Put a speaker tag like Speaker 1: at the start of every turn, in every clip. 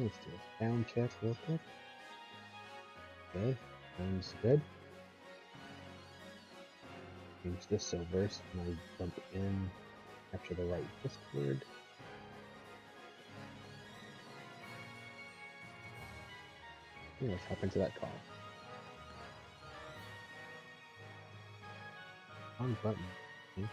Speaker 1: let's do a sound check real quick. Okay, sounds good. Change the silvers and I jump in, capture the right Discord. Yeah, let's hop into that call. On button. Okay.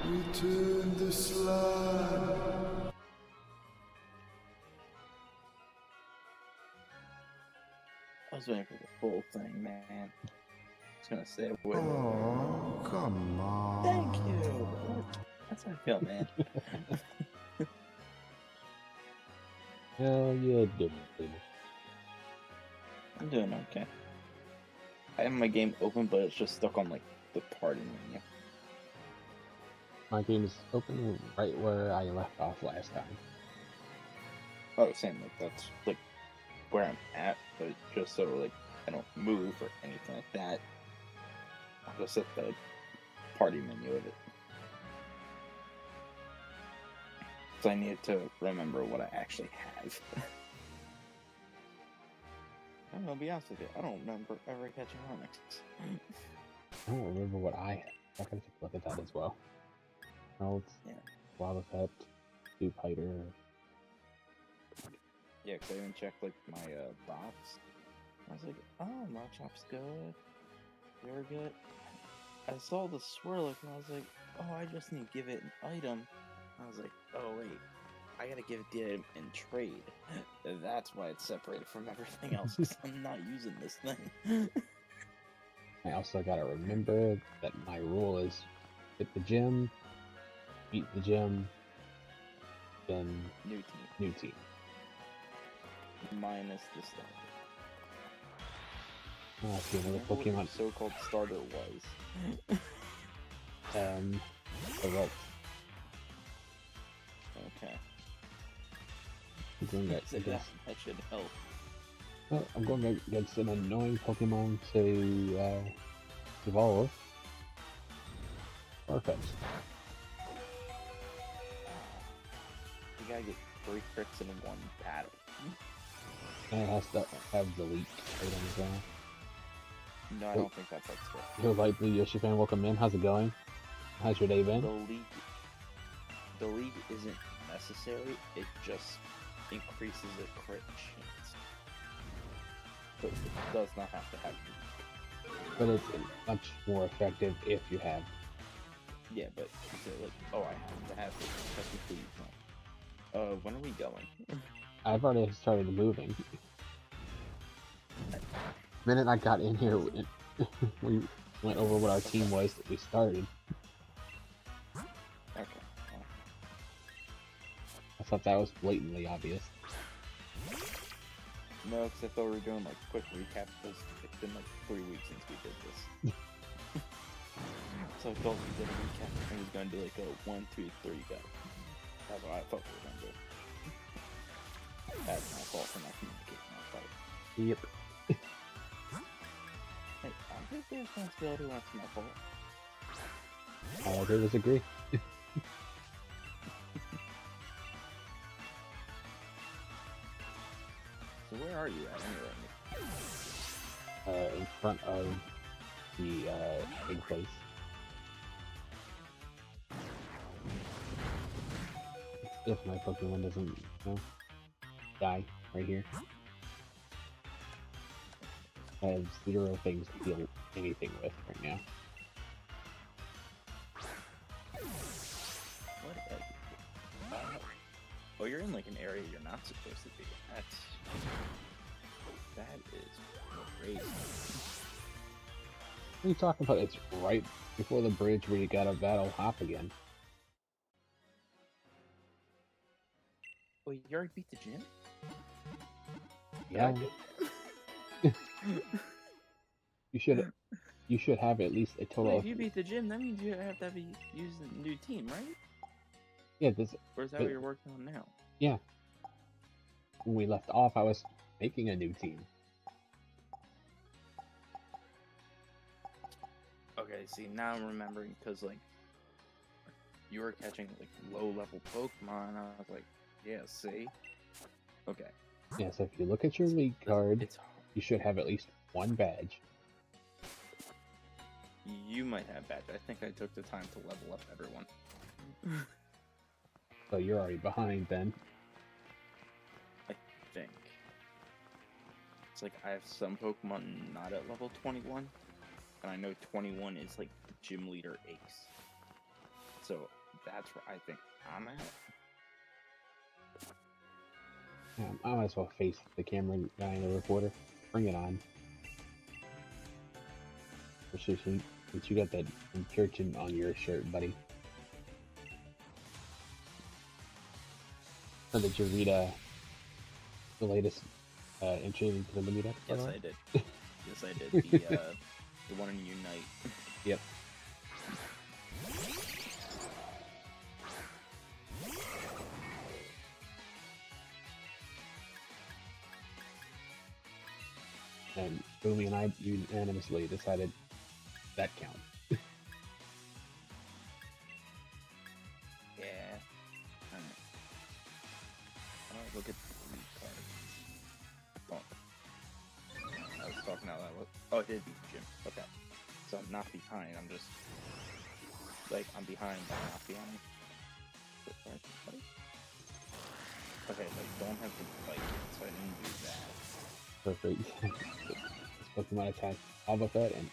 Speaker 2: Return the slime.
Speaker 3: I was waiting for the full thing, man. I was gonna say it would.
Speaker 2: Oh, come on.
Speaker 3: Thank you. That's how I feel, man.
Speaker 1: Hell yeah, good.
Speaker 3: I'm doing okay. I have my game open, but it's just stuck on like the party menu.
Speaker 1: My game is open right where I left off last time.
Speaker 3: Oh, same. Like that's like where I'm at, but just so like I don't move or anything like that. I'll just set the party menu of it. So I needed to remember what I actually have. I'm gonna be honest with you, I don't remember ever catching Onyx.
Speaker 1: I don't remember what I had. I can take a look at that as well. Oh, it's Wild Effect, Soup Hider.
Speaker 3: Yeah, because I even checked like my box. I was like, oh, my chop's good. You're good. I saw the swirl and I was like, oh, I just need to give it an item. I was like, oh wait, I gotta give it the item in trade. That's why it's separated from everything else, because I'm not using this thing.
Speaker 1: I also gotta remember that my rule is hit the gym, beat the gym, then new team.
Speaker 3: Minus the starter.
Speaker 1: Oh, I see another
Speaker 3: Remember
Speaker 1: Pokemon.
Speaker 3: what your so-called starter was?
Speaker 1: Correct.
Speaker 3: Okay.
Speaker 1: I'm going
Speaker 3: That should help.
Speaker 1: well, I'm going against an annoying Pokemon to evolve. Perfect.
Speaker 3: You gotta get 3 crits in one battle.
Speaker 1: And it has to have delete right on the ground.
Speaker 3: No, I don't think that's like skill.
Speaker 1: Yo, Lightly Yoshi fan, welcome in. How's it going? How's your day been?
Speaker 3: The league isn't necessary, it just increases the crit chance. But it does not have to have league.
Speaker 1: But it's much more effective if you have.
Speaker 3: Yeah, but is it like, oh, I have to have it. Technically, no. When are we going?
Speaker 1: I've already started moving. The minute I got in here, we went over what our team was that we started.
Speaker 3: Okay. Well.
Speaker 1: I thought that was blatantly obvious.
Speaker 3: No, because I thought we were doing like quick recap because it's been like 3 weeks since we did this. So I thought we did a recap and we was gonna do like a 1, 2, 3 go. That's what I thought we were gonna do. That's my fault for not communicating my fault.
Speaker 1: Yep.
Speaker 3: Hey, I'll take the responsibility when it's my fault.
Speaker 1: All I did was agree.
Speaker 3: So where are you at anyway?
Speaker 1: In front of the big place. If my Pokemon doesn't, you know, die right here. I have 0 things to heal anything with right now.
Speaker 3: What? Oh, you're in like an area you're not supposed to be. That is crazy.
Speaker 1: What are you talking about? It's right before the bridge where you gotta battle Hop again.
Speaker 3: Wait, you already beat the gym?
Speaker 1: Yeah, you should have at least a total
Speaker 3: Wait,
Speaker 1: of
Speaker 3: if you beat the gym, that means you have to use a new team, right?
Speaker 1: yeah.
Speaker 3: Or is that what you're working on now?
Speaker 1: Yeah. When we left off, I was making a new team.
Speaker 3: Okay, see, now I'm remembering, because, like, you were catching, like, low-level Pokemon, and I was like, yeah, see? Okay.
Speaker 1: Yeah, so if you look at your league card, you should have at least one badge.
Speaker 3: You might have badge. I think I took the time to level up everyone.
Speaker 1: So you're already behind then.
Speaker 3: I think. It's like I have some Pokemon not at level 21, and I know 21 is like the gym leader ace. So that's where I think I'm at.
Speaker 1: I might as well face the camera guy and the reporter. Bring it on. Since you got that Churchin on your shirt, buddy. So did you read the latest entry into the limit up?
Speaker 3: Yes, I did. Yes, I did. The one in Unite.
Speaker 1: Yep. And Boomy and I unanimously decided that counts.
Speaker 3: Yeah. Alright. Look at the card. Oh. I was talking out loud. Oh, it did beat the gym. Okay. So I'm not behind. I'm just... Like, I'm behind, but I'm not behind. Okay, like, don't have to fight it, so I didn't do that.
Speaker 1: Perfect. This Pokemon attacked all but that, and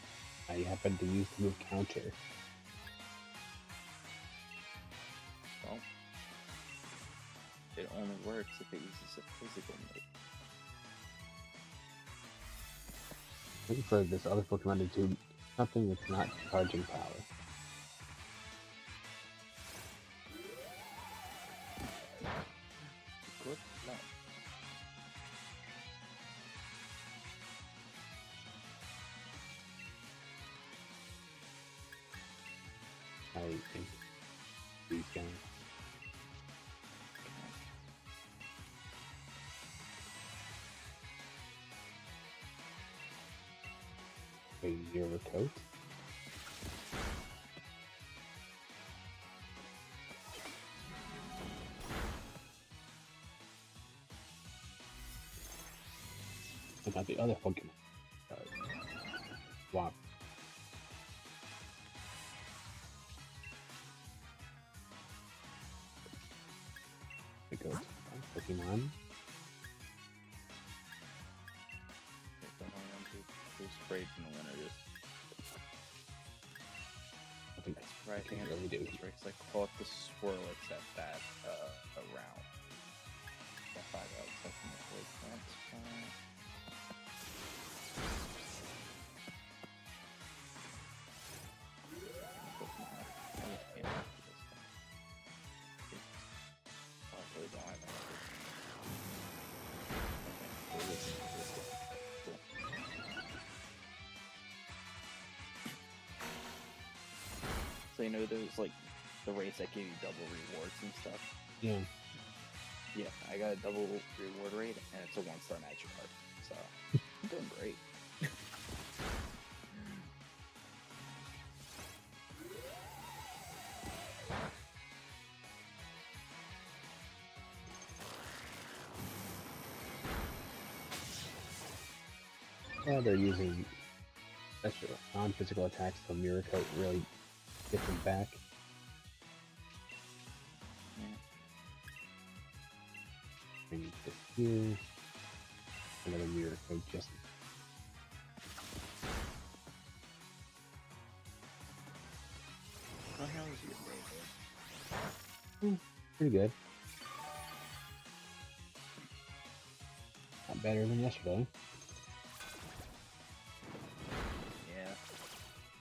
Speaker 1: I happened to use the move counter.
Speaker 3: Well, it only works if it uses a physical move.
Speaker 1: Looking for this other Pokemon to do something that's not charging power.
Speaker 3: Good luck.
Speaker 1: I think these guys. A zero coat. I got the other Pokemon. Swap. It goes Pokemon.
Speaker 3: Who sprayed in the winter just...
Speaker 1: I think
Speaker 3: I
Speaker 1: can
Speaker 3: think
Speaker 1: really do.
Speaker 3: It's like caught the Swirlix at that round. Got 5 out second place. That's fine. So you know those like the race that gave you double rewards and stuff?
Speaker 1: Yeah.
Speaker 3: Yeah, I got a double reward rate and it's a 1-star magic card. So I'm doing great.
Speaker 1: They're using special non-physical attacks, so Mirror Coat really gets them back. Bring this here. Another Mirror Coat just.
Speaker 3: Well, how was your day, dude?
Speaker 1: Pretty good. Not better than yesterday.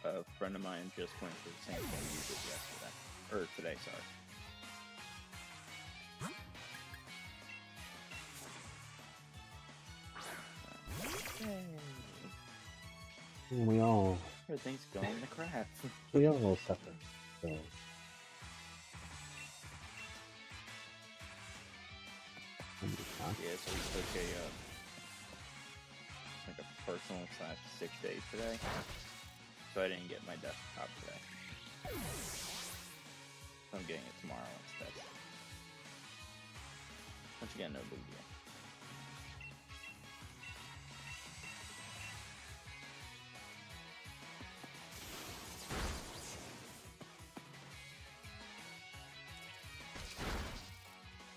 Speaker 3: A friend of mine just went through the same thing you did yesterday. Or today, sorry. Everything's going to crap.
Speaker 1: we all suffer. So,
Speaker 3: Yeah, so we took like a personal / sick day today, so I didn't get my desktop today. So I'm getting it tomorrow instead. Once again, no big deal.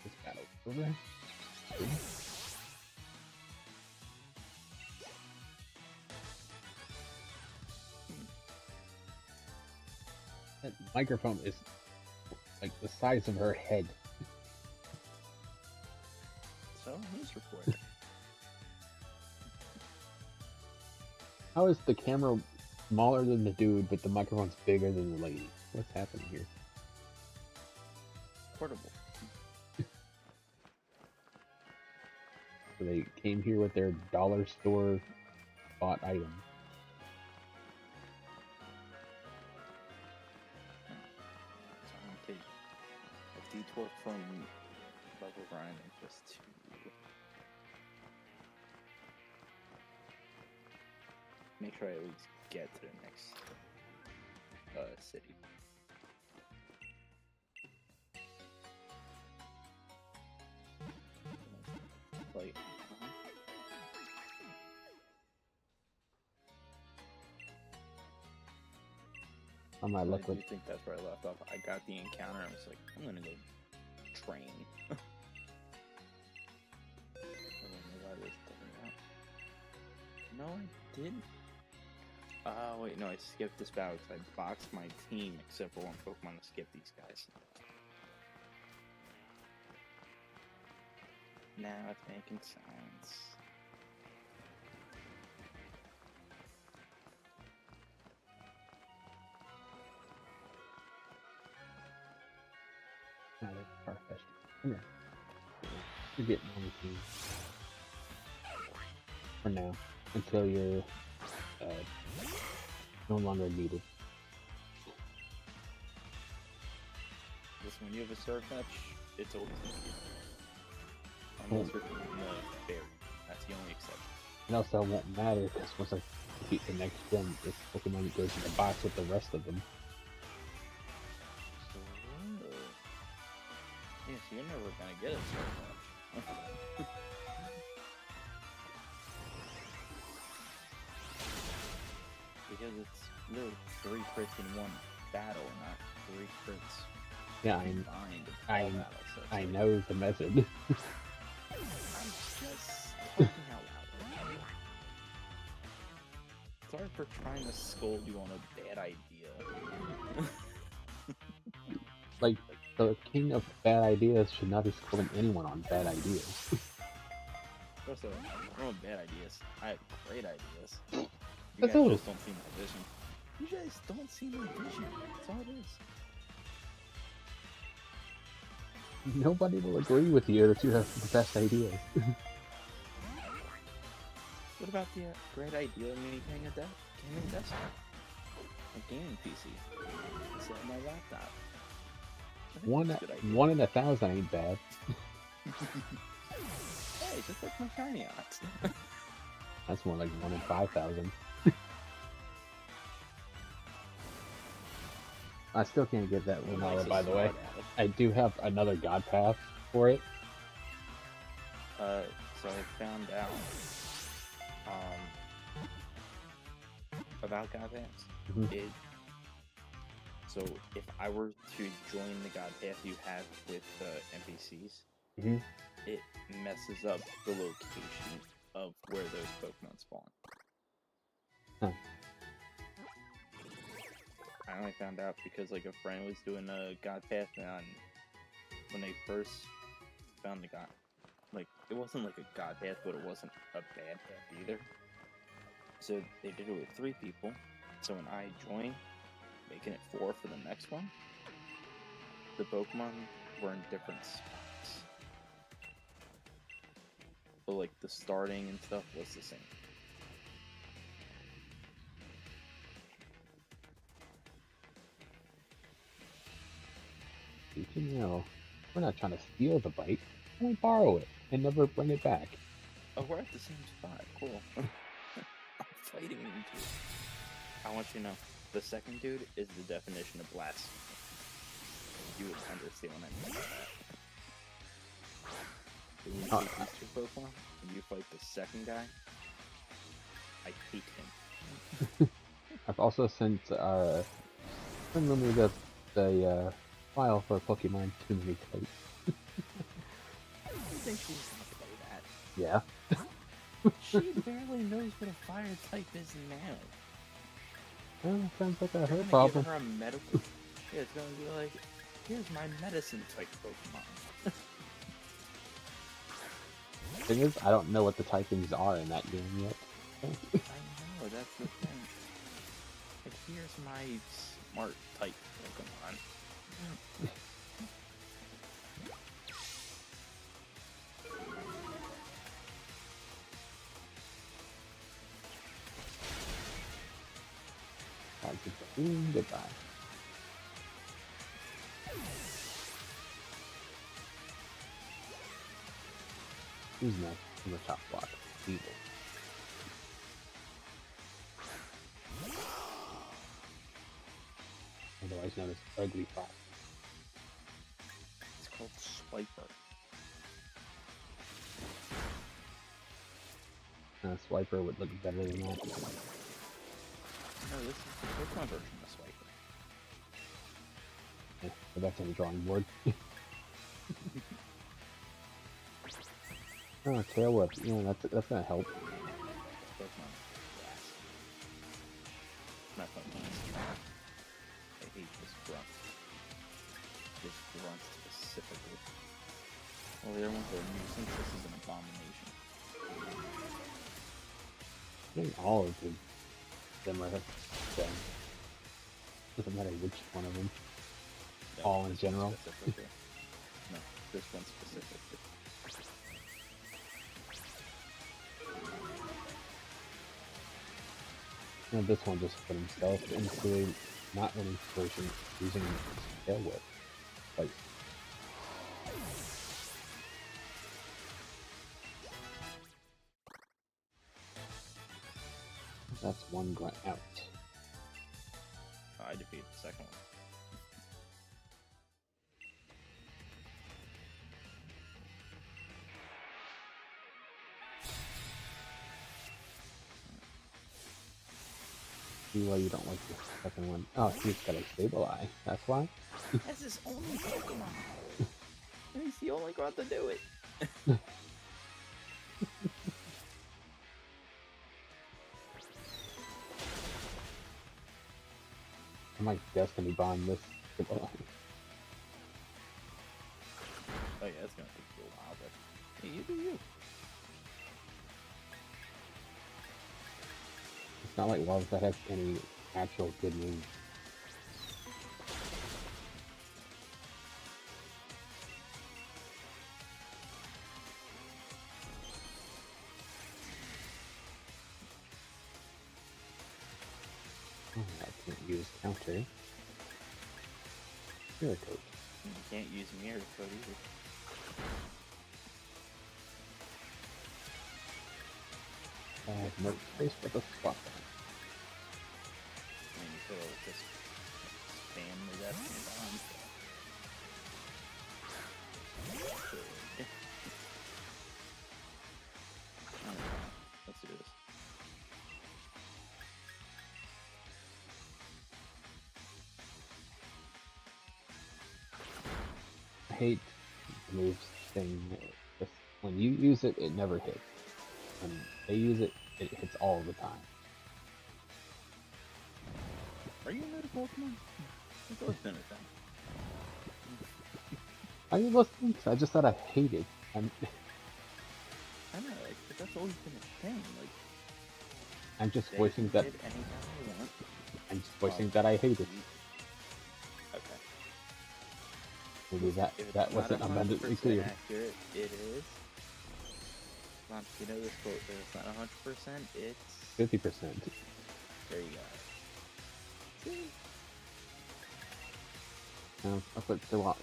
Speaker 1: this battle's over. That microphone is like the size of her head.
Speaker 3: So, news reporter.
Speaker 1: How is the camera smaller than the dude, but the microphone's bigger than the lady? What's happening here?
Speaker 3: Portable.
Speaker 1: So they came here with their dollar store bought item.
Speaker 3: So I'm gonna take a detour from level grinding just to make sure I at least get to the next city. Like,
Speaker 1: On my
Speaker 3: I
Speaker 1: luck
Speaker 3: do
Speaker 1: with
Speaker 3: think that's where I left off. I got the encounter and I was like, I'm gonna go train. I don't know why this doesn't out. No, I didn't. Oh, wait, no, I skipped this battle because I boxed my team except for one Pokemon to skip these guys. Now it's making sense.
Speaker 1: Farfetch'd. Come here. You're getting on the team. For now. Until you're no longer needed.
Speaker 3: Listen, when you have a Surfetch, it's over. Unless with the berry. That's the only exception.
Speaker 1: And also it won't matter because once I defeat the next gym, this Pokemon goes in the box with the rest of them.
Speaker 3: So, yeah, so you're never gonna get a Surfetch. Because it's literally 3 crits in one battle, not 3 crits
Speaker 1: Yeah,
Speaker 3: combined in all battles. So it's
Speaker 1: I
Speaker 3: like,
Speaker 1: know the method.
Speaker 3: I'm just talking out loud. Sorry for trying to scold you on a bad idea.
Speaker 1: Like, the king of bad ideas should not be scolding anyone on bad ideas.
Speaker 3: Also, I don't have bad ideas. I have great ideas. You
Speaker 1: That's
Speaker 3: guys
Speaker 1: all.
Speaker 3: just don't see my vision. You guys don't see my vision. That's all it is.
Speaker 1: Nobody will agree with you that you have the best ideas.
Speaker 3: What about the great idea of me getting a gaming desktop? A gaming PC. Instead of my laptop. I think
Speaker 1: One
Speaker 3: that's a good idea.
Speaker 1: 1 in 1,000 ain't bad.
Speaker 3: Hey, just like my shiny ox.
Speaker 1: That's more like 1 in 5,000. I still can't get that Lunala, by the way. I do have another God Path for it.
Speaker 3: So I found out about God Paths.
Speaker 1: Mhm.
Speaker 3: So if I were to join the God Path you have with NPCs,
Speaker 1: Mhm.
Speaker 3: it messes up the location of where those Pokemon spawn.
Speaker 1: Huh.
Speaker 3: I only found out because like a friend was doing a God Path on when they first found the God. Like it wasn't like a God Path, but it wasn't a bad path either. So they did it with 3 people. So when I joined, making it 4 for the next one, the Pokemon were in different spots. But like the starting and stuff was the same.
Speaker 1: You know, we're not trying to steal the bike. Only borrow it and never bring it back.
Speaker 3: Oh, we're at the same spot. Cool. I'm fighting you two. I want you to know, the second dude is the definition of blasphemy. You would understand what I mean by that. When you take these two Pokemon and you fight the second guy, I hate him.
Speaker 1: I've also sent friend Lily the file for Pokemon Too Many Types.
Speaker 3: I think she's gonna play that.
Speaker 1: Yeah.
Speaker 3: She barely knows what a fire type is now.
Speaker 1: Well, sounds like a
Speaker 3: They're
Speaker 1: her
Speaker 3: gonna
Speaker 1: problem.
Speaker 3: give her a medical. Yeah, it's gonna be like, here's my medicine type Pokemon.
Speaker 1: Thing is, I don't know what the typings are in that game yet.
Speaker 3: I know, that's the thing. Like, here's my smart type Pokemon.
Speaker 1: Goodbye. Who's next in the top block? Sable. Otherwise known as Ugly Fox.
Speaker 3: It's called Swiper.
Speaker 1: Swiper would look better than that.
Speaker 3: No, this is the Pokemon version of Swiper.
Speaker 1: Yeah, go back to the drawing board. Oh, tail whip. Yeah, that's gonna help.
Speaker 3: Pokemon grass. Not Pokemon, it's grass. I hate this grunt. This grunt specifically. Well, the other ones are a nuisance. This is an abomination.
Speaker 1: I think all of them are done. Doesn't matter which one of them.
Speaker 3: No,
Speaker 1: All in
Speaker 3: this one
Speaker 1: general.
Speaker 3: specifically. No, this one specifically.
Speaker 1: And this one just put himself into not winning version using tail whip. Like, that's one grunt out.
Speaker 3: Oh, I defeated the second one.
Speaker 1: See why you don't like the second one. Oh, he's got a stable eye. That's why.
Speaker 3: That's his only Pokemon. And he's the only one to do it.
Speaker 1: I might Destiny Bond this stable eye.
Speaker 3: Oh yeah, it's gonna take you a while, but hey, you do you.
Speaker 1: It's not like Love that has any actual good moves. Oh, I can't use counter. Mirror coat.
Speaker 3: You can't use Mirror Code either.
Speaker 1: I have no space for the swap.
Speaker 3: I mean, you could have just spam the Destiny Bond. Let's do this.
Speaker 1: I hate the moves thing. Just when you use it, it never hits. When they use it, it hits all the time.
Speaker 3: Are you new to Pokemon? It's always been a thing.
Speaker 1: Are you listening? 'Cause I just said I hate it.
Speaker 3: I know, like, but that's always been a thing. Like,
Speaker 1: I'm just
Speaker 3: they
Speaker 1: voicing
Speaker 3: can
Speaker 1: that.
Speaker 3: hit anytime they want.
Speaker 1: I'm just voicing that I hate it.
Speaker 3: Okay.
Speaker 1: Maybe
Speaker 3: If it's
Speaker 1: that
Speaker 3: not
Speaker 1: wasn't
Speaker 3: 100%
Speaker 1: abundantly clear.
Speaker 3: accurate, it is. Come on, you know this quote. If it's not 100%, it's.
Speaker 1: 50%.
Speaker 3: There you go. See?
Speaker 1: That's what they want.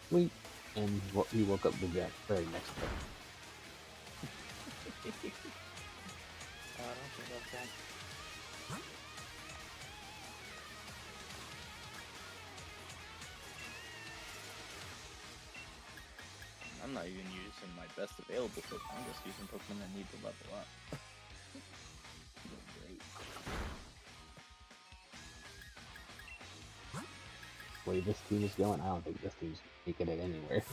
Speaker 1: sleep, and he woke up the very next day.
Speaker 3: Don't you love that? I'm not even using my best available Pokemon. I'm just using Pokemon that need to level up. Doing great.
Speaker 1: The way this team is going, I don't think this team's making it anywhere.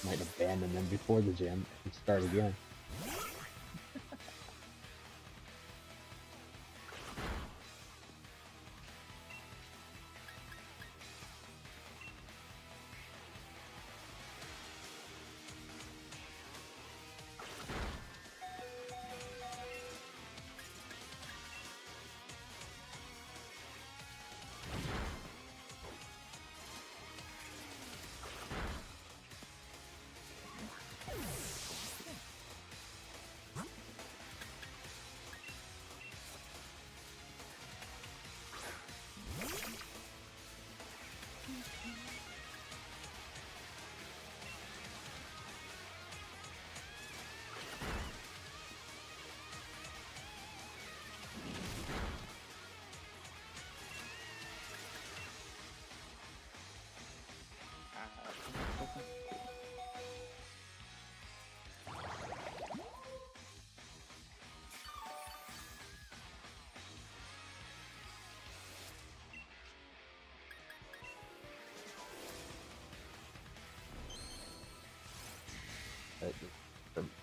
Speaker 1: Might abandon them before the gym and start again.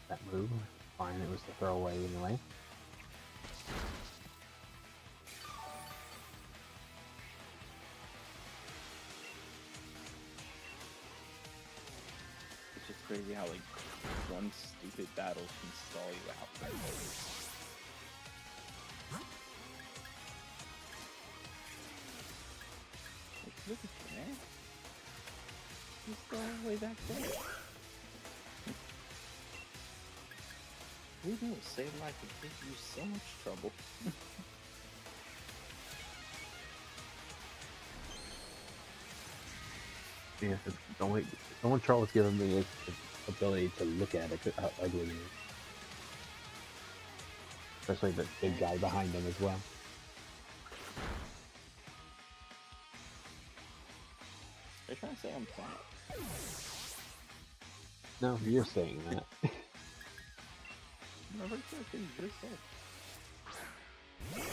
Speaker 1: That move, fine, it was the throwaway anyway.
Speaker 3: It's just crazy how, like, one stupid battle can stall you out for hours. Like, look at you, man. He's still all the way back there. Who knew Sable could give you so much trouble?
Speaker 1: Yeah, the only trouble it's giving me is the ability to look at it, how ugly it is. Especially the big guy behind him as well.
Speaker 3: They're trying to say I'm fat.
Speaker 1: No, you're saying that.
Speaker 3: I'm pretty sure it's you just said. Alright,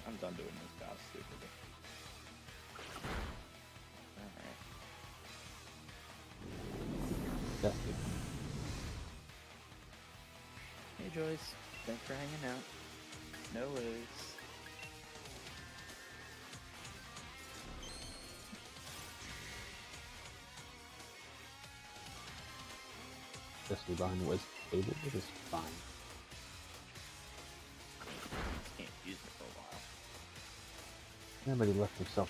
Speaker 3: I'm done doing this battle stupidly. Alright.
Speaker 1: Definitely.
Speaker 3: Hey Joyce, thanks for hanging out. No worries.
Speaker 1: Dusty Barn was able, it is fine.
Speaker 3: Can't use it for a while.
Speaker 1: Yeah, but he left himself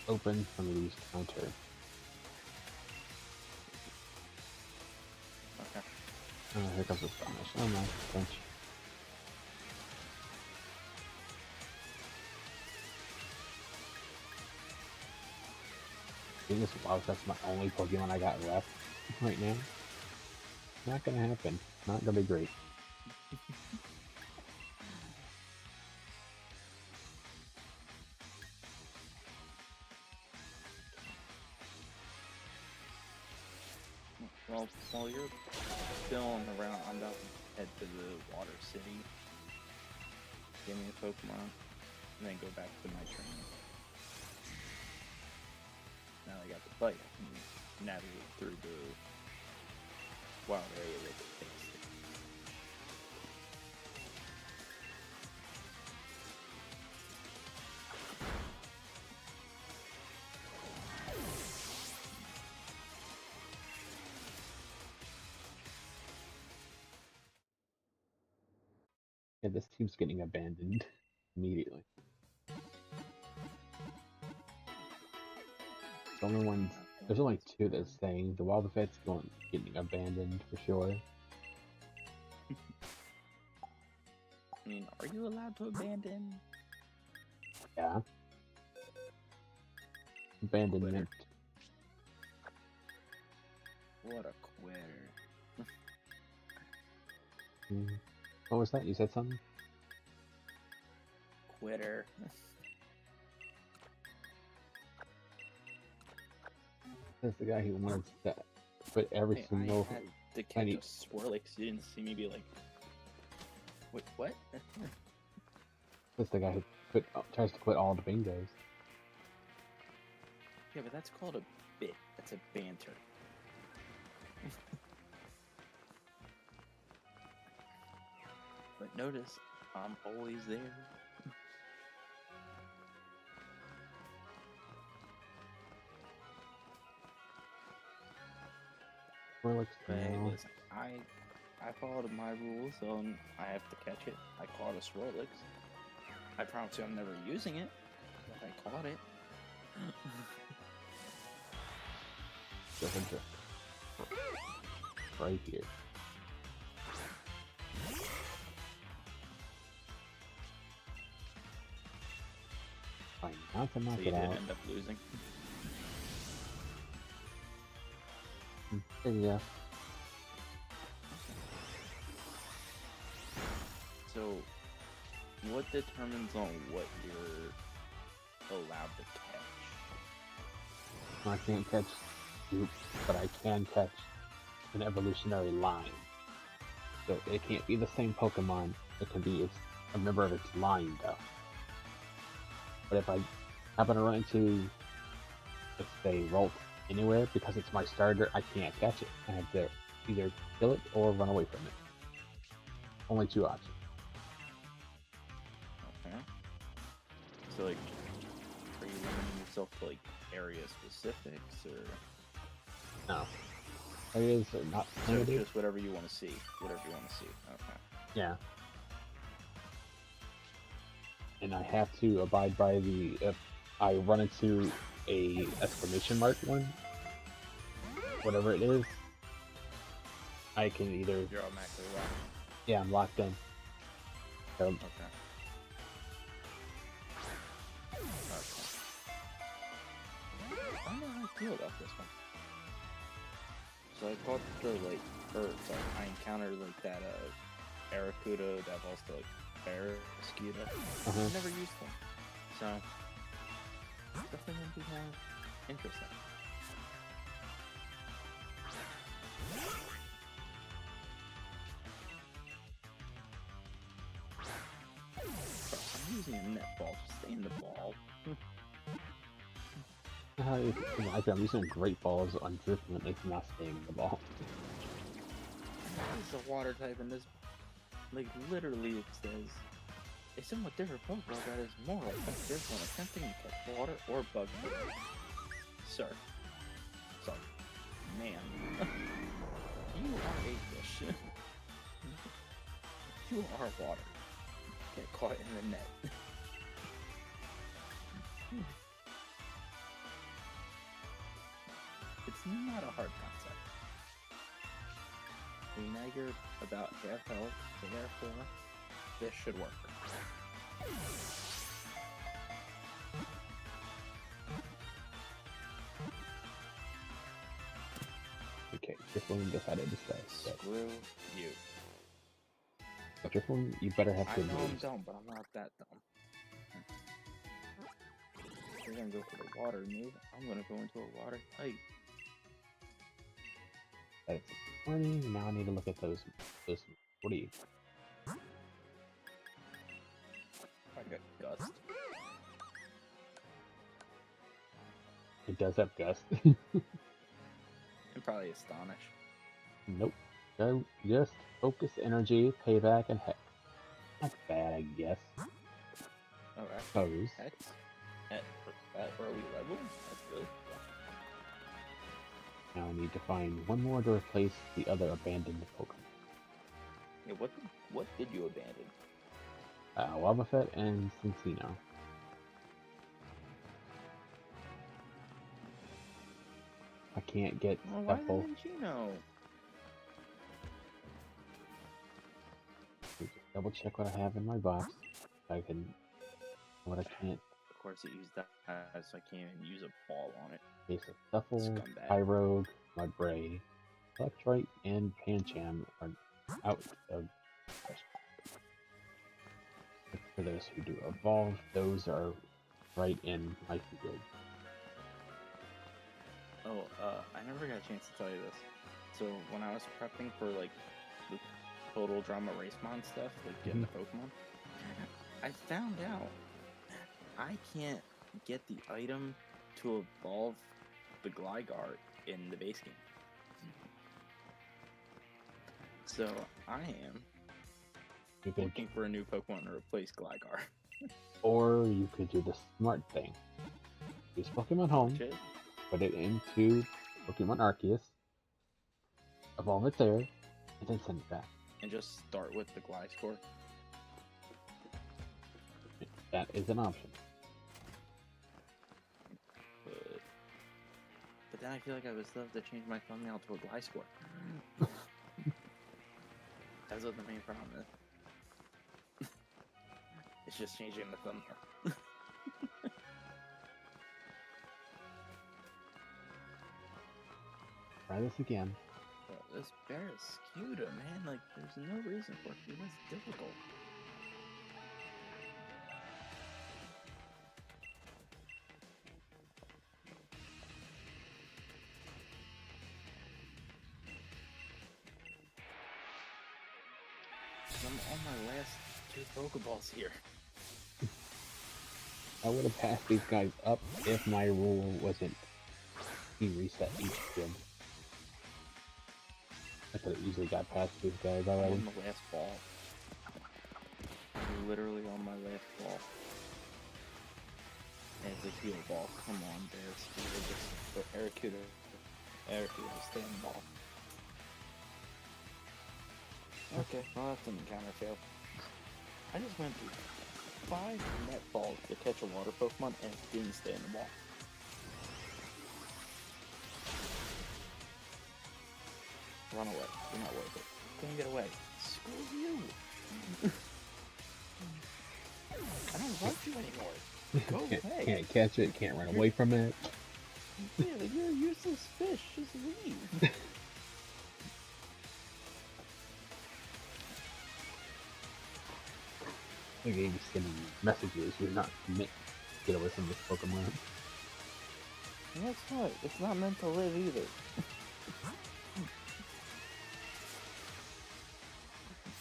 Speaker 1: open for me to use counter.
Speaker 3: Okay.
Speaker 1: Oh, here comes the Spanish. Oh no, French. This wow, that's my only Pokemon I got left right now. Not gonna happen. Not gonna be great.
Speaker 3: Well, while you're filling around, I'm about to head to the Water City. Give me a Pokemon, and then go back to my training. Now I got the fight, I can navigate through the wild area with it.
Speaker 1: Yeah, this team's getting abandoned immediately. The only ones, there's only two that's saying the Wild Effect's getting abandoned for sure.
Speaker 3: I mean, are you allowed to abandon?
Speaker 1: Yeah. Abandonment.
Speaker 3: What a quitter.
Speaker 1: What was that? You said something?
Speaker 3: Quitter.
Speaker 1: That's the guy who wanted to put every
Speaker 3: Hey,
Speaker 1: single
Speaker 3: I had to catch
Speaker 1: tiny.
Speaker 3: a Swirlix. You didn't see me be like, wait, what?
Speaker 1: That's the guy who tries to quit all the bingos.
Speaker 3: Yeah, but that's called a bit. That's a banter. But notice, I'm always there.
Speaker 1: Swirlix,
Speaker 3: But hey,
Speaker 1: no.
Speaker 3: listen, I followed my rules, so I have to catch it. I caught a Swirlix. I promise you I'm never using it, but I caught it.
Speaker 1: Right here. Fine, not to knock
Speaker 3: So you
Speaker 1: it
Speaker 3: did
Speaker 1: out.
Speaker 3: end up losing.
Speaker 1: There you go.
Speaker 3: So, what determines on what you're allowed to catch?
Speaker 1: I can't catch Goop, but I can catch an evolutionary line. So it can't be the same Pokemon. It can be a member of its line, though. But if I happen to run into, let's say, Rolt anywhere, because it's my starter, I can't catch it. I have to either kill it or run away from it. Only two options.
Speaker 3: Okay. So, like, are you limiting yourself to, like, area specifics, or...?
Speaker 1: No. Areas are not
Speaker 3: So,
Speaker 1: limited.
Speaker 3: just whatever you want to see. Whatever you want to see. Okay.
Speaker 1: Yeah. And I have to abide by the, if I run into a exclamation mark one, whatever it is, I can either,
Speaker 3: You're automatically locked.
Speaker 1: yeah, I'm locked in. So,
Speaker 3: Okay. I don't know how I feel about this one. So I caught the, like, birds. I encountered, like, that, Arrokuda, that also, like, Barraskewda. I never used them. So, definitely gonna be more interesting. I'm using a net ball. Just stay in the ball.
Speaker 1: I'm using great balls on Driftman, it's not staying in the ball.
Speaker 3: This is a water type, and this, like, literally it says, a somewhat different Pokeball that is more effective when attempting to catch water or bug. Sir. Sorry. Man. You are a fish. You are water. Get caught in the net. It's not a hard concept. Now you're about half health, so therefore, this should work.
Speaker 1: Okay, Driftman decided to stay.
Speaker 3: Screw you.
Speaker 1: But Driftman, you better have
Speaker 3: I
Speaker 1: good
Speaker 3: know I'm
Speaker 1: moves.
Speaker 3: dumb, but I'm not that dumb. You're gonna go for the water move. I'm gonna go into a water type.
Speaker 1: That's 20. Now I need to look at those. What are you?
Speaker 3: I got Gust.
Speaker 1: It does have Gust.
Speaker 3: And probably Astonish.
Speaker 1: Nope. So just focus, energy, payback, and hex. Not bad, I guess.
Speaker 3: Alright.
Speaker 1: Pose.
Speaker 3: Hex. At early level? That's good.
Speaker 1: Now I need to find one more to replace the other abandoned Pokemon.
Speaker 3: Yeah, what did you abandon?
Speaker 1: Wobbuffet and Centino. I can't get
Speaker 3: Well, why
Speaker 1: Shuffle.
Speaker 3: didn't you know?
Speaker 1: Double check what I have in my box. I can. What I can't
Speaker 3: course it used that, so I can't even use a ball on it.
Speaker 1: Base of Shuffle,
Speaker 3: Scumbag.
Speaker 1: Pyrogue, Mudbray, Electrite, and Pancham are out of question. For those who do evolve, those are right in my field.
Speaker 3: Oh, I never got a chance to tell you this. So when I was prepping for like the total drama race mon stuff, like getting the Pokemon, I found out I can't get the item to evolve the Gligar in the base game. So I am looking for a new Pokemon to replace Gligar.
Speaker 1: Or you could do the smart thing. Use Pokemon Home, put it into Pokemon Arceus, evolve it there, and then send it back.
Speaker 3: And just start with the Gliscor.
Speaker 1: That is an option.
Speaker 3: But then I feel like I would still have to change my thumbnail to a Gliscor. That's what the main problem is. It's just changing the thumbnail.
Speaker 1: Try this again.
Speaker 3: But this bear is Scuda, man. Like, there's no reason for it to be this difficult. I'm on my last 2 Pokeballs here.
Speaker 1: I would have passed these guys up if my rule wasn't he reset each gym. I could have easily got past these guys
Speaker 3: I'm
Speaker 1: already.
Speaker 3: on the last ball. I'm literally on my last ball. And it's a heal ball. Come on, Bears. Arrokuda, stay on the ball. Okay, well that's an encounter fail. I just went through 5 net balls to catch a water Pokemon and it didn't stay in the ball. Run away. You're not worth it. Couldn't get away. Screw you! I don't want you anymore. Go away.
Speaker 1: Can't catch it, can't run away from it.
Speaker 3: Yeah, like you're a useless fish. Just leave.
Speaker 1: The game's sending messages. You're not meant to get away from this Pokemon.
Speaker 3: And that's right. It's not meant to live either.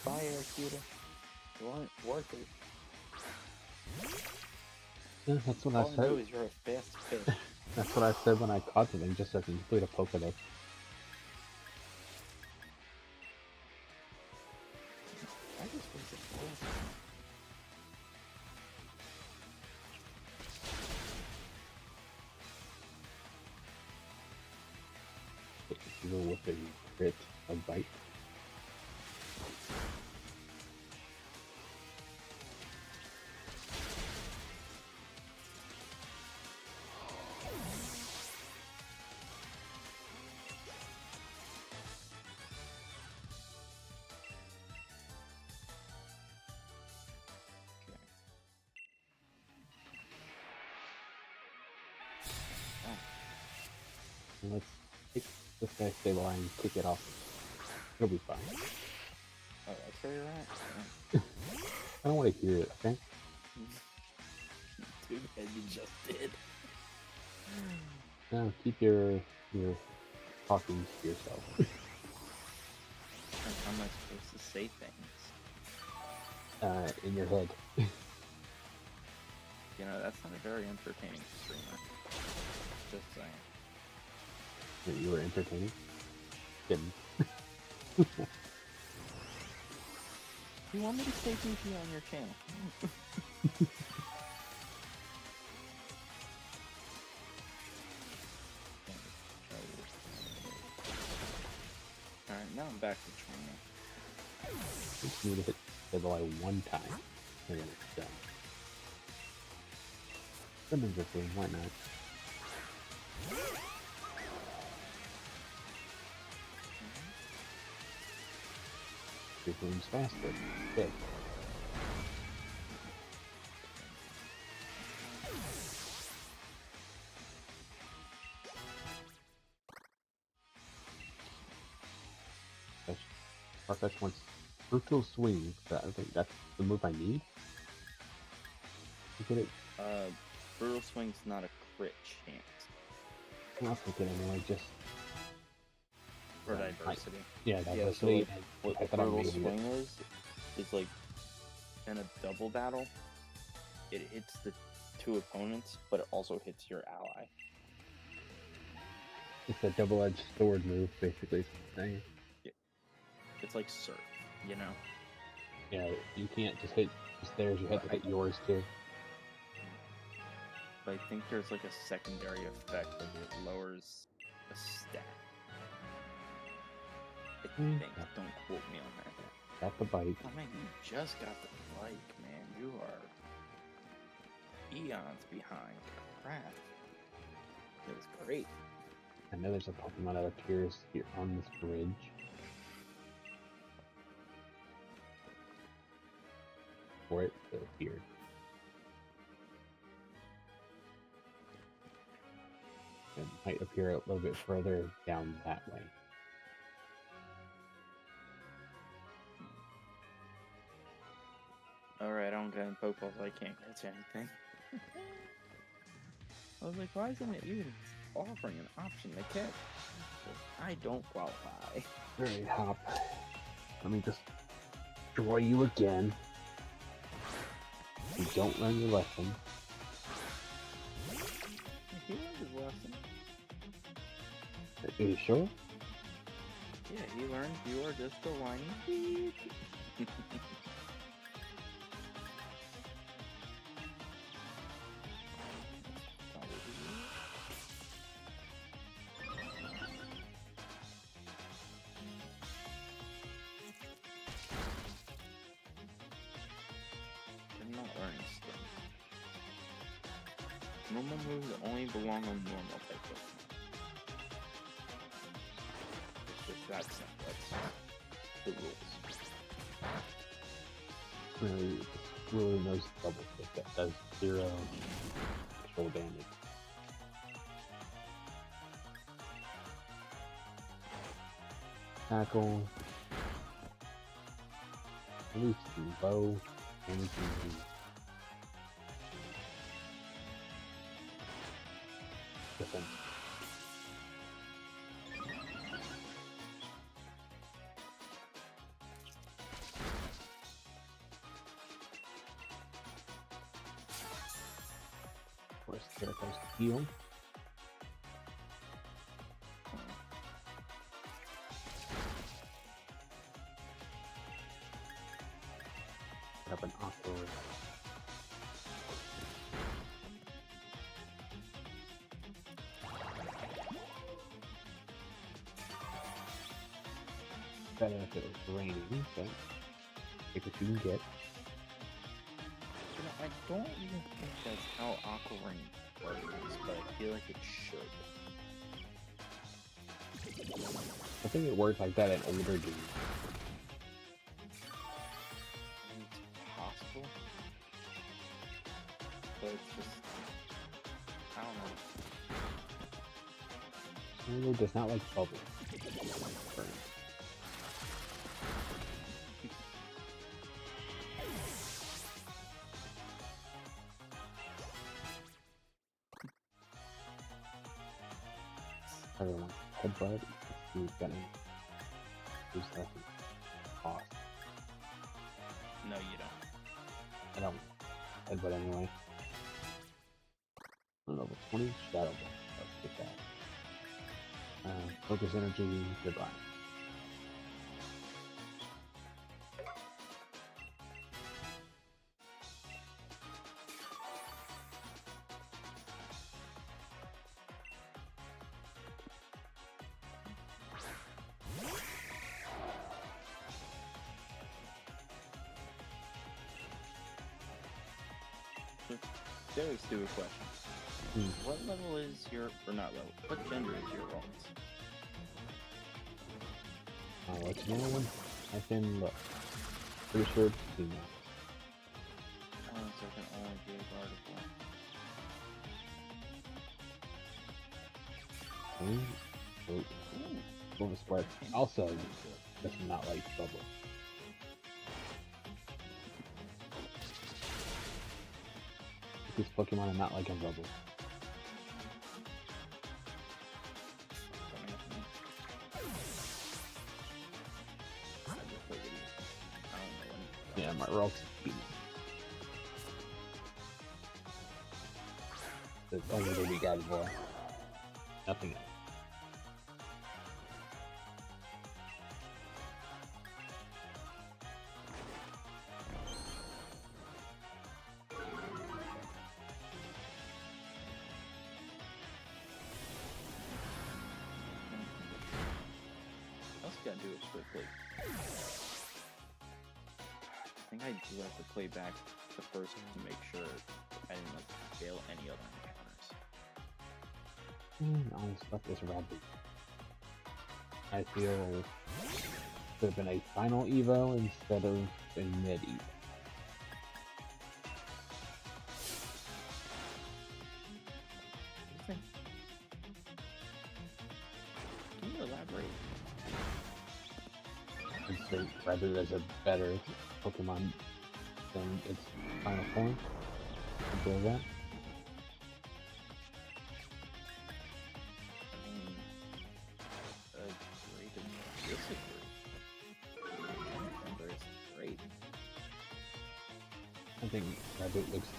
Speaker 3: Bye, Arceus. You weren't worth it.
Speaker 1: Yeah, that's what
Speaker 3: All
Speaker 1: I
Speaker 3: I know
Speaker 1: said.
Speaker 3: is you're a fast fish.
Speaker 1: That's what I said when I caught the thing, just so I can complete a Pokedex.
Speaker 3: I just wasted 4.
Speaker 1: Go with a crit, a bite. And let's take this guy's stable line and kick it off. It'll be fine.
Speaker 3: Oh, that's where you're at?
Speaker 1: I don't want to hear it, okay?
Speaker 3: Too bad you just did.
Speaker 1: Now keep your talking to yourself.
Speaker 3: How am I supposed to say things?
Speaker 1: In your head.
Speaker 3: You know, that's not a very entertaining streamer. Just saying.
Speaker 1: That you were entertaining? Kidding.
Speaker 3: You want me to stay goofy on your channel? Alright, now I'm back to training.
Speaker 1: Just need to hit stable eye one time. And then it's done. Remember, why not? Your game's faster. Good. Farfetch wants brutal swing. But I think that's the move I need. You get it?
Speaker 3: Brutal Swing's not a crit chance
Speaker 1: I'll take it anyway, just
Speaker 3: for diversity.
Speaker 1: yeah,
Speaker 3: So
Speaker 1: diversity.
Speaker 3: like, what
Speaker 1: I
Speaker 3: the
Speaker 1: thought I
Speaker 3: Brutal
Speaker 1: made it.
Speaker 3: Swing is like in a double battle, it hits the two opponents, but it also hits your ally.
Speaker 1: It's a double-edged sword move, basically. Is what I'm saying.
Speaker 3: It's like Surf, you know?
Speaker 1: Yeah, you can't just hit just theirs. You have to hit yours too.
Speaker 3: But I think there's like a secondary effect, like it lowers a stat. I think. Don't quote me on that.
Speaker 1: Got the bike.
Speaker 3: Oh man, you just got the bike, man. You are eons behind. Crap. It was great.
Speaker 1: I know there's a Pokemon that appears here on this bridge. For it to appear. It might appear a little bit further down that way.
Speaker 3: Alright, I don't got any Pokeballs, so I can't catch anything. I was like, why isn't it even offering an option to catch? I don't qualify.
Speaker 1: Alright, Hop. Let me just destroy you again. You don't learn your lesson.
Speaker 3: He learned his lesson.
Speaker 1: Are you sure?
Speaker 3: Yeah, he learned you are just a whiny beep. I'm not learning stuff. Normal moves only belong on normal type of. It's just that simple. That's the rules.
Speaker 1: Really knows double kick that does 0 actual damage. Tackle. At least low and defense. Of course, there goes the heal. Put up an aqua. Better if it was raining, but take what you can get.
Speaker 3: You know, I don't even think that's how Aqua Rain works, but I feel like it should.
Speaker 1: I think it worked like that in older games.
Speaker 3: It's possible. But it's just, I don't know.
Speaker 1: It does not like bubbles. Everyone, headbutt. He's gonna use that cost.
Speaker 3: No, you don't.
Speaker 1: I don't headbutt anyway. Level 20 Shadow Ball. Let's get that. Focus energy, goodbye.
Speaker 3: Very stupid question. What level is your, or not level, what gender is your Rollins?
Speaker 1: What's the other one? I can look. Pretty sure it's female.
Speaker 3: Oh, so it can only be a guard of one.
Speaker 1: Oh,
Speaker 3: Ooh,
Speaker 1: Bulma Spark also does not like bubble. These Pokemon are not like a bubble. Yeah, my rolls beat. That's only the weak guys for. Nothing else.
Speaker 3: All I gotta do is quickly. I think I do have to play back the first one to make sure I didn't like fail any other encounters.
Speaker 1: All this stuff is rabbit. I feel should have been a final Evo instead of a mid Evo.
Speaker 3: Can you elaborate?
Speaker 1: I'd say Rabbit is a better Pokemon than its final form. Feel that?
Speaker 3: Agree to disagree. Cinderace is great.
Speaker 1: I think Rabbit looks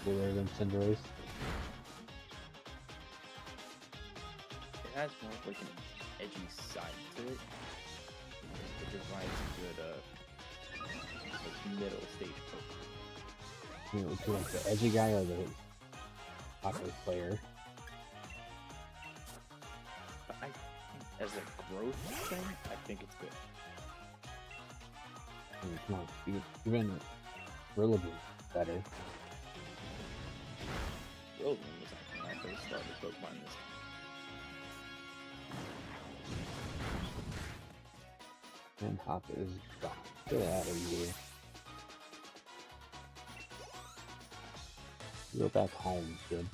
Speaker 1: cooler than Cinderace.
Speaker 3: It has more of like an edgy side to it, which is why it's a good like middle stage Pokemon.
Speaker 1: You know, do you like the edgy guy or the popular player?
Speaker 3: But I think as a growth thing, I think it's good.
Speaker 1: I mean, come on, even Rillaboom better.
Speaker 3: Rillaboom was actually my first starter Pokemon this
Speaker 1: And Hop is gone. Get out of here. Go back home, kid.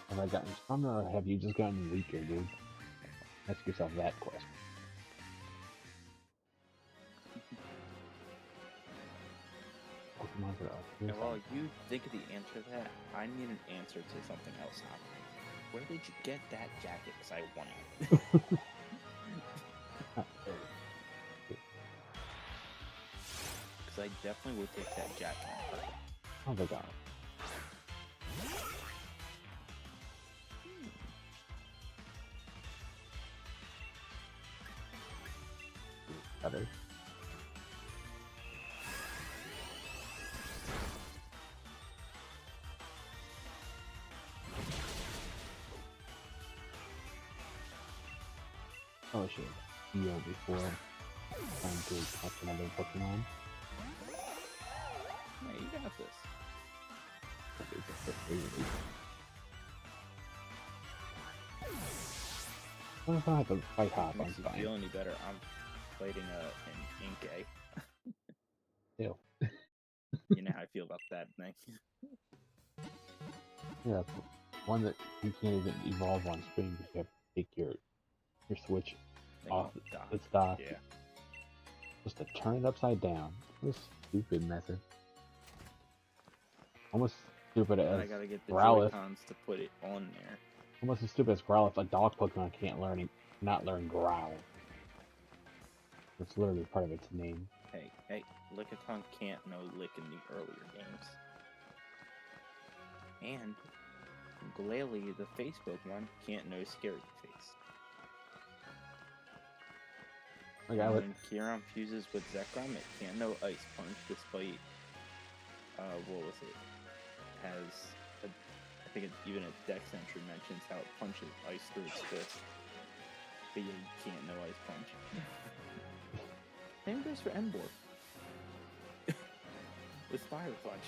Speaker 1: Have I gotten stronger or have you just gotten weaker, dude? Ask yourself that question. Pokemon are up.
Speaker 3: And while you think of the answer to that, I need an answer to something else, Hop. Where did you get that jacket? Because I want it. Because I definitely would take that jacket.
Speaker 1: Oh my god. Better. Oh shit. Heal before trying to catch another Pokemon.
Speaker 3: Yeah, you got this.
Speaker 1: That is a frustrating. What if I have to fight Hop? I'm
Speaker 3: Makes you
Speaker 1: fine.
Speaker 3: feel any better? I'm fighting an Inkay.
Speaker 1: Ew.
Speaker 3: You know how I feel about that thing.
Speaker 1: Yeah, one that you can't even evolve on screen because you have to take your switch off its dock.
Speaker 3: Yeah.
Speaker 1: Just to turn it upside down. What a stupid method. Almost stupid
Speaker 3: And
Speaker 1: as
Speaker 3: I gotta get the
Speaker 1: Growlithe.
Speaker 3: Joy-Cons to put it on there.
Speaker 1: Almost as stupid as Growlithe. A dog Pokemon can't not learn Growl. It's literally part of its name.
Speaker 3: Hey, Lickitung can't know Lick in the earlier games. And Glalie, the face Pokemon, can't know Scary Face.
Speaker 1: Like
Speaker 3: And when Kieran fuses with Zekrom, it can't know Ice Punch despite, what was it? Has, I think even a Dex entry mentions how it punches ice through its fist. But yeah, you can't know Ice Punch. Same goes for Emboar. With Fire Punch.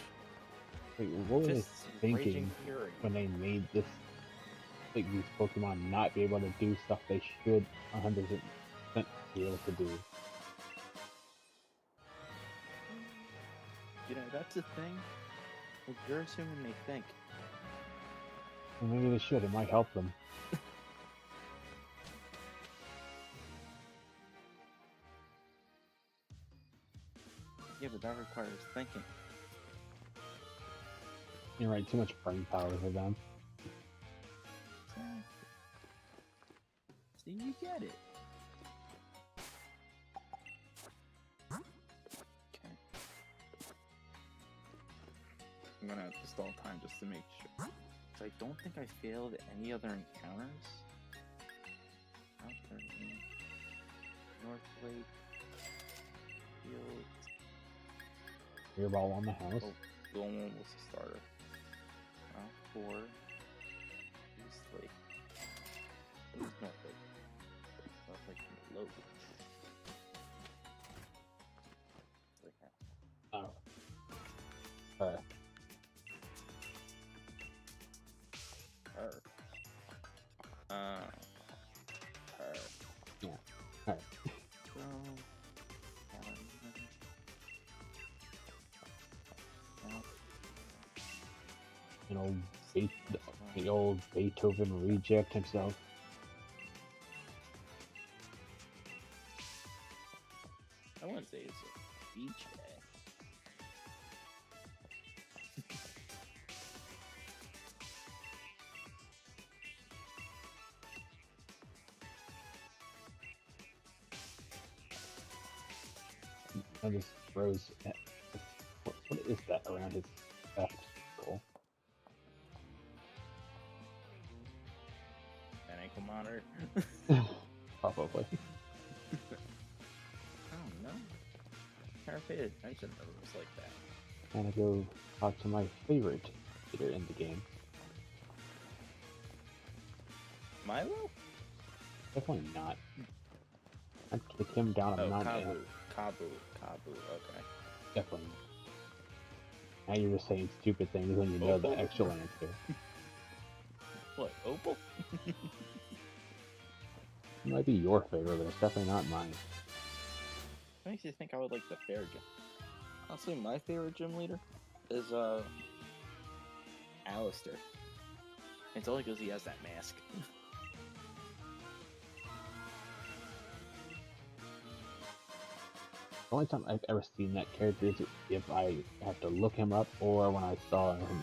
Speaker 1: Wait, what were they
Speaker 3: Just
Speaker 1: thinking
Speaker 3: raging fury.
Speaker 1: when they made this? Like these Pokemon not be able to do stuff they should 100% be able to do.
Speaker 3: You know, that's the thing. Like, you're assuming they think.
Speaker 1: Well, maybe they should. It might help them.
Speaker 3: Yeah, but that requires thinking.
Speaker 1: You're right. Too much brain power for them.
Speaker 3: Exactly. See, you get it. Okay. I'm gonna have to stall time just to make sure. So I don't think I failed any other encounters. Out 13. North Lake. Field.
Speaker 1: You're all on the house.
Speaker 3: Oh, the only one was the starter. 4. East Lake. It was North Lake. North Lake and Low Beach. It's like that.
Speaker 1: Oh.
Speaker 3: Her. Her.
Speaker 1: Yeah. Alright.
Speaker 3: So,
Speaker 1: An old the old Beethoven reject himself.
Speaker 3: I wouldn't say it's a beach day.
Speaker 1: I just throws. What is that around his back? Cool.
Speaker 3: An ankle monitor.
Speaker 1: Probably.
Speaker 3: I don't know. Never paid attention to those like that.
Speaker 1: I'm gonna go talk to my favorite leader in the game.
Speaker 3: Milo?
Speaker 1: Definitely not. I'd kick him down a
Speaker 3: Oh,
Speaker 1: mountain.
Speaker 3: Kabu. Okay.
Speaker 1: Definitely. Now you're just saying stupid things when you know the
Speaker 3: Opal?
Speaker 1: actual answer.
Speaker 3: What, Opal?
Speaker 1: It might be your favorite, but it's definitely not mine.
Speaker 3: What makes you think I would like the fair gym? Honestly, my favorite gym leader is Alistair. It's only because he has that mask.
Speaker 1: The only time I've ever seen that character is if I have to look him up or when I saw him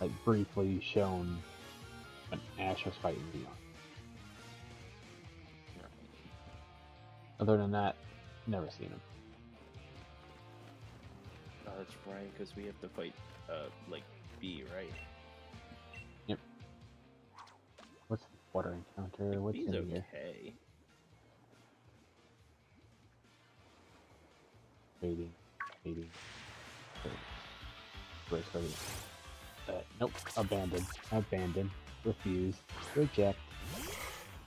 Speaker 1: like briefly shown when Ash was fighting Leon. Other than that, never seen him.
Speaker 3: Oh, that's right, because we have to fight, like, B, right?
Speaker 1: Yep. What's the water encounter?
Speaker 3: Like,
Speaker 1: What's
Speaker 3: B's
Speaker 1: in here?
Speaker 3: okay.
Speaker 1: Waiting. Wait. Nope. Abandon. Refuse. Reject.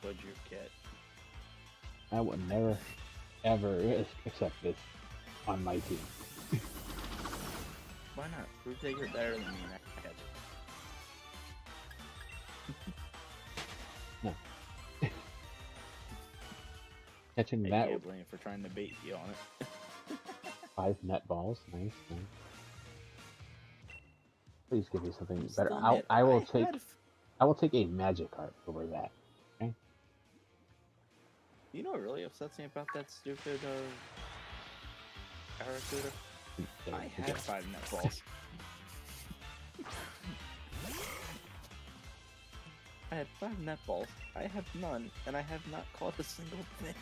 Speaker 3: What'd you get?
Speaker 1: I would never, ever accept this on my team.
Speaker 3: Why not? Prove that you're better than me and I catch it.
Speaker 1: No. Catching
Speaker 3: I
Speaker 1: that
Speaker 3: can't blame you for trying to bait you on it.
Speaker 1: 5 net balls. Nice. Please give me something
Speaker 3: Still
Speaker 1: better.
Speaker 3: mad.
Speaker 1: I will
Speaker 3: had
Speaker 1: take a magic art over that. Okay?
Speaker 3: You know what really upsets me about that stupid Aracuda?
Speaker 1: Yeah,
Speaker 3: I had 5 net balls. I had 5 net balls. I have none, and I have not caught a single thing.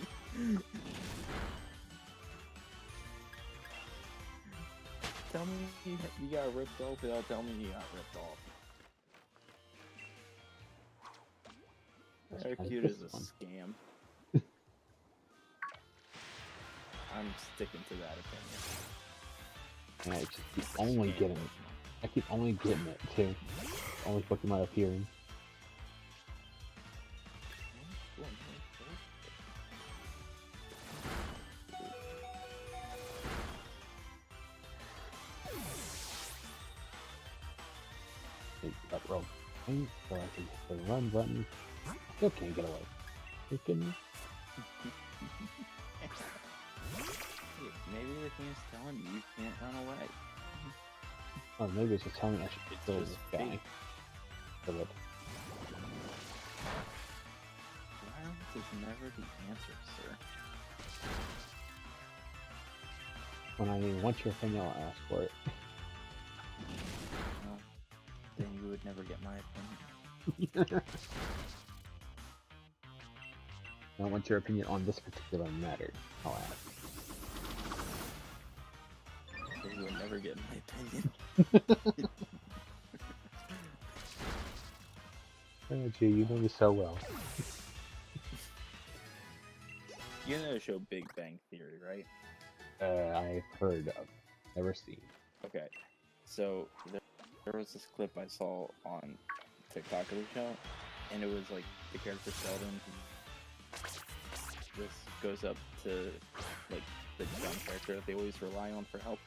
Speaker 3: Tell me you got ripped off without telling me you got ripped off. Aracuda is a scam. I'm sticking to that opinion.
Speaker 1: And I just keep only getting it. I keep only getting it too. Only Pokemon appearing. That roll. So I can hit the run button. Still can't get away. Freaking.
Speaker 3: Maybe the game's telling you you can't run away.
Speaker 1: Or maybe it's just telling me I should
Speaker 3: It's
Speaker 1: kill
Speaker 3: just
Speaker 1: this guy.
Speaker 3: fate.
Speaker 1: Kill it.
Speaker 3: Violence is never the answer, sir.
Speaker 1: When I want your opinion, I'll ask for it.
Speaker 3: Well, then you would never get my opinion.
Speaker 1: I want your opinion on this particular matter. I'll ask.
Speaker 3: Then you would never get my opinion.
Speaker 1: Oh, gee, you know me so well.
Speaker 3: You know the show Big Bang Theory, right?
Speaker 1: I've heard of, never seen.
Speaker 3: Okay, so there was this clip I saw on TikTok of the show, and it was like the character Sheldon just goes up to like the dumb character that they always rely on for help,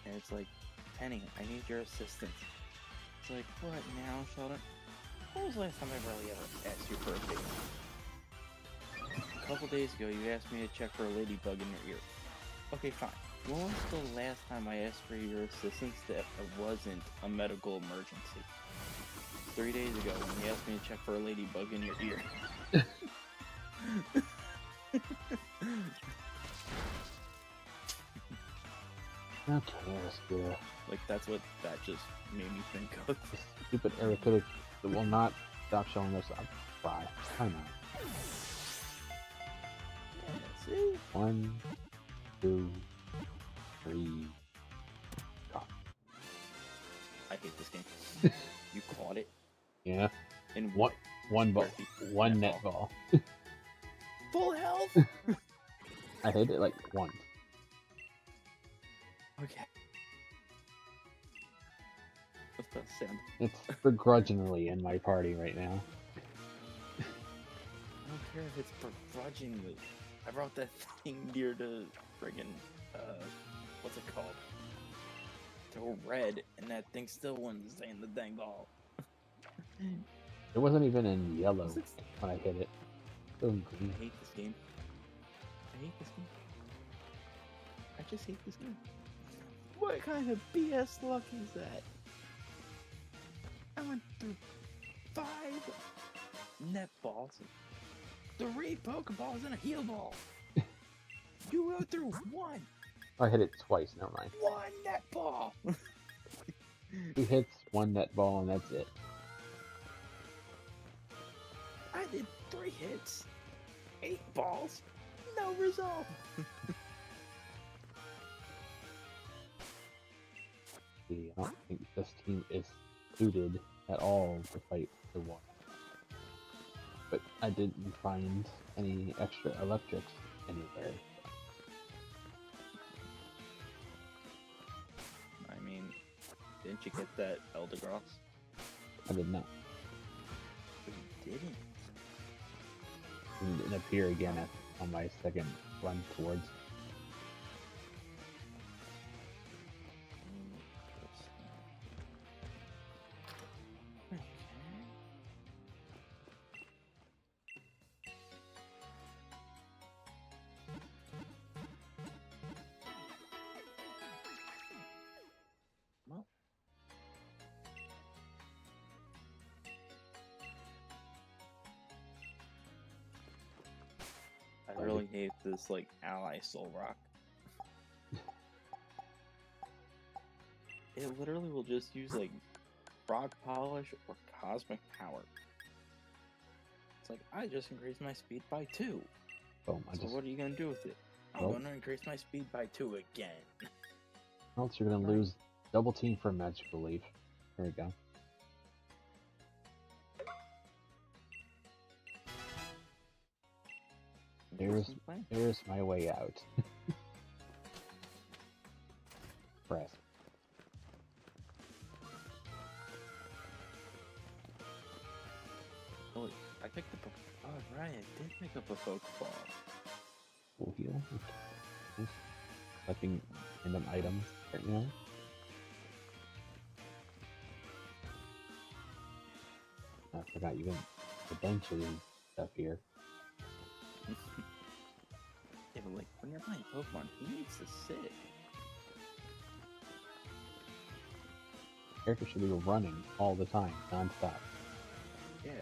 Speaker 3: and it's like, Penny, I need your assistance. It's like, what now, Sheldon? When was the last time I really ever asked you for a favor? A couple days ago, you asked me to check for a ladybug in your ear. Okay, fine. When was the last time I asked for your assistance that it wasn't a medical emergency? 3 days ago when you asked me to check for a ladybug in your ear.
Speaker 1: Okay, that's good.
Speaker 3: Like, that's what that just made me think of.
Speaker 1: This stupid arithmetic will not stop showing us up. Bye. Time out.
Speaker 3: Yeah, see?
Speaker 1: 1, 2, 3. God.
Speaker 3: I hate this game. You caught it?
Speaker 1: Yeah.
Speaker 3: In
Speaker 1: One ball.
Speaker 3: Where's the
Speaker 1: One
Speaker 3: net
Speaker 1: net ball.
Speaker 3: full health?
Speaker 1: I hit it like once.
Speaker 3: Okay. What's that sound?
Speaker 1: It's begrudgingly in my party right now.
Speaker 3: I don't care if it's begrudgingly. I brought that thing near to friggin' what's it called? To red, and that thing still wasn't staying the dang ball.
Speaker 1: It wasn't even in yellow when I hit it. It was green.
Speaker 3: I hate this game. I hate this game. I just hate this game. What kind of BS luck is that? I went through 5 net balls, 3 Pokeballs, and a heal ball. You went through 1
Speaker 1: I hit it twice, never mind.
Speaker 3: net ball.
Speaker 1: 2 hits, 1 net ball, and that's it.
Speaker 3: I did 3 hits, 8 balls, no result.
Speaker 1: See, I don't think this team is suited at all to fight the one. But I didn't find any extra electrics anywhere.
Speaker 3: I mean, didn't you get that Eldegoss?
Speaker 1: I did not.
Speaker 3: You didn't.
Speaker 1: It didn't appear again on my second run towards.
Speaker 3: Well, I really hate this, like, ally Soul Rock. It literally will just use, like, rock polish or cosmic power. It's like, I just increased my speed by 2.
Speaker 1: Boom,
Speaker 3: So what are you gonna do with it? I'm
Speaker 1: Well-
Speaker 3: gonna increase my speed by 2 again.
Speaker 1: else you're gonna lose double team for magical leaf. There we go. There's my way out. Press.
Speaker 3: Oh, wait, I picked up a... Oh, right, I did pick up a Pokeball.
Speaker 1: Full heal. Nice. Collecting random items right now. I forgot you can eventually stuff here.
Speaker 3: Yeah, but like, when you're playing Pokemon, he needs to sit.
Speaker 1: character should be running all the time, non-stop.
Speaker 3: Yeah.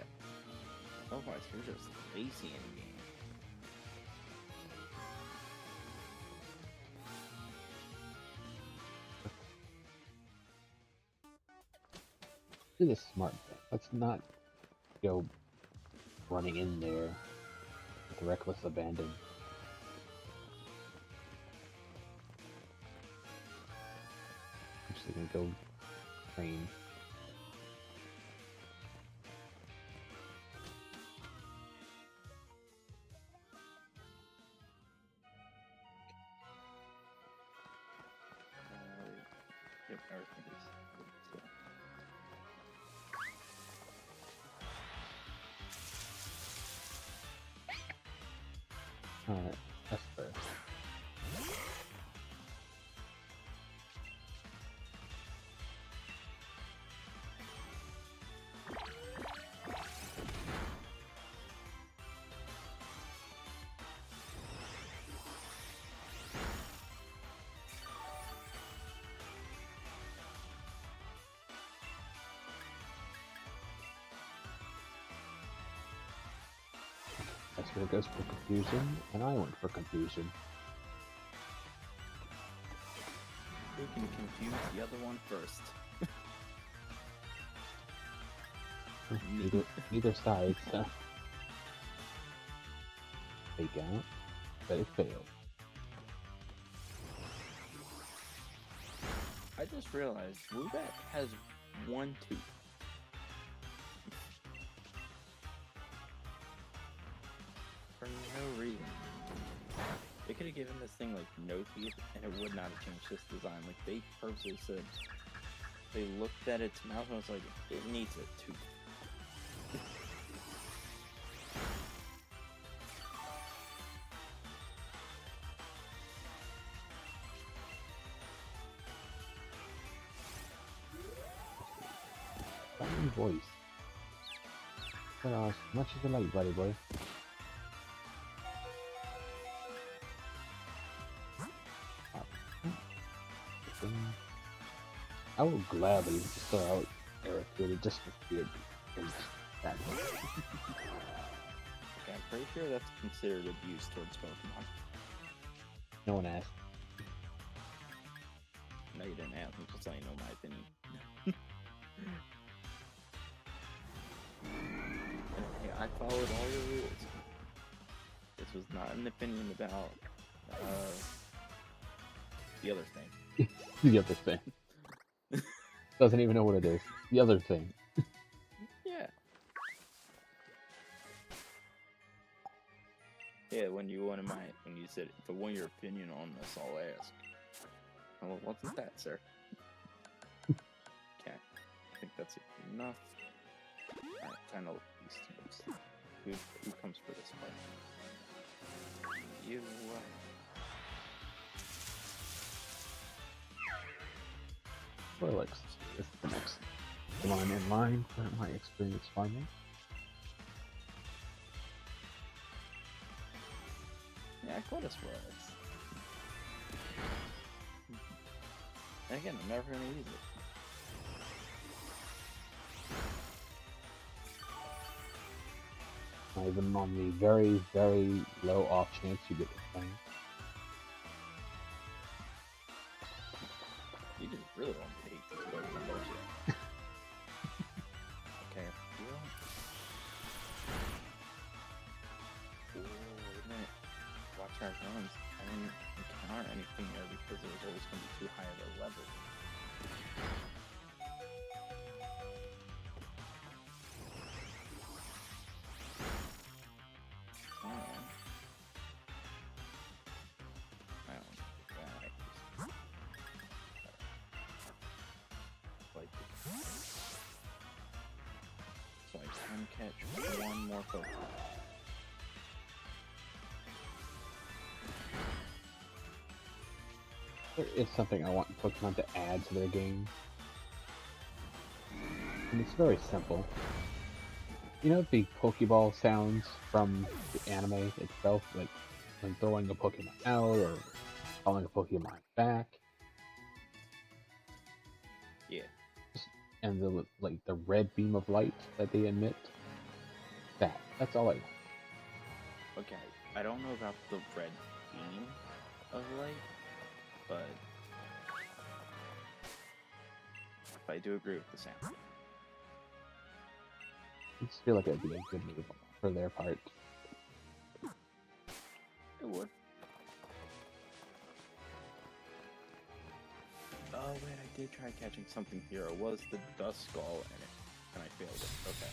Speaker 3: Otherwise, you're just lazy in game.
Speaker 1: Do the smart thing. Let's not go running in there with reckless abandon. I'm just gonna go train.
Speaker 3: Yep, everything is good, so.
Speaker 1: Alright, that's fair. That's where it goes for confusion, and I went for confusion.
Speaker 3: Who can confuse the other one first?
Speaker 1: Neither side, so. Fake out, but it failed.
Speaker 3: I just realized Woobat has one tooth. For no reason. They could have given this thing like no teeth and it would not have changed this design. Like they purposely said, they looked at its mouth and was like, it needs a tooth.
Speaker 1: Funny voice. As much as you like, buddy boy. I will gladly throw out Eric really just for good. That way.
Speaker 3: Okay, I'm pretty sure that's considered abuse towards Pokemon.
Speaker 1: No one asked.
Speaker 3: No, you didn't ask me, just so you know my opinion. Hey, I followed all your rules. This was not an opinion about the other thing.
Speaker 1: The other thing. Doesn't even know what it is. The other thing.
Speaker 3: Yeah. Yeah, when you said, if I want your opinion on this, I'll ask. Well, wasn't that, sir? Okay, I think that's enough. Alright, time to look at these teams. Who comes for this part? You,
Speaker 1: Squirrelix is the next one in line for my experience farming.
Speaker 3: yeah, I got a Squirrelix. And again, I'm never gonna use it.
Speaker 1: Not even on the very, very low off chance you get the thing.
Speaker 3: You just really want to hate this Pokemon, don't you? Okay, wait a minute. Watch our runs. I didn't encounter anything there because it was always going to be too high of a level. I don't know that. Like, so I can catch one more Pokemon.
Speaker 1: There is something I want Pokemon to add to their game. And it's very simple. You know the Pokeball sounds from the anime itself, like when throwing a Pokemon out or calling a Pokemon back?
Speaker 3: Yeah.
Speaker 1: and the like the red beam of light that they emit. That's all I want.
Speaker 3: Okay, I don't know about the red beam of light, but I do agree with the sound.
Speaker 1: I just feel like it'd be a good move for their part.
Speaker 3: It would. Oh wait, I did try catching something here. It was the dust skull, and I failed it. Okay.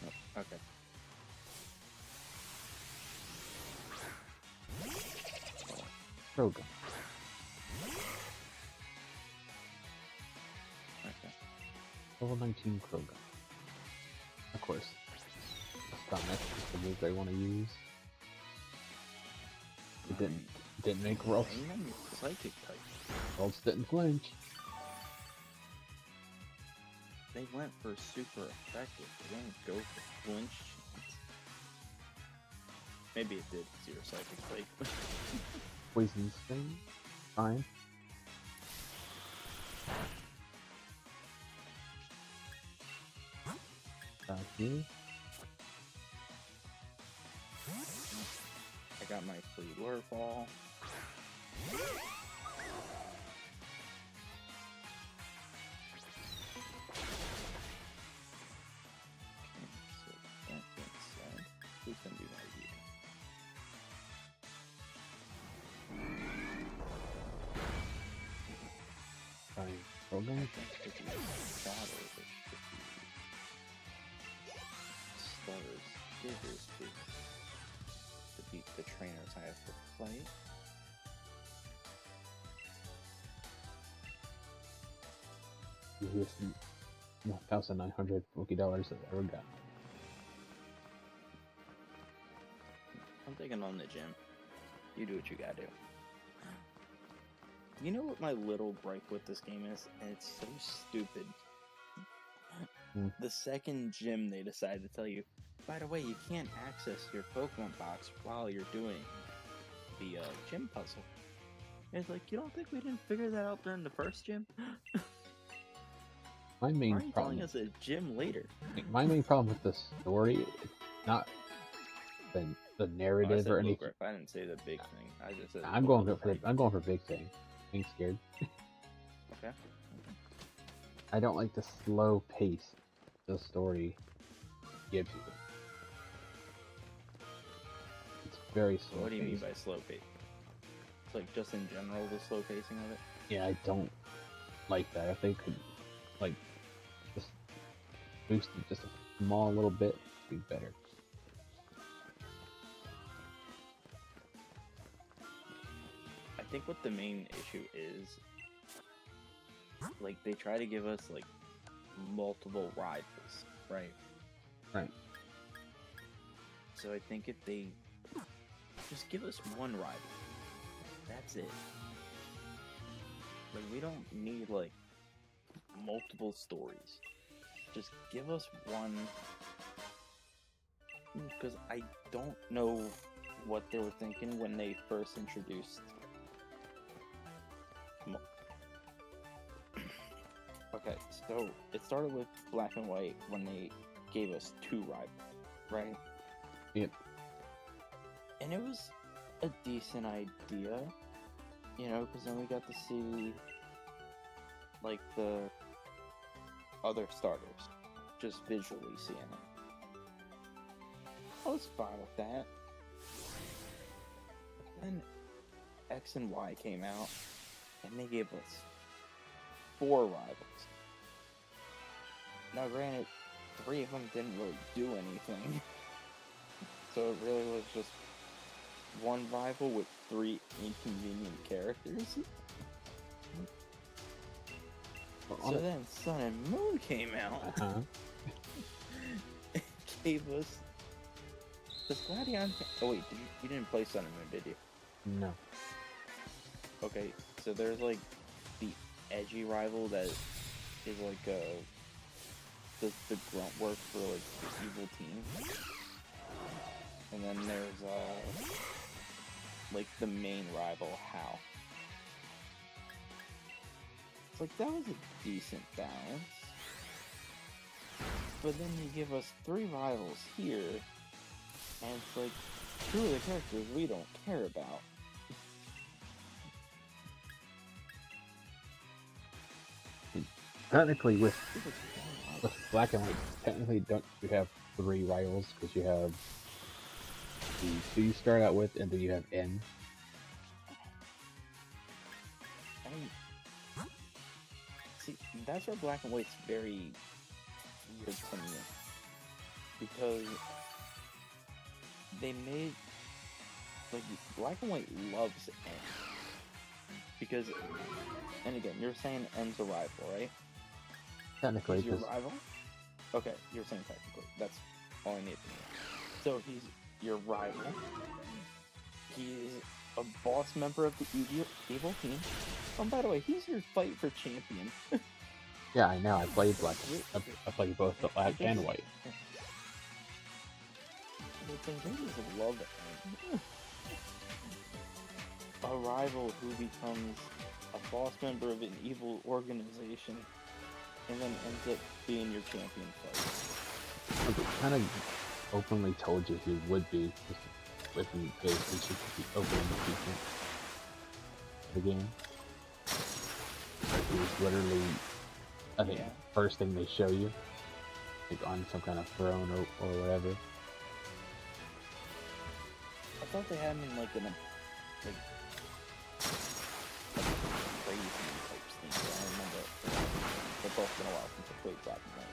Speaker 3: Nope. Okay.
Speaker 1: Krogan.
Speaker 3: Okay.
Speaker 1: Level 19 Krogan. Of course. Stomach is the move they want to use. It didn't make rolls.
Speaker 3: Psychic type.
Speaker 1: Rolls didn't flinch.
Speaker 3: They went for super effective. They didn't go for flinch. Maybe it did zero psychic type.
Speaker 1: Poison sting. Fine. Here.
Speaker 3: I got my free lure fall. So that being said, who's gonna be my leader?
Speaker 1: Fine. Krogan.
Speaker 3: I think it should be Shadow, but it should be Stars, Scissors to beat the trainers I have to fight.
Speaker 1: Here's 1,900 Wookiee dollars I've ever got.
Speaker 3: I'm taking on the gym. You do what you gotta do. You know what my little gripe with this game is? And it's so stupid. The second gym they decide to tell you, by the way, you can't access your Pokemon box while you're doing the gym puzzle. And it's like, you don't think we didn't figure that out during the first gym?
Speaker 1: My main
Speaker 3: Why are you
Speaker 1: problem.
Speaker 3: telling us a gym later?
Speaker 1: My main problem with the story, is not the narrative or anything.
Speaker 3: Grip. I didn't say the big thing. I just said
Speaker 1: I'm going for big thing. Being scared.
Speaker 3: Okay.
Speaker 1: I don't like the slow pace the story gives you. It's very slow.
Speaker 3: What do you mean by slow pace? It's like just in general the slow pacing of it?
Speaker 1: Yeah, I don't like that. If they could, like, just boost it just a small little bit, it'd be better.
Speaker 3: I think what the main issue is, like, they try to give us, like, multiple rivals, right?
Speaker 1: Right.
Speaker 3: So I think if they just give us one rival, that's it. Like, we don't need, like, multiple stories. Just give us one, because I don't know what they were thinking when they first introduced. Okay, so it started with Black and White when they gave us two rivals, right?
Speaker 1: Yep.
Speaker 3: And it was a decent idea, you know, because then we got to see, like, the other starters, just visually seeing it. I was fine with that. But then X and Y came out, and they gave us 4 rivals. Now, granted, 3 of them didn't really do anything. So it really was just one rival with 3 inconvenient characters. So then Sun and Moon came out. It gave us... Does Gladion... Oh wait, you didn't play Sun and Moon, did you?
Speaker 1: No.
Speaker 3: Okay, so there's like the edgy rival that is like does the grunt work for like the evil team. And then there's like the main rival, Hal. It's like, that was a decent balance. But then you give us 3 rivals here, and it's like, 2 of the characters we don't care about.
Speaker 1: Technically, with Black and White, technically don't you have 3 rivals because you have the 2 you start out with, and then you have N.
Speaker 3: I mean, see, that's where Black and White's very weird to me, because they made, like, Black and White loves N, because, and again, you're saying N's a rival, right?
Speaker 1: Technically,
Speaker 3: He's your
Speaker 1: 'cause-
Speaker 3: rival? Okay, you're saying technically. That's all I need to know. So he's your rival. He's a boss member of the evil team. Oh, by the way, he's your fight for champion.
Speaker 1: yeah, I know. I played Black. I played both the Black and White.
Speaker 3: It's like, they just love it. A rival who becomes a boss member of an evil organization, and then ends up being your champion fight.
Speaker 1: Like, it kind of openly told you he would be, just within the opening sequence of the game. Like, he was literally, I think,
Speaker 3: Yeah.
Speaker 1: first thing they show you, like on some kind of throne or whatever.
Speaker 3: I thought they had him in like a crazy type scheme. I don't remember. They've both been a while since I played Black and White.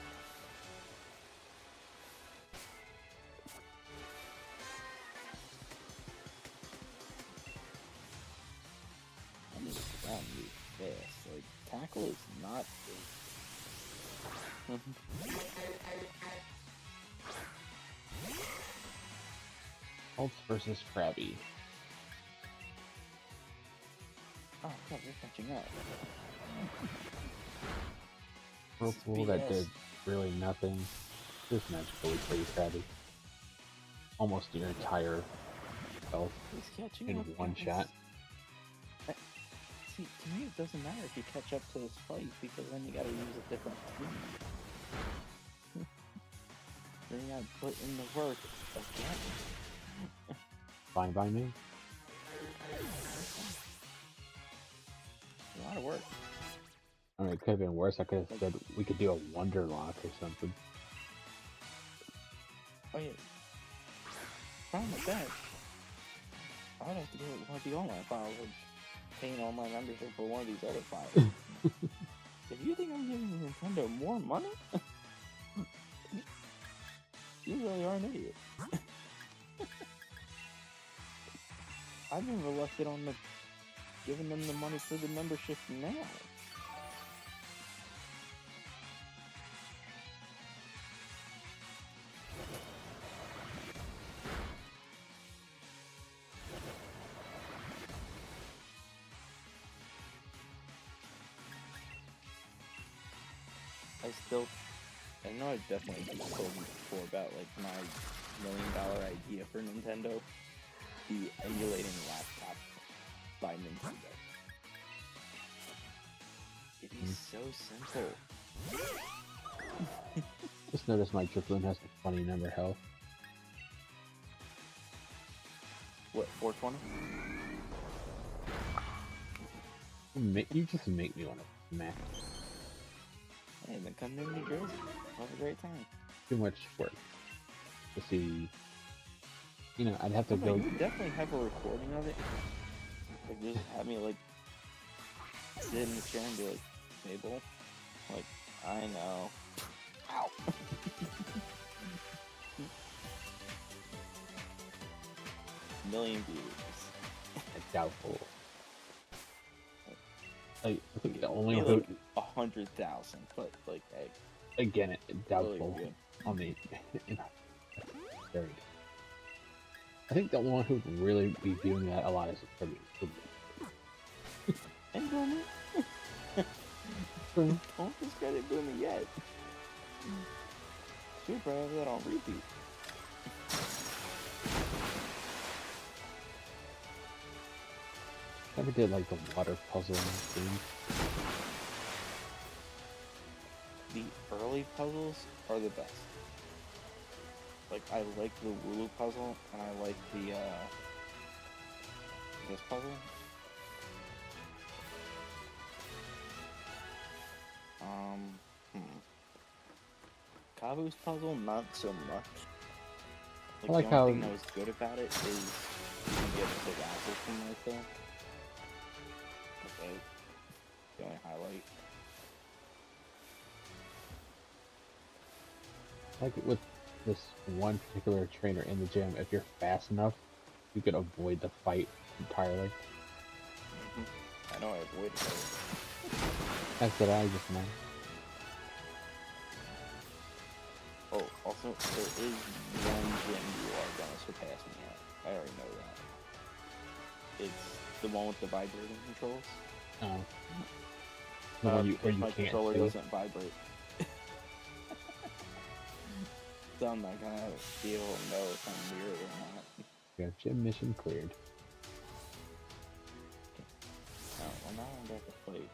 Speaker 3: I need to try and move fast. Like, tackle is not big.
Speaker 1: Hulk versus Krabby.
Speaker 3: Oh god, you're catching up.
Speaker 1: Whirlpool that
Speaker 3: BS.
Speaker 1: did really nothing. Just magically pretty Krabby. Almost your entire health
Speaker 3: He's catching
Speaker 1: in
Speaker 3: up,
Speaker 1: one
Speaker 3: guys.
Speaker 1: shot.
Speaker 3: See, to me it doesn't matter if you catch up to this fight, because then you gotta use a different team. Then you gotta put in the work again.
Speaker 1: Fine by me.
Speaker 3: A lot of work.
Speaker 1: I mean, it could have been worse. I could have said we could do a Wonder Lock or something.
Speaker 3: Oh yeah. Problem with that, I would have to do one of the online files, or paying online membership for one of these other files. If you think I'm giving Nintendo more money, you really are an idiot. I've never left it on the giving them the money for the membership now. I know I've definitely told you before about like my $1 million idea for Nintendo, the emulating laptop by Nintendo. It is so simple.
Speaker 1: Just noticed my Driploon has a funny number health.
Speaker 3: What, 420?
Speaker 1: You just make me want to smack.
Speaker 3: Hey, then come to New Jersey. Have a great time.
Speaker 1: Too much work to see. You know, I'd have to
Speaker 3: No,
Speaker 1: go.
Speaker 3: you would definitely have a recording of it. Like, just have me like sit in the chair and be like, Sable, like, I know. Ow. Million views.
Speaker 1: Doubtful. I think the only
Speaker 3: Maybe
Speaker 1: one
Speaker 3: like 100,000, but like, hey,
Speaker 1: who, again, doubtful
Speaker 3: really good.
Speaker 1: on the. Very. I think the only one who would really be doing that a lot is pretty.
Speaker 3: And Boomy. Don't discredit Boomy yet. Should probably have that on repeat.
Speaker 1: Never did like the water puzzle in this game.
Speaker 3: the early puzzles are the best. Like, I like the Wooloo puzzle, and I like the, this puzzle. Kabu's puzzle, not so much. Like,
Speaker 1: I like
Speaker 3: the only
Speaker 1: how
Speaker 3: thing that was good about it is you get big apples from right there. Okay. The only highlight.
Speaker 1: like with this one particular trainer in the gym, if you're fast enough, you could avoid the fight entirely.
Speaker 3: I know I avoided it.
Speaker 1: That's what I just know.
Speaker 3: Oh, also, there is one gym you are gonna surpass me at. I already know that. It's the one with the vibrating controls.
Speaker 1: The one where you
Speaker 3: my
Speaker 1: can't
Speaker 3: controller
Speaker 1: see.
Speaker 3: doesn't vibrate. So I'm not gonna be able to know if I'm near it or not.
Speaker 1: Yeah, gym mission cleared.
Speaker 3: Oh, well now I'm about to fight.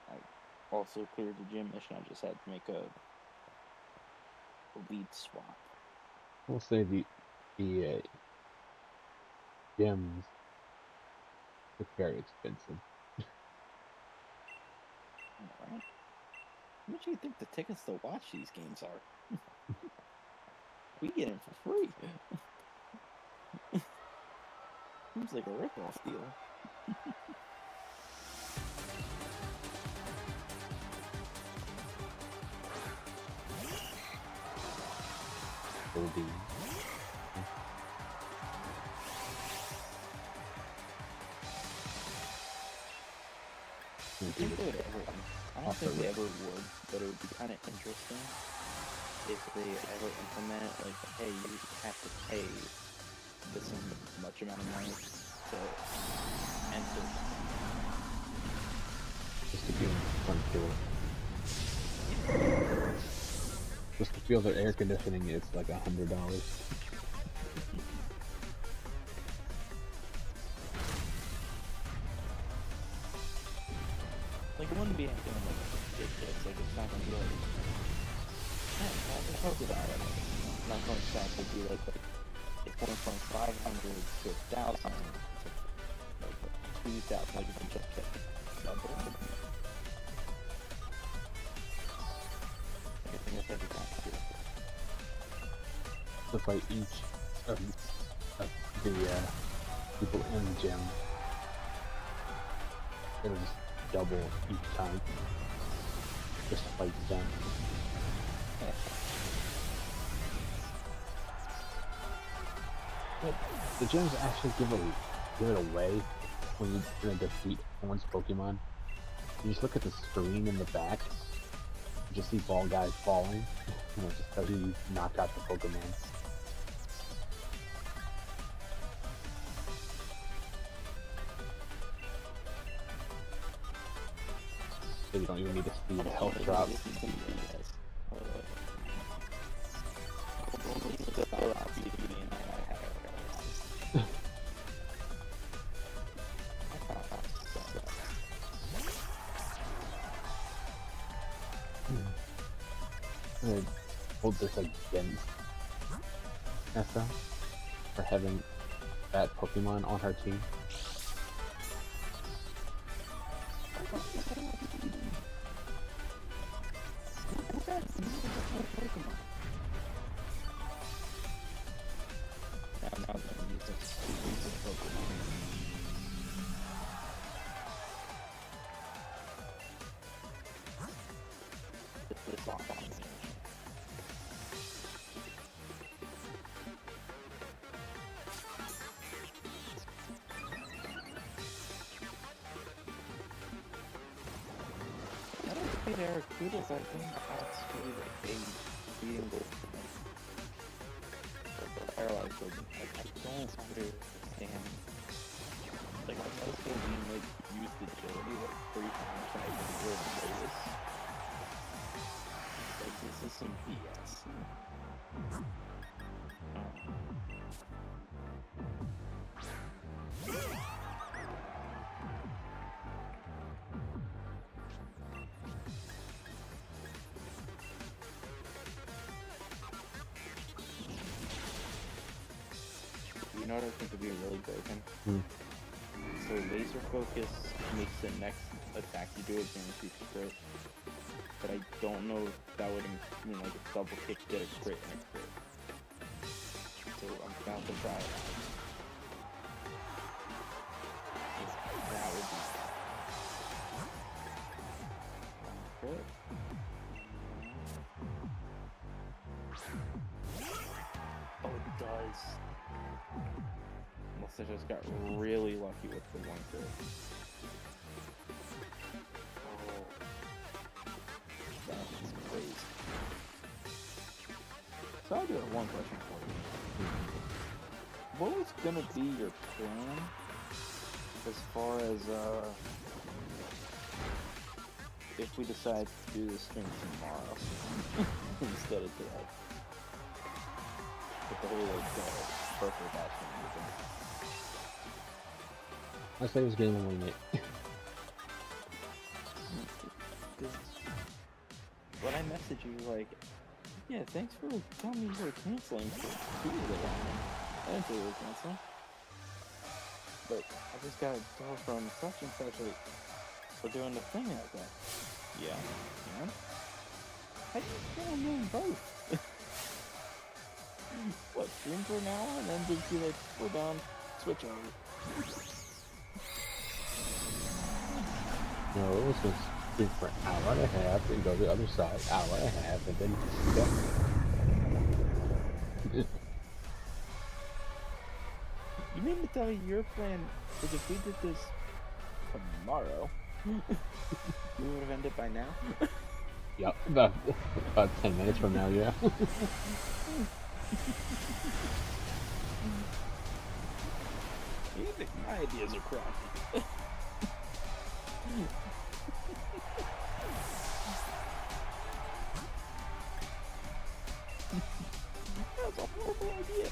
Speaker 3: I also cleared the gym mission, I just had to make a lead swap.
Speaker 1: We'll say the gyms look very expensive.
Speaker 3: Alright. How much do you think the tickets to watch these games are? We get them for free. Seems like a rip-off deal.
Speaker 1: Will be.
Speaker 3: I think they would ever, I don't think they ever would, but it would be kind of interesting if they ever implement it, like, hey, you have to pay this much amount of money to enter.
Speaker 1: Just to be in the front door. Just to feel their air conditioning is like $100.
Speaker 3: Like, it wouldn't be anything like ridiculous, like, it's not gonna be like, man, how's the polka dot? Not going to would be like, it went from 500 to 1,000 to like 2,000, like, if you just kept doubling. I think that's every time you do it.
Speaker 1: To fight each of the people in the gym. It'll just double each time. Just to fight them. But the gyms actually give it away when you're gonna defeat someone's Pokemon. You just look at the screen in the back, you just see ball guys falling, and it just tells you knocked out the Pokemon. So you don't even need to see the health drop. I hold this against Nessa for having that Pokemon on her team.
Speaker 3: Barracudas, I think that's really like a beating goal for them. But the paralyzed version, like, I don't understand. Like, I know this game like used agility like 3 times when I didn't really notice. Like, this is some BS. know what I think would be really broken?
Speaker 1: Hmm.
Speaker 3: So laser focus makes the next attack you do a guaranteed crit. But I don't know if that would mean like a double kick, get a crit and a crit. So I'm about to try it out. That would be crit. Oh, it does. Unless I just got really lucky with the one crit. Oh, that is crazy. So I do have one question for you. What was gonna be your plan as far as if we decide to do this stream tomorrow instead of today? With the whole like purple batch and everything.
Speaker 1: I say this game will win it.
Speaker 3: When I message you, like, yeah, thanks for telling me you were canceling for 2 of the round. I didn't say you were canceling. But I just got a call from such and such, like, we're doing the thing like that. Yeah. Yeah? How do you feel I'm doing both? What, stream for an hour and then just be like, we're done, switch over.
Speaker 1: No, it was just stream for an hour and a half, then go to the other side, hour and a half, and then go.
Speaker 3: You mean to tell me your plan is if we did this tomorrow, we would have ended by now?
Speaker 1: Yep, about 10 minutes from now, yeah.
Speaker 3: You think my ideas are crappy? That's a horrible idea.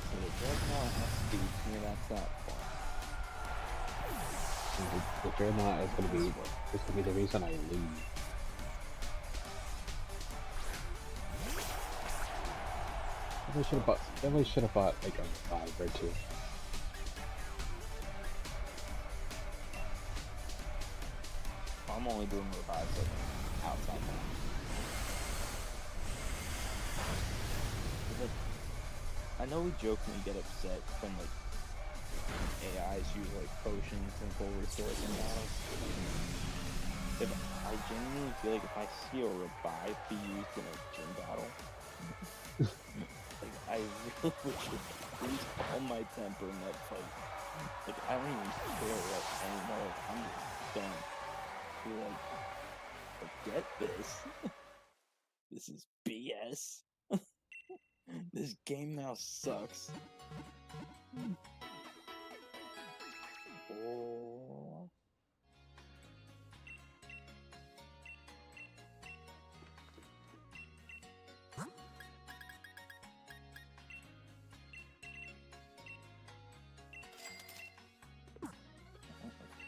Speaker 3: So the Dreadnought has speed. Yeah, that's that far.
Speaker 1: The Dreadnought is gonna be the reason I lose. Definitely should have bought like a 5 or 2.
Speaker 3: I'm only doing revives outside now. Like, I know we jokingly get upset when like AIs use like potions and full restores and battles. If I genuinely feel like if I see a revive be used in a gym battle, like I really would just lose all my temper in that fight. Like I don't even care what anymore. I'm just done. Be like, forget this. This is BS. This game now sucks. Oh.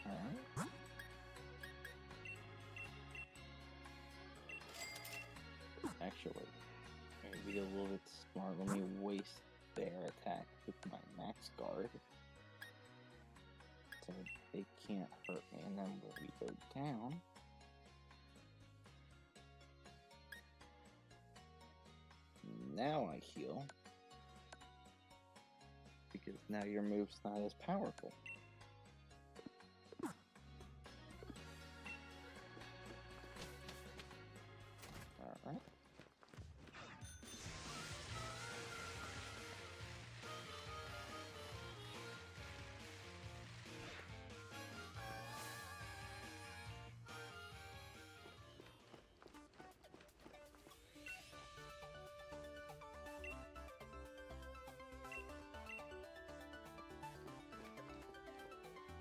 Speaker 3: Alright. Actually, maybe a little bit smart. Let me waste their attack with my max guard. So they can't hurt me, and then when we go down. Now I heal. Because now your move's not as powerful. Alright.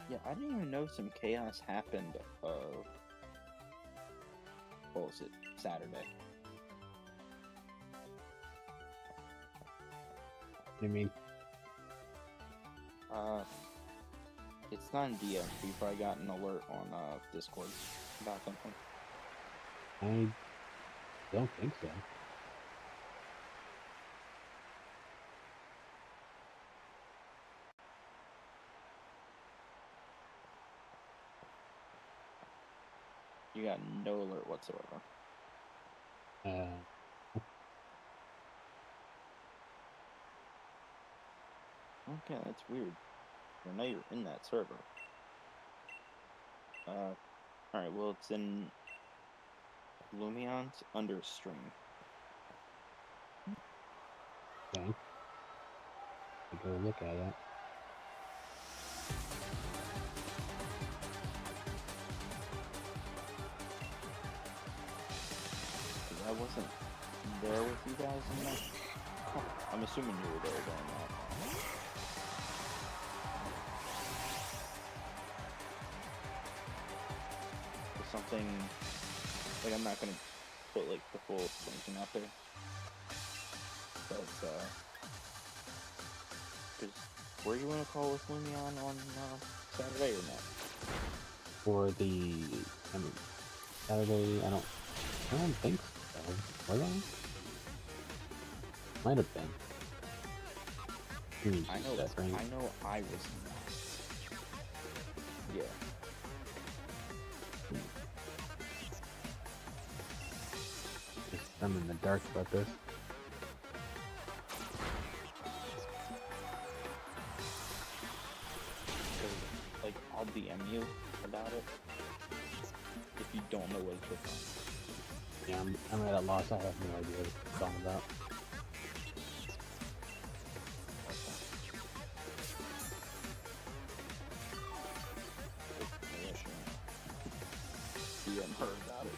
Speaker 3: Yeah, I didn't even know some chaos happened what was it, Saturday.
Speaker 1: I mean,
Speaker 3: It's not in DM. You probably got an alert on Discord about something.
Speaker 1: I don't think so.
Speaker 3: You got no alert whatsoever. Okay, that's weird. I know you're in that server. Alright, well, it's in Lumion's under stream.
Speaker 1: Okay. I'll go look at it.
Speaker 3: Because I wasn't there with you guys in that. I'm assuming you were there during that. Or something. Like, I'm not gonna put, like, the full extension out there. But, because were you in a call with Lumion on Saturday or not?
Speaker 1: For the, Saturday, I don't think so. Was I? Might have been.
Speaker 3: I know
Speaker 1: that, right?
Speaker 3: I know I was not. Yeah.
Speaker 1: I'm in the dark about this.
Speaker 3: Because, like, I'll DM you about it if you don't know what it's on.
Speaker 1: Yeah, I'm at a loss. I have no idea what it's all about.
Speaker 3: DM her about it.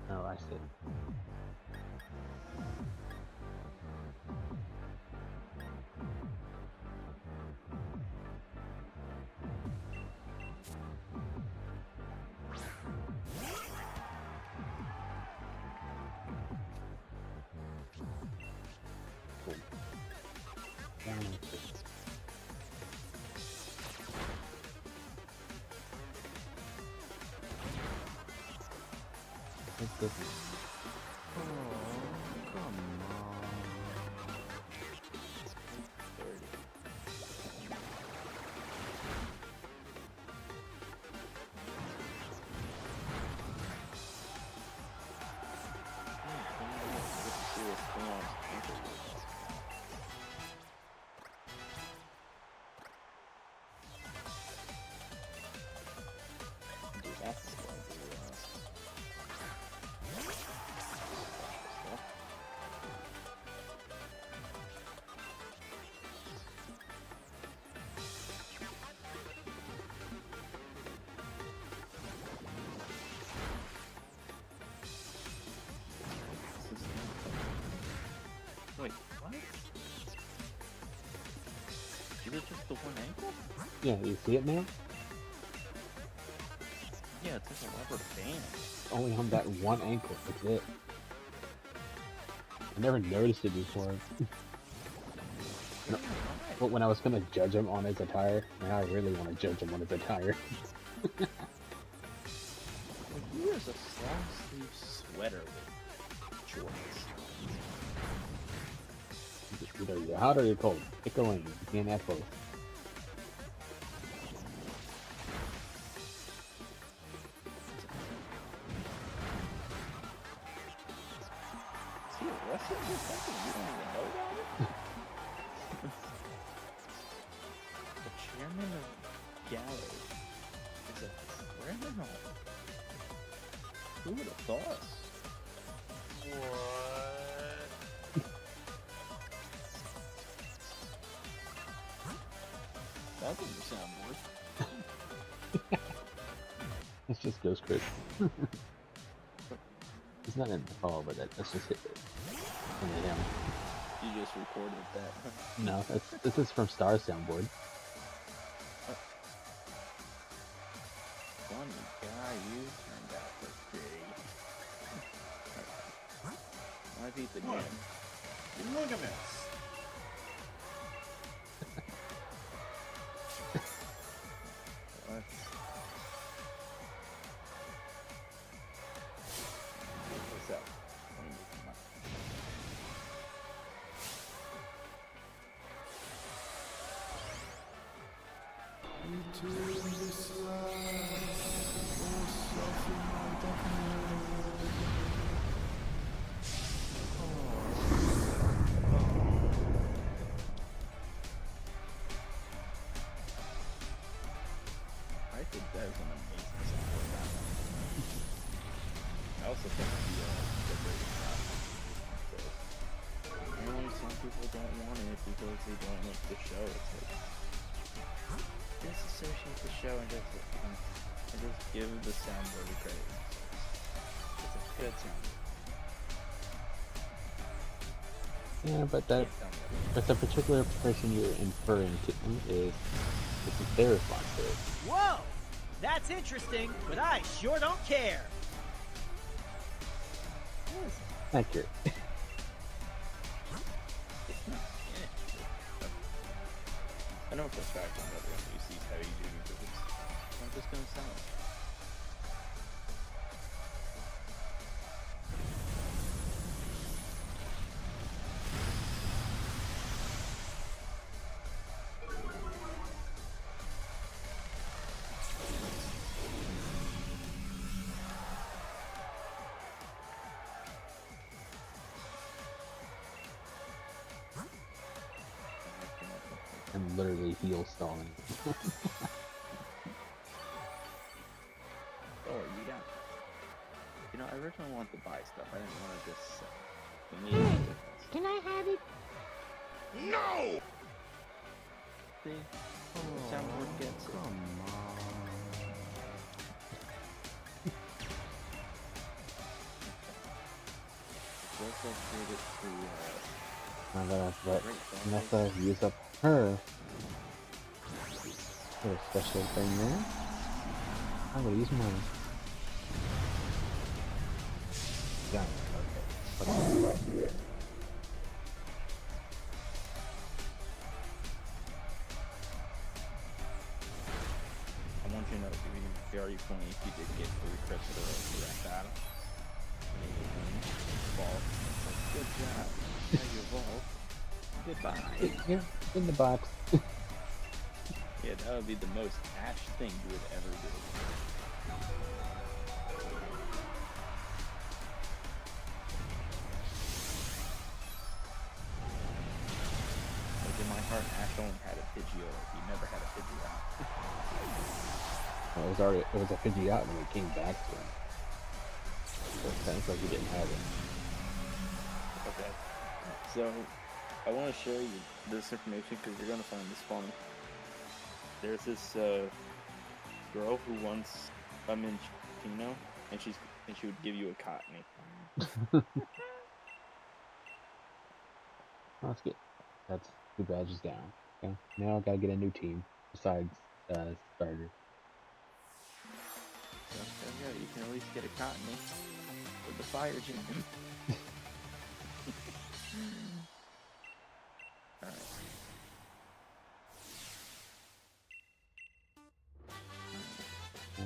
Speaker 1: Oh, I see. Cool. Down and see. Good goodness.
Speaker 2: Oh, come on.
Speaker 3: Dude, that's going to be stuff. Wait, what? Is it just the one ankle?
Speaker 1: Yeah, you see it now?
Speaker 3: Yeah, it's like a rubber band.
Speaker 1: Only on that one ankle. That's it. I never noticed it before. No, but when I was gonna judge him on his attire, now I really want to judge him on his attire.
Speaker 3: Like, he wears a long sleeve sweater with shorts.
Speaker 1: Either you're hot or you're cold. Pick a lane. You can't have both.
Speaker 3: Is he arrested for something? You don't even know about it? The chairman of gallery is a criminal. Who would have thought? What? That doesn't sound worse.
Speaker 1: It's just Ghost Chris. not in the call, but that's just hit him.
Speaker 3: You just recorded that.
Speaker 1: No, this is from Star Soundboard.
Speaker 3: Funny guy, you turned out for gay. I beat the game.
Speaker 2: Look at this.
Speaker 3: What's up? Let me move him up. I think that is an amazing soundboard. I also think the rating sound. Some people don't want it because they don't like the show. It's like disassociate the show and just give the soundboard the credit. It's a good sound.
Speaker 1: Yeah, but the particular person you're inferring to is this is their response to it.
Speaker 4: Whoa! That's interesting, but I sure don't care.
Speaker 1: Accurate.
Speaker 3: I know for a fact I'm never going to use these heavy duty boots. I'm just going to sell them.
Speaker 1: I'm literally heel stalling.
Speaker 3: Oh, you don't. You know, I originally wanted to buy stuff. I didn't want to just sell. For me, it's a difference.
Speaker 5: Can I have it?
Speaker 2: No!
Speaker 3: See? The soundboard gets it.
Speaker 2: Come on.
Speaker 3: Let's upgrade it to,
Speaker 1: Now that I've let
Speaker 3: great
Speaker 1: Nessa use up her little special thing there, I'm gonna use mine. Yeah, okay.
Speaker 3: I want you to know it would be very funny if you did get 3 crits for that battle. Vault. Good job. Now you vault. Goodbye.
Speaker 1: Here, in the box.
Speaker 3: Yeah, that would be the most Ash thing you would ever do. Like in my heart, Ash only had a Pidgeot. He never had a Pidgeot.
Speaker 1: Well, it was a Pidgey out when we came back to him. So it sounds like he didn't have it.
Speaker 3: Okay. So, I want to share you this information because you're going to find this funny. There's this girl who wants a Minchino, and she would give you a Cottony.
Speaker 1: That's good. That's 2 badges down. Okay. Now I gotta get a new team besides starter.
Speaker 3: So, there you go. You can at least get a Cottony with the fire gym. Alright.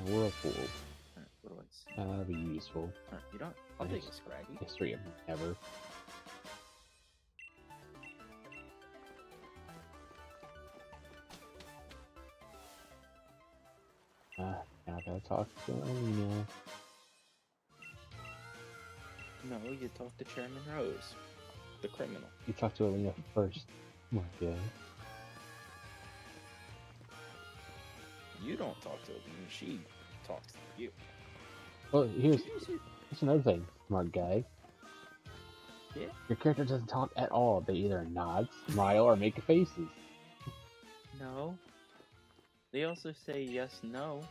Speaker 1: Whirlpool.
Speaker 3: Alright, what do I see?
Speaker 1: That'd be useful.
Speaker 3: Alright, you don't. I'll take a Scraggy.
Speaker 1: History of never. Now I gotta talk to Alina.
Speaker 3: No, you talk to Chairman Rose, the criminal.
Speaker 1: You talk to Alina first. My God.
Speaker 3: You don't talk to Alina, she talks to you.
Speaker 1: Well, here's another thing, smart guy.
Speaker 3: Yeah?
Speaker 1: Your character doesn't talk at all. They either nod, smile, or make faces.
Speaker 3: No. They also say yes, no.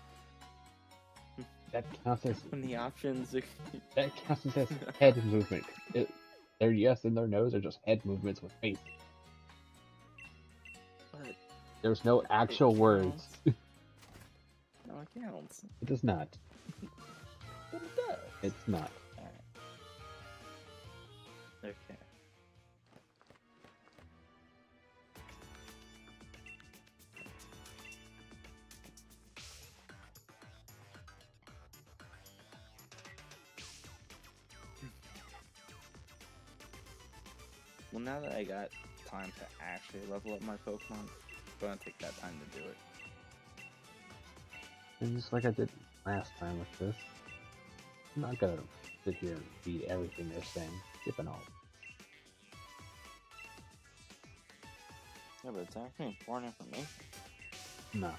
Speaker 1: That counts as
Speaker 3: When the options are...
Speaker 1: head movement. Their yes and their no's are just head movements with face.
Speaker 3: But
Speaker 1: There's no actual words.
Speaker 3: no, it counts.
Speaker 1: It does not.
Speaker 3: But it does.
Speaker 1: It's not.
Speaker 3: Alright. Okay. Well, now that I got time to actually level up my Pokemon, I'm gonna take that time to do it.
Speaker 1: And just like I did last time with this, I'm not gonna sit here and read everything they're saying, skipping all.
Speaker 3: Yeah, but it's actually important information.
Speaker 1: No.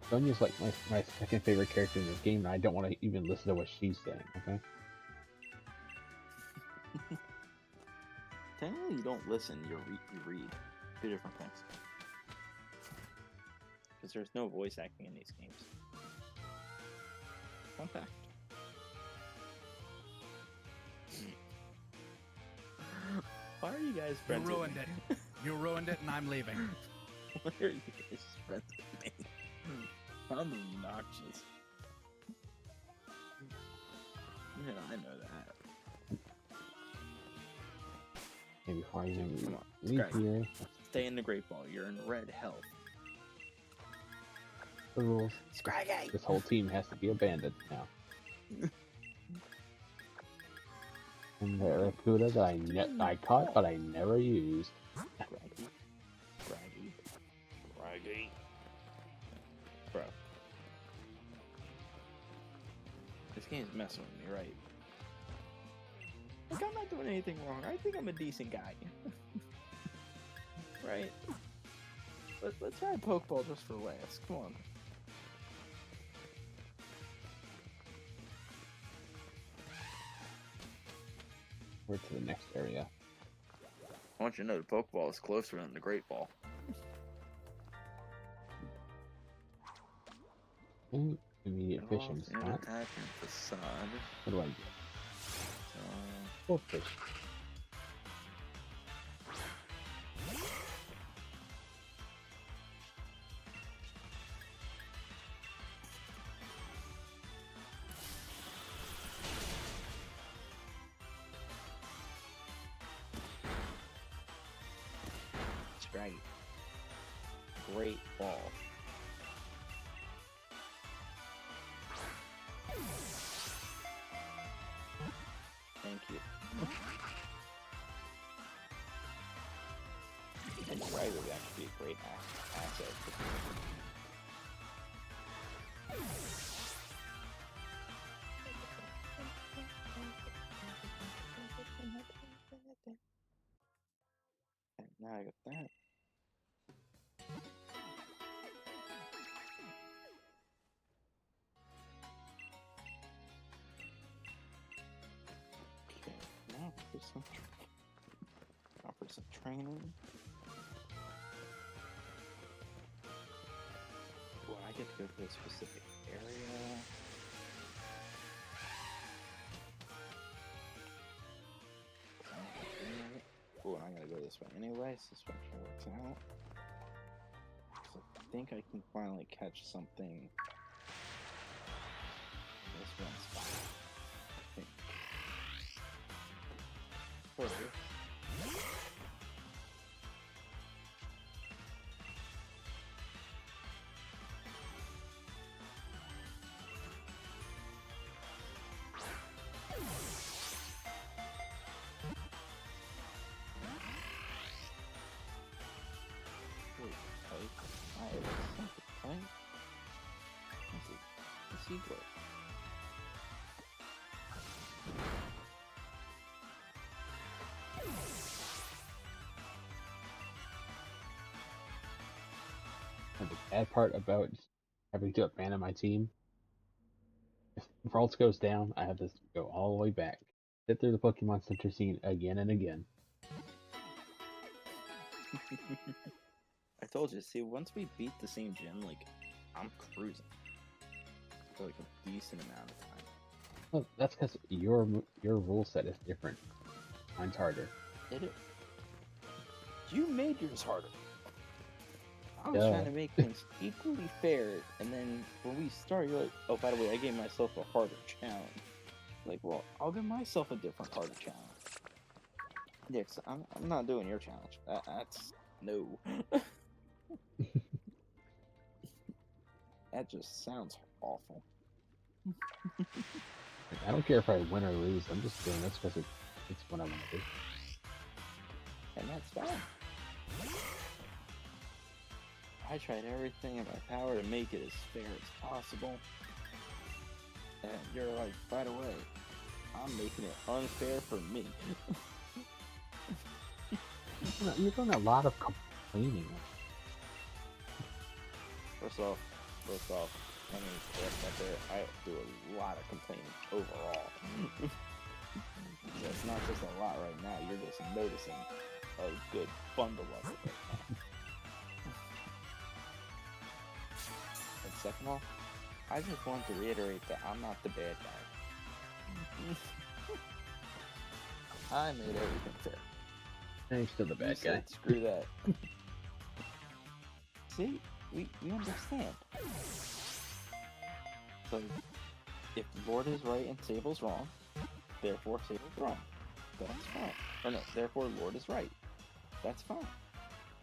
Speaker 1: Sonya's like my second favorite character in this game, and I don't want to even listen to what she's saying, okay?
Speaker 3: Technically, you don't listen, you read. Two different things. Because there's no voice acting in these games. Fun fact. Why are you guys
Speaker 5: You
Speaker 3: friends
Speaker 5: ruined
Speaker 3: with me?
Speaker 5: it. You ruined it, and I'm leaving.
Speaker 3: Why are you guys friends with me? I'm obnoxious. Yeah, I know that.
Speaker 1: Maybe before I even
Speaker 3: Come on,
Speaker 1: leave
Speaker 3: Scraggy.
Speaker 1: here,
Speaker 3: Stay in the Great Ball. You're in red health.
Speaker 1: the rules.
Speaker 3: Scraggy!
Speaker 1: This whole team has to be abandoned now. And the Rakuda that I caught, but I never used.
Speaker 3: Scraggy. Scraggy. Scraggy. Bro. This game's messing with me, right? Like, I'm not doing anything wrong. I think I'm a decent guy. Right? Let's try a Pokeball just for laughs. Come on.
Speaker 1: We're to the next area.
Speaker 3: I want you to know the Pokeball is closer than the Great Ball.
Speaker 1: And immediate fishing
Speaker 3: And
Speaker 1: spot.
Speaker 3: attack and facade.
Speaker 1: What do I get? Full fish.
Speaker 3: Scraggy. Great Ball. Thank you. And Scraggy would actually be a great asset. Okay, now I got that. Okay, now for some training. Well, I get to go to a specific area. Cool, I'm gonna go this way anyway, so this actually works out. So I think I can finally catch something in this one spot. I think. Further. Secret.
Speaker 1: And the bad part about having to abandon my team, if Ralts goes down, I have to go all the way back. Sit through the Pokemon Center scene again and again.
Speaker 3: I told you, see, once we beat the same gym, like, I'm cruising for like a decent amount of time.
Speaker 1: Well, that's because your rule set is different. Mine's harder.
Speaker 3: It is. You made yours harder. I was
Speaker 1: Yeah.
Speaker 3: trying to make things equally fair, and then when we start, you're like, oh, by the way, I gave myself a harder challenge. Like, well, I'll give myself a different harder challenge. Yeah, 'cause I'm not doing your challenge. That's no. That just sounds awful.
Speaker 1: Like, I don't care if I win or lose. I'm just doing this because it's what I want to do.
Speaker 3: And that's fine. I tried everything in my power to make it as fair as possible. And you're like, by the way, I'm making it unfair for me.
Speaker 1: You're doing a lot of complaining.
Speaker 3: First off, let me correct that there. I do a lot of complaining overall. So it's not just a lot right now, you're just noticing a good bundle of it right now. And second off, I just want to reiterate that I'm not the bad guy. I made everything fair.
Speaker 1: You're still the
Speaker 3: You
Speaker 1: bad guy.
Speaker 3: said, screw that. See? We understand. So, if Lord is right and Sable's wrong, therefore Sable's wrong. That's fine. Or no, therefore Lord is right. That's fine.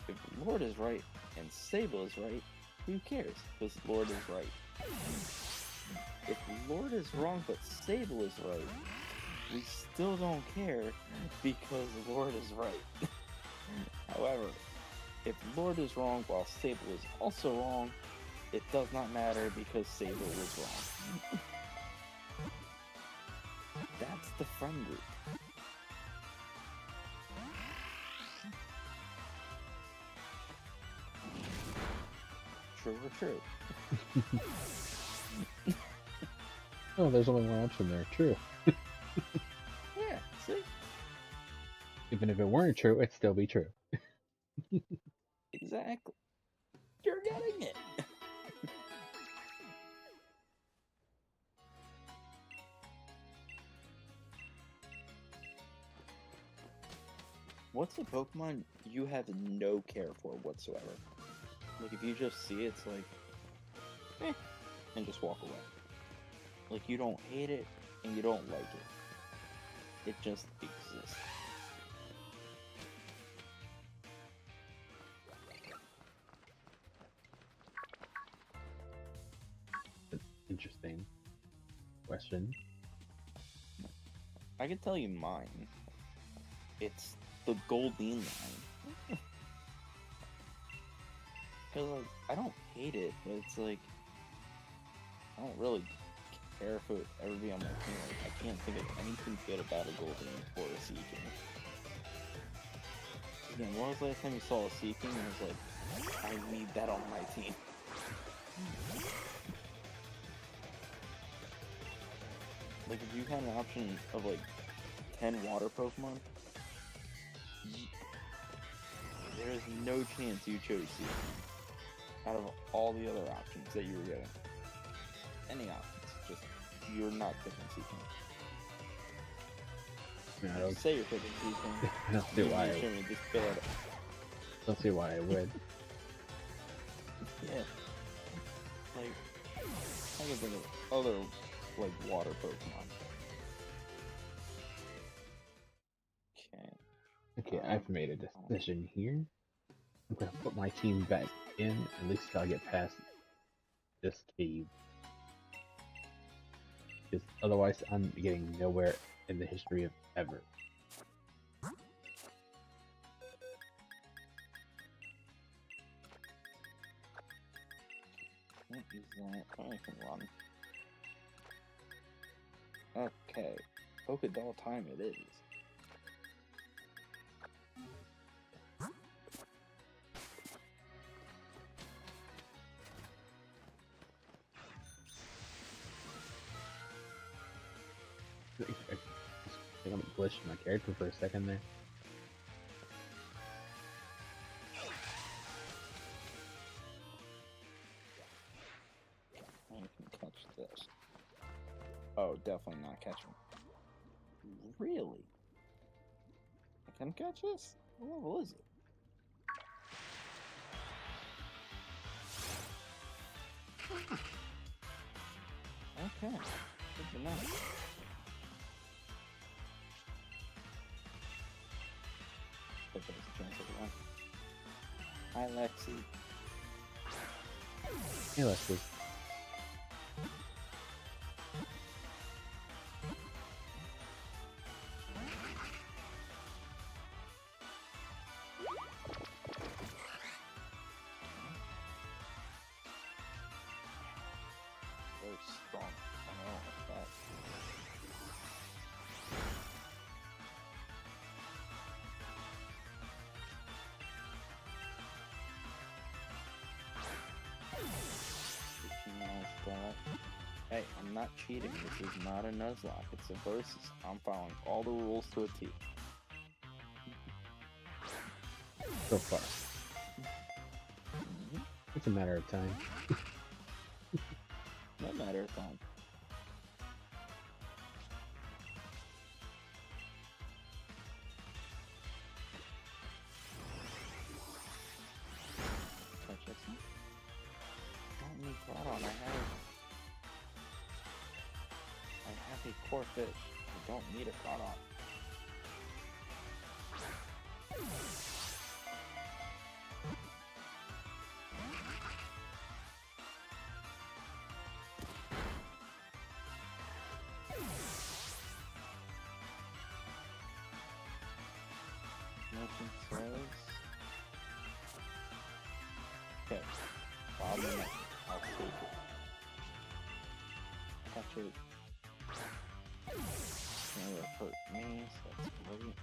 Speaker 3: If Lord is right and Sable is right, who cares? Because Lord is right. If Lord is wrong but Sable is right, we still don't care because Lord is right. However, if Lord is wrong while Sable is also wrong, it does not matter because Sable was wrong. That's the friend group. True or true?
Speaker 1: Oh, there's only one option there. True.
Speaker 3: Yeah, see?
Speaker 1: Even if it weren't true, it'd still be true.
Speaker 3: Exactly. You're getting it. What's a Pokemon you have no care for whatsoever? Like, if you just see it, it's like, eh, and just walk away. Like, you don't hate it, and you don't like it. It just exists.
Speaker 1: Interesting question.
Speaker 3: I can tell you mine. It's the Goldeen line. Because, like, I don't hate it, but it's like, I don't really care if it would ever be on my team. Like, I can't think of anything good about a Goldeen or a Seeking. Again, when was the last time you saw a Seeking and was like, I need that on my team? Like, if you had an option of, like, 10 water Pokemon, there is no chance you chose Seeking out of all the other options that you were getting. Any options, just, you're not picking Seeking.
Speaker 1: I don't,
Speaker 3: Say you're picking Seeking.
Speaker 1: I don't see why.
Speaker 3: Just fill it.
Speaker 1: Don't see why I would.
Speaker 3: Yeah. Like, I can think of other, like, water Pokemon. Okay.
Speaker 1: Okay, I've made a decision here. I'm gonna put my team back in, at least till I get past this cave. Because otherwise, I'm getting nowhere in the history of ever.
Speaker 3: Can't use that. I can run. Okay. Pokédoll time it is.
Speaker 1: I think I'm glitched my character for a second there.
Speaker 3: fish. Oh, definitely not catching. Really? I can catch this? What level is it? Okay. Good to know. But there's a chance of one. Hi, Lexi.
Speaker 1: Hey, Leslie.
Speaker 3: Very strong. I don't know what's that. Hey, I'm not cheating. This is not a Nuzlocke. It's a versus. I'm following all the rules to a T.
Speaker 1: So far. It's a matter of time.
Speaker 3: No matter of time. Touch that thing? Don't need Groudon. I have a core fish. I don't need a Groudon. Nothing says. Okay. I'll take it. Catch it. It'll hurt me, so that's great.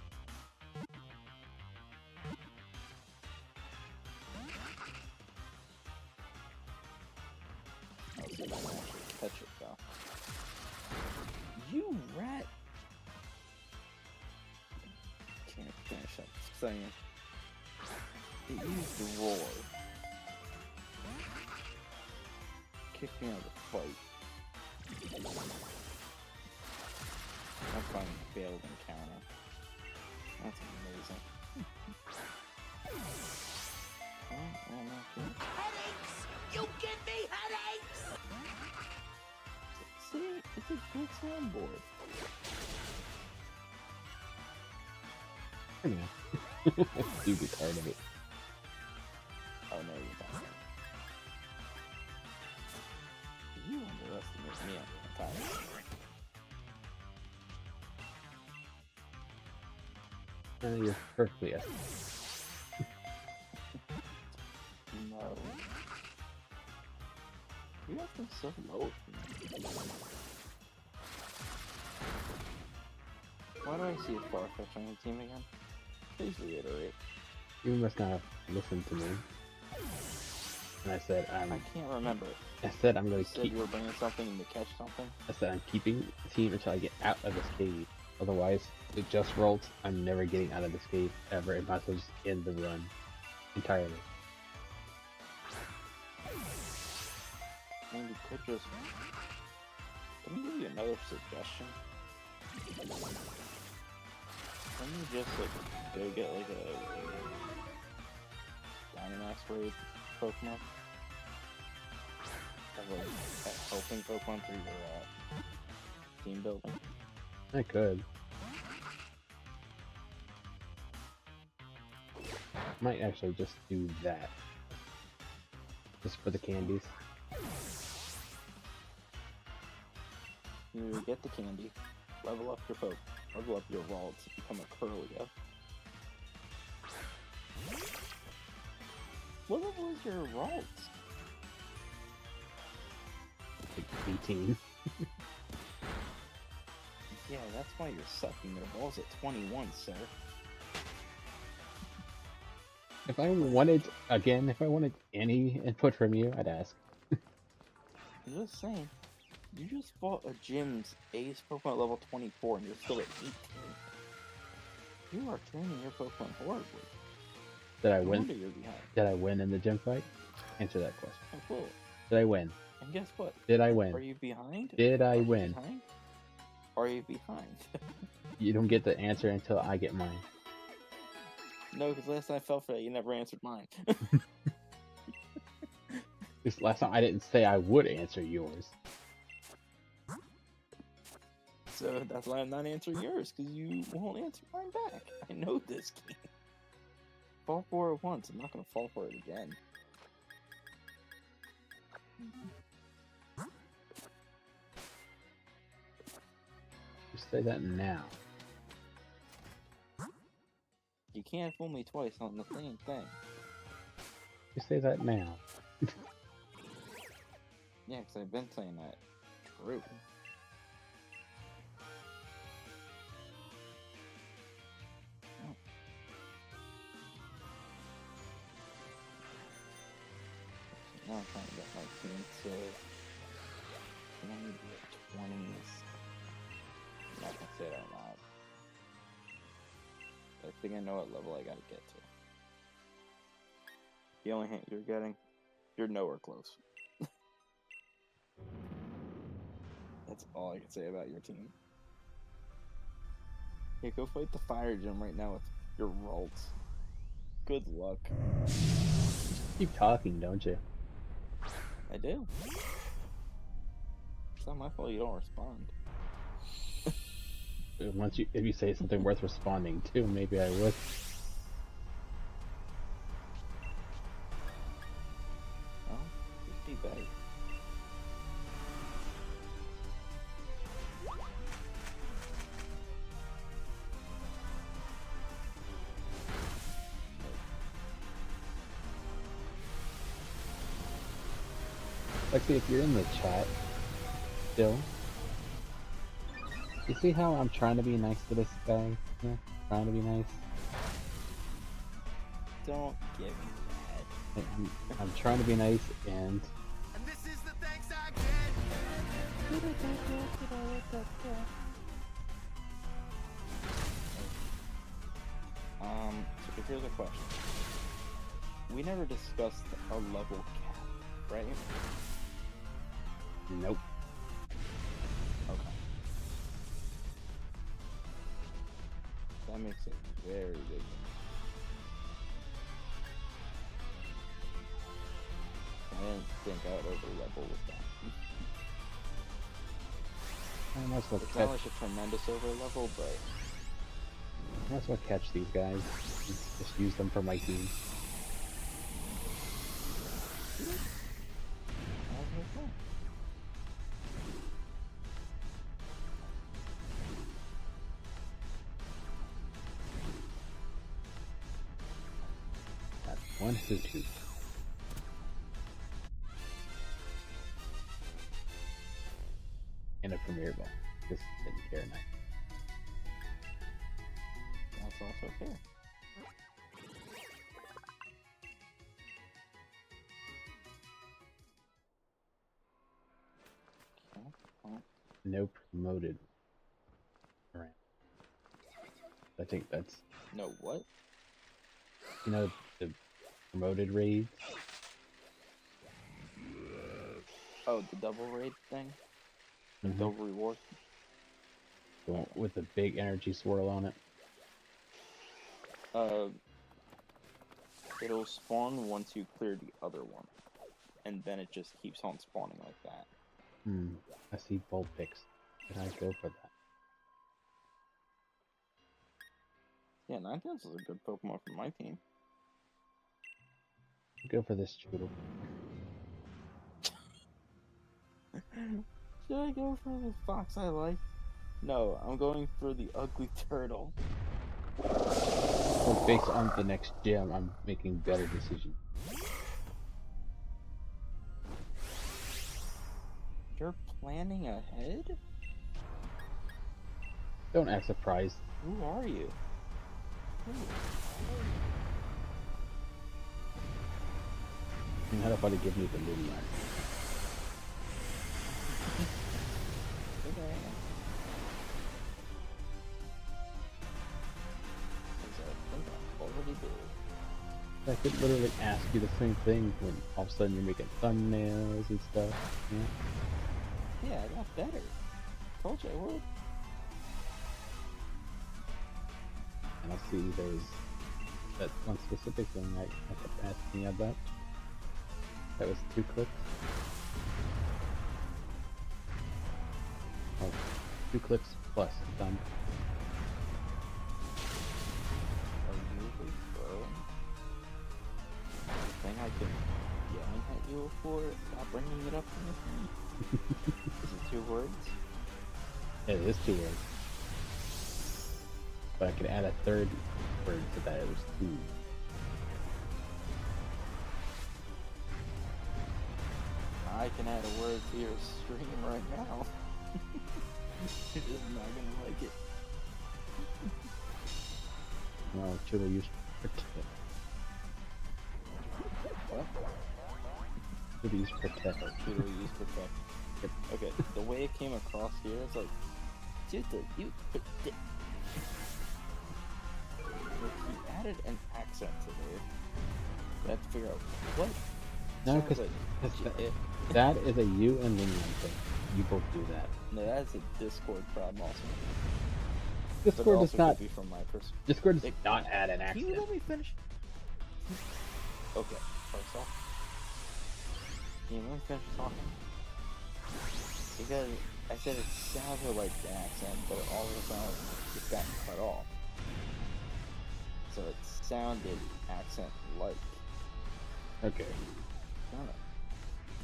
Speaker 3: Let's see if I can actually catch it though. You rat! Can't finish that saying. It used the roar. Kicked me out of the fight. I finally failed encounter. That's amazing.
Speaker 4: Headaches! You give me headaches!
Speaker 3: See, it's a good soundboard.
Speaker 1: Hey, man. Do be tired of it.
Speaker 3: Oh no, you're not. You underestimate me entirely.
Speaker 1: You're perfectly yes.
Speaker 3: No. You have been so low. Why do I see a Farfetch on your team again? Please reiterate.
Speaker 1: You must not have listened to me. And I said,
Speaker 3: I can't remember.
Speaker 1: I said I'm going
Speaker 3: You
Speaker 1: to
Speaker 3: said
Speaker 1: keep.
Speaker 3: you were bringing something in to catch something?
Speaker 1: I said I'm keeping the team until I get out of this cave. Otherwise, it just rolled. I'm never getting out of this cave ever. It might as well just end the run entirely.
Speaker 3: I mean, you could just... Let me give you another suggestion. Let me just, like, go get, like, a Dynamax raid Pokemon. Have, like, a helping Pokemon for your, team building.
Speaker 1: I could. Might actually just do that. Just for the candies.
Speaker 3: You get the candy, level up your Poke, level up your Ralts, become a Curlia. What level is your Ralts?
Speaker 1: Like 18.
Speaker 3: Yeah, that's why you're sucking their balls at 21, sir.
Speaker 1: If I wanted any input from you, I'd ask.
Speaker 3: I'm just saying, you just fought a gym's ace Pokemon at level 24 and you're still at 18. You are training your Pokemon horribly.
Speaker 1: Did I
Speaker 3: No
Speaker 1: win?
Speaker 3: wonder you're behind.
Speaker 1: Did I win in the gym fight? Answer that question.
Speaker 3: Oh, cool.
Speaker 1: Did I win?
Speaker 3: And guess what?
Speaker 1: Did I
Speaker 3: Are
Speaker 1: win?
Speaker 3: you behind?
Speaker 1: Did I
Speaker 3: Are you
Speaker 1: win?
Speaker 3: behind? Are you behind?
Speaker 1: You don't get the answer until I get mine.
Speaker 3: No, because last time I fell for that, you never answered mine.
Speaker 1: This last time I didn't say I would answer yours.
Speaker 3: So that's why I'm not answering yours, because you won't answer mine back. I know this game. Fall for it once, I'm not going to fall for it again.
Speaker 1: Just say that now.
Speaker 3: You can't fool me twice on the same thing.
Speaker 1: Just say that now.
Speaker 3: Yeah, because I've been saying that. True. Now I'm trying to get my team to... I need to be at 20s. I'm not gonna say it out loud. I think I know what level I gotta get to. The only hint you're getting, you're nowhere close. That's all I can say about your team. Yeah, go fight the fire gym right now with your Ralts. Good luck.
Speaker 1: Keep talking, don't you?
Speaker 3: I do. It's not my fault you don't respond.
Speaker 1: If you say something worth responding to, maybe I would.
Speaker 3: Well, just be better.
Speaker 1: Lexi, if you're in the chat still, you see how I'm trying to be nice to this guy? Yeah, trying to be nice.
Speaker 3: Don't give me that.
Speaker 1: I'm trying to be nice, and
Speaker 2: And this is the thanks I
Speaker 3: So here's a question. We never discussed a level cap, right?
Speaker 1: nope.
Speaker 3: Okay. That makes it very big. I didn't think I would over level with that.
Speaker 1: I might as well
Speaker 3: It's
Speaker 1: catch.
Speaker 3: not like a tremendous over level, but
Speaker 1: I might as well catch these guys. Just use them for my team.
Speaker 3: okay.
Speaker 1: That's one Suzu. And a Premier Ball. Just didn't care enough.
Speaker 3: That's also fair.
Speaker 1: No promoted round. I think that's,
Speaker 3: No, what?
Speaker 1: you know, the promoted raids.
Speaker 3: Oh, the double raid thing? The
Speaker 1: Mhm.
Speaker 3: double reward?
Speaker 1: The one with the big energy swirl on it.
Speaker 3: It'll spawn once you clear the other one. And then it just keeps on spawning like that.
Speaker 1: I see Vulpix. Should I go for that?
Speaker 3: Yeah, Ninetales is a good Pokemon for my team.
Speaker 1: Go for this Choodle.
Speaker 3: Should I go for the fox I like? No, I'm going for the ugly turtle.
Speaker 1: Well, based on the next gym, I'm making better decisions.
Speaker 3: You're planning ahead?
Speaker 1: Don't act surprised.
Speaker 3: Who are you?
Speaker 1: And how about to give me the Lumion?
Speaker 3: Okay. I think I already did.
Speaker 1: I could literally ask you the same thing when all of a sudden you're making thumbnails and stuff. Yeah.
Speaker 3: Yeah, I got better. Told you I would.
Speaker 1: And I'll see there's that one specific thing I kept asking you about. That was 2 clicks. Oh, 2 clicks plus done.
Speaker 3: Are you referring to the thing I can yelling at you for? Stop bringing it up in the thing. Is it 2 words?
Speaker 1: Yeah, it is 2 words. But I could add a 3rd word to that. It was 2.
Speaker 3: I can add a word to your stream right now. You're just not gonna like it.
Speaker 1: Well, should I use protect?
Speaker 3: What?
Speaker 1: Should I use protect?
Speaker 3: Should we use protect?
Speaker 1: Yep.
Speaker 3: Okay, the way it came across here, it's like, dude, you protect. Like, he added an accent to there. I have to figure out what.
Speaker 1: No,
Speaker 3: sounds
Speaker 1: because
Speaker 3: like
Speaker 1: that is a you and Minion thing. You both do that.
Speaker 3: No, that's a Discord problem also.
Speaker 1: Discord
Speaker 3: but it
Speaker 1: does
Speaker 3: also
Speaker 1: not.
Speaker 3: could be from my perspective.
Speaker 1: Discord does not add an
Speaker 3: Can
Speaker 1: accent.
Speaker 3: you let me finish? Okay, first off, can you let me finish talking? Because I said it sounded like the accent, but it also sounded like it got cut off. So it sounded accent-like.
Speaker 1: Okay.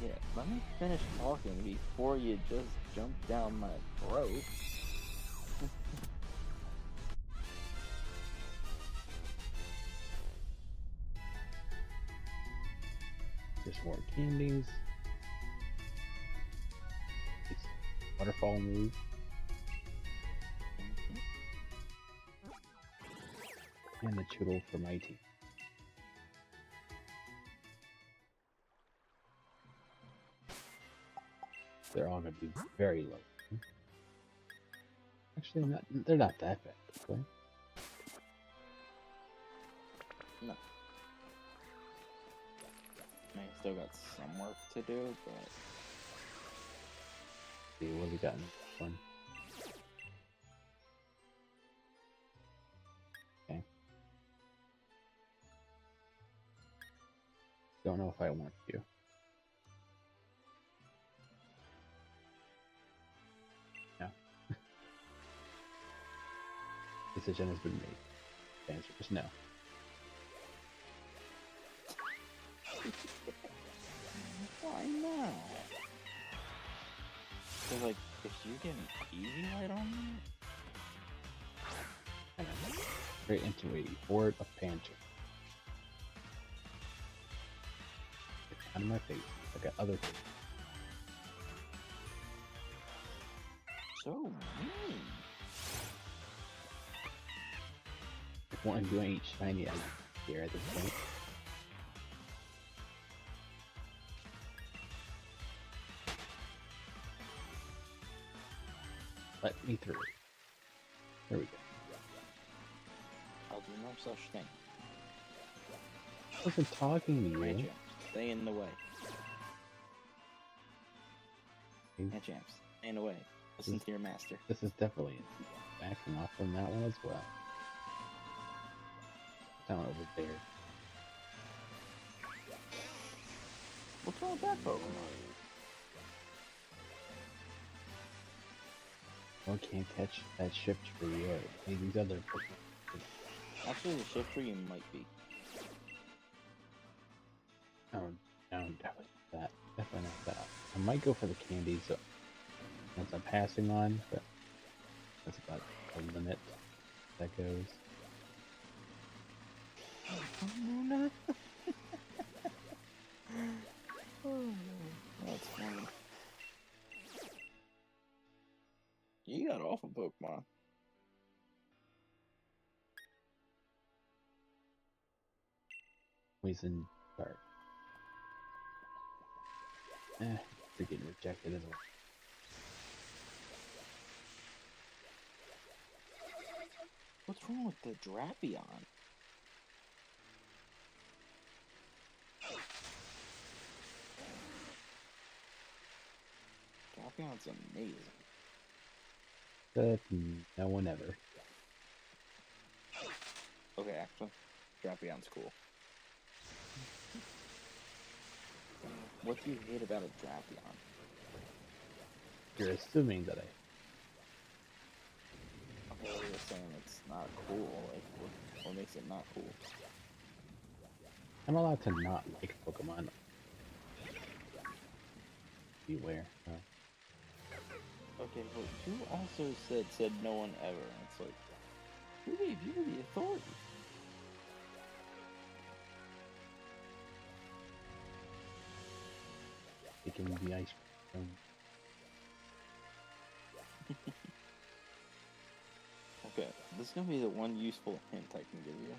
Speaker 3: Yeah, let me finish talking before you just jump down my throat.
Speaker 1: Just more candies. It's waterfall move. And the choodle for my team. They're all going to be very low. Actually, they're not that bad, okay?
Speaker 3: No. I mean, still got some work to do, but...
Speaker 1: See, what we got in this one? Okay. Don't know if I want you. No. Decision has been made. The answer is no.
Speaker 3: Why not? Cause like, if you get an easy light on me...
Speaker 1: Straight into a horde of Panther. Get out of my face. I got other things.
Speaker 3: So mean.
Speaker 1: If one of you ain't shiny, I don't care at this point. Let me through. There we go.
Speaker 3: I'll do no such thing.
Speaker 1: I wasn't talking to you.
Speaker 3: Right, James. Stay in the way.
Speaker 1: Okay.
Speaker 3: Yeah, James. Stay in the way. Listen to your master.
Speaker 1: This is definitely backing off from that one as well. Down over there.
Speaker 3: What's wrong with that Pokemon?
Speaker 1: One can't catch that shift tree or any of these other Pokemon.
Speaker 3: Actually, the shifter you might be.
Speaker 1: Oh, no, definitely not that. Definitely not that. I might go for the candy, so once I'm passing on, but that's about the limit that goes.
Speaker 3: That's funny. You got off of Pokemon.
Speaker 1: Poison dart. They're getting rejected as well.
Speaker 3: What's wrong with the Drapion? Drapions amazing.
Speaker 1: But no one ever.
Speaker 3: Okay, actually, Drapion's cool. What do you hate about a Drapion?
Speaker 1: You're assuming that
Speaker 3: Okay, you're saying it's not cool. Like, what makes it not cool?
Speaker 1: I'm allowed to not like Pokemon. Beware.
Speaker 3: Okay, but you also said no one ever. And it's like, who gave you the authority?
Speaker 1: Taking the ice cream.
Speaker 3: Okay, this is gonna be the one useful hint I can give you.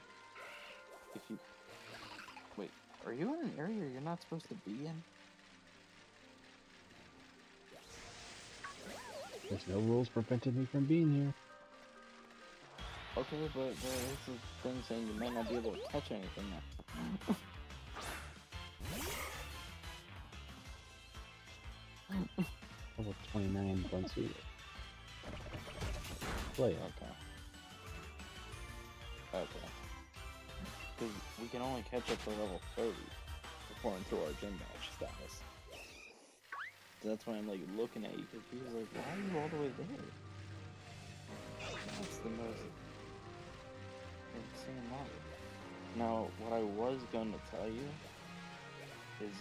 Speaker 3: If you wait, are you in an area you're not supposed to be in?
Speaker 1: There's no rules preventing me from being here.
Speaker 3: Okay, but there is a thing saying you might not be able to touch anything now.
Speaker 1: Level 29 once we play it.
Speaker 3: Okay. Okay. Because we can only catch up to level 30 according to our gym badge status. So that's why I'm like looking at you, because he was like, why are you all the way there? That's the most insane logic. Now, what I was going to tell you is,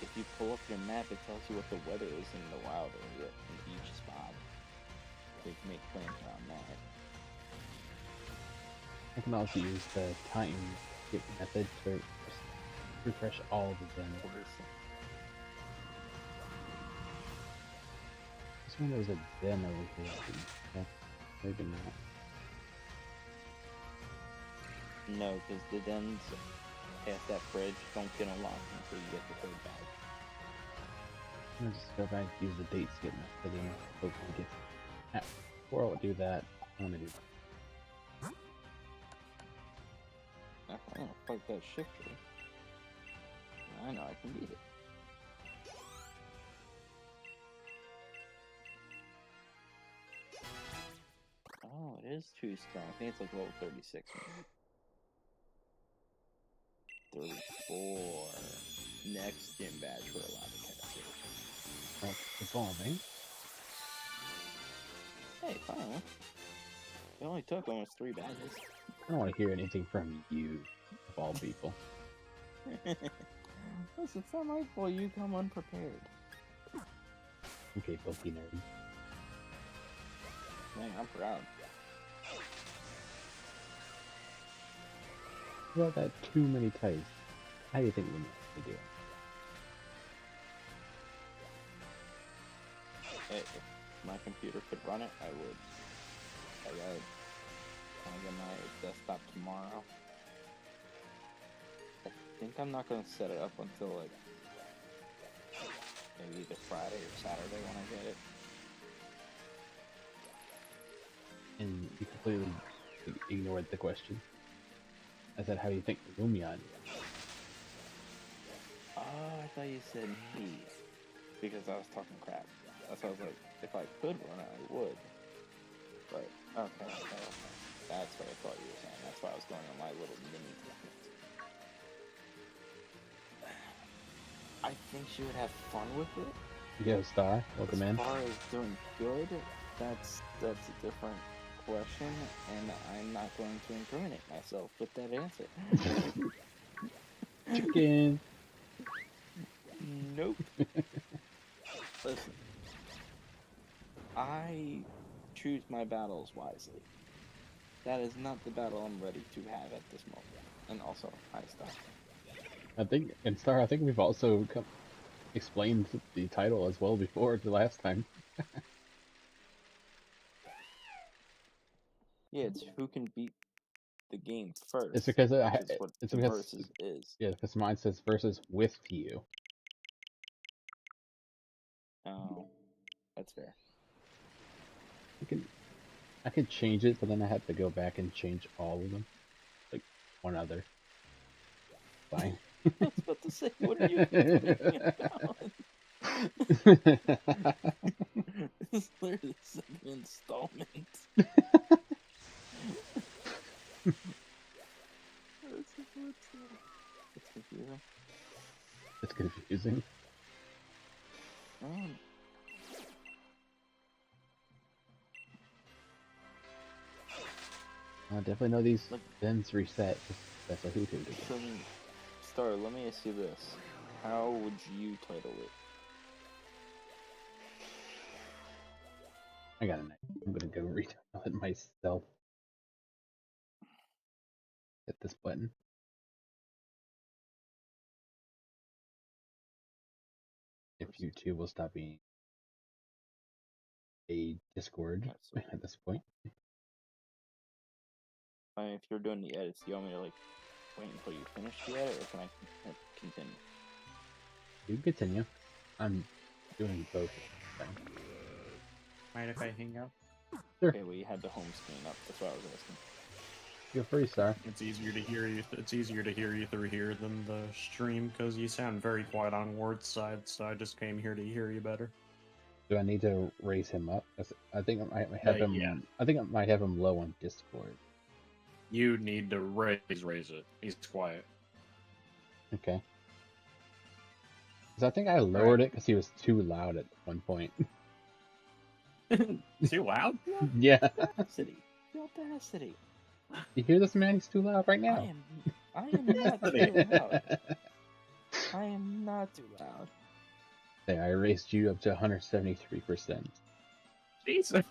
Speaker 3: if you pull up your map, it tells you what the weather is in the wild area in each spot. You can make plans around that.
Speaker 1: I can also use the time skip method to refresh all of them. This one there's a den over here. Yeah, maybe not.
Speaker 3: No, because the dens past that bridge don't get unlocked until you get the third bag.
Speaker 1: I'm gonna just go back and use the date skip method and hopefully get. Before I do that, I want to do.
Speaker 3: I'm gonna fight that shifter. I know I can beat it. Oh, it is 2-star. I think it's like level 36 maybe. 34. Next gym badge we're allowed to catch it.
Speaker 1: Well, evolving.
Speaker 3: Hey, finally. It only took almost 3 badges.
Speaker 1: I don't want to hear anything from you, of all people.
Speaker 3: Listen, it's not my fault you come unprepared.
Speaker 1: Okay, Pokey nerd.
Speaker 3: Man, I'm proud.
Speaker 1: About that too many types. How do you think we need to do it?
Speaker 3: Hey, if my computer could run it, I would. I get my desktop tomorrow. I think I'm not gonna set it up until like maybe either Friday or Saturday when I get it.
Speaker 1: And you completely ignored the question. I said, how do you think the Lumion is?
Speaker 3: Oh, I thought you said me. Because I was talking crap. That's why I was like, if I could run it, I would. But, okay. That's what I thought you were saying. That's why I was going on my little mini tangent. I think she would have fun with it.
Speaker 1: Yo, Star, welcome in.
Speaker 3: As far as doing good, that's a different question, and I'm not going to incriminate myself with that answer.
Speaker 1: Chicken!
Speaker 3: Nope. Listen, I choose my battles wisely. That is not the battle I'm ready to have at this moment. And also, hi, Star.
Speaker 1: I think, and Star, I think we've also explained the title as well before the last time.
Speaker 3: Yeah, it's who can beat the game first.
Speaker 1: It's because
Speaker 3: which is what
Speaker 1: it's
Speaker 3: the
Speaker 1: because
Speaker 3: versus is.
Speaker 1: yeah, because mine says versus with you.
Speaker 3: Oh, that's fair.
Speaker 1: I could change it, but then I have to go back and change all of them, like one other. Fine.
Speaker 3: I was about to say, what are you complaining about? It's literally the second installment. It's confusing.
Speaker 1: It's confusing.
Speaker 3: Um,
Speaker 1: I definitely know these
Speaker 3: Look.
Speaker 1: bins reset. That's a hoot hoot.
Speaker 3: so then, Star, let me ask you this. How would you title it?
Speaker 1: I got an idea. I'm gonna go retitle it myself. Hit this button. If YouTube will stop being a Discord
Speaker 3: Alright, so,
Speaker 1: at this point.
Speaker 3: I mean, if you're doing the edits, do you want me to, like, wait until you finish the edit, or can I continue?
Speaker 1: You continue. I'm doing both.
Speaker 5: Mind if I hang out?
Speaker 1: Sure.
Speaker 3: Okay, well, you had the home screen up. That's what I was asking.
Speaker 1: Feel free, Star.
Speaker 5: It's easier to hear you. It's easier to hear you through here than the stream because you sound very quiet on Ward's side. So I just came here to hear you better.
Speaker 1: Do I need to raise him up? I think I might have him.
Speaker 5: Yeah.
Speaker 1: I think I might have him low on Discord.
Speaker 5: You need to raise it. He's quiet.
Speaker 1: Okay. Because I think I lowered it because he was too loud at one point.
Speaker 5: Too loud?
Speaker 1: Yeah.
Speaker 3: City. The audacity.
Speaker 1: You hear this, man? He's too loud right now.
Speaker 3: I am not too loud. I am not too loud.
Speaker 1: Hey, I raised you up to 173%.
Speaker 5: Jesus.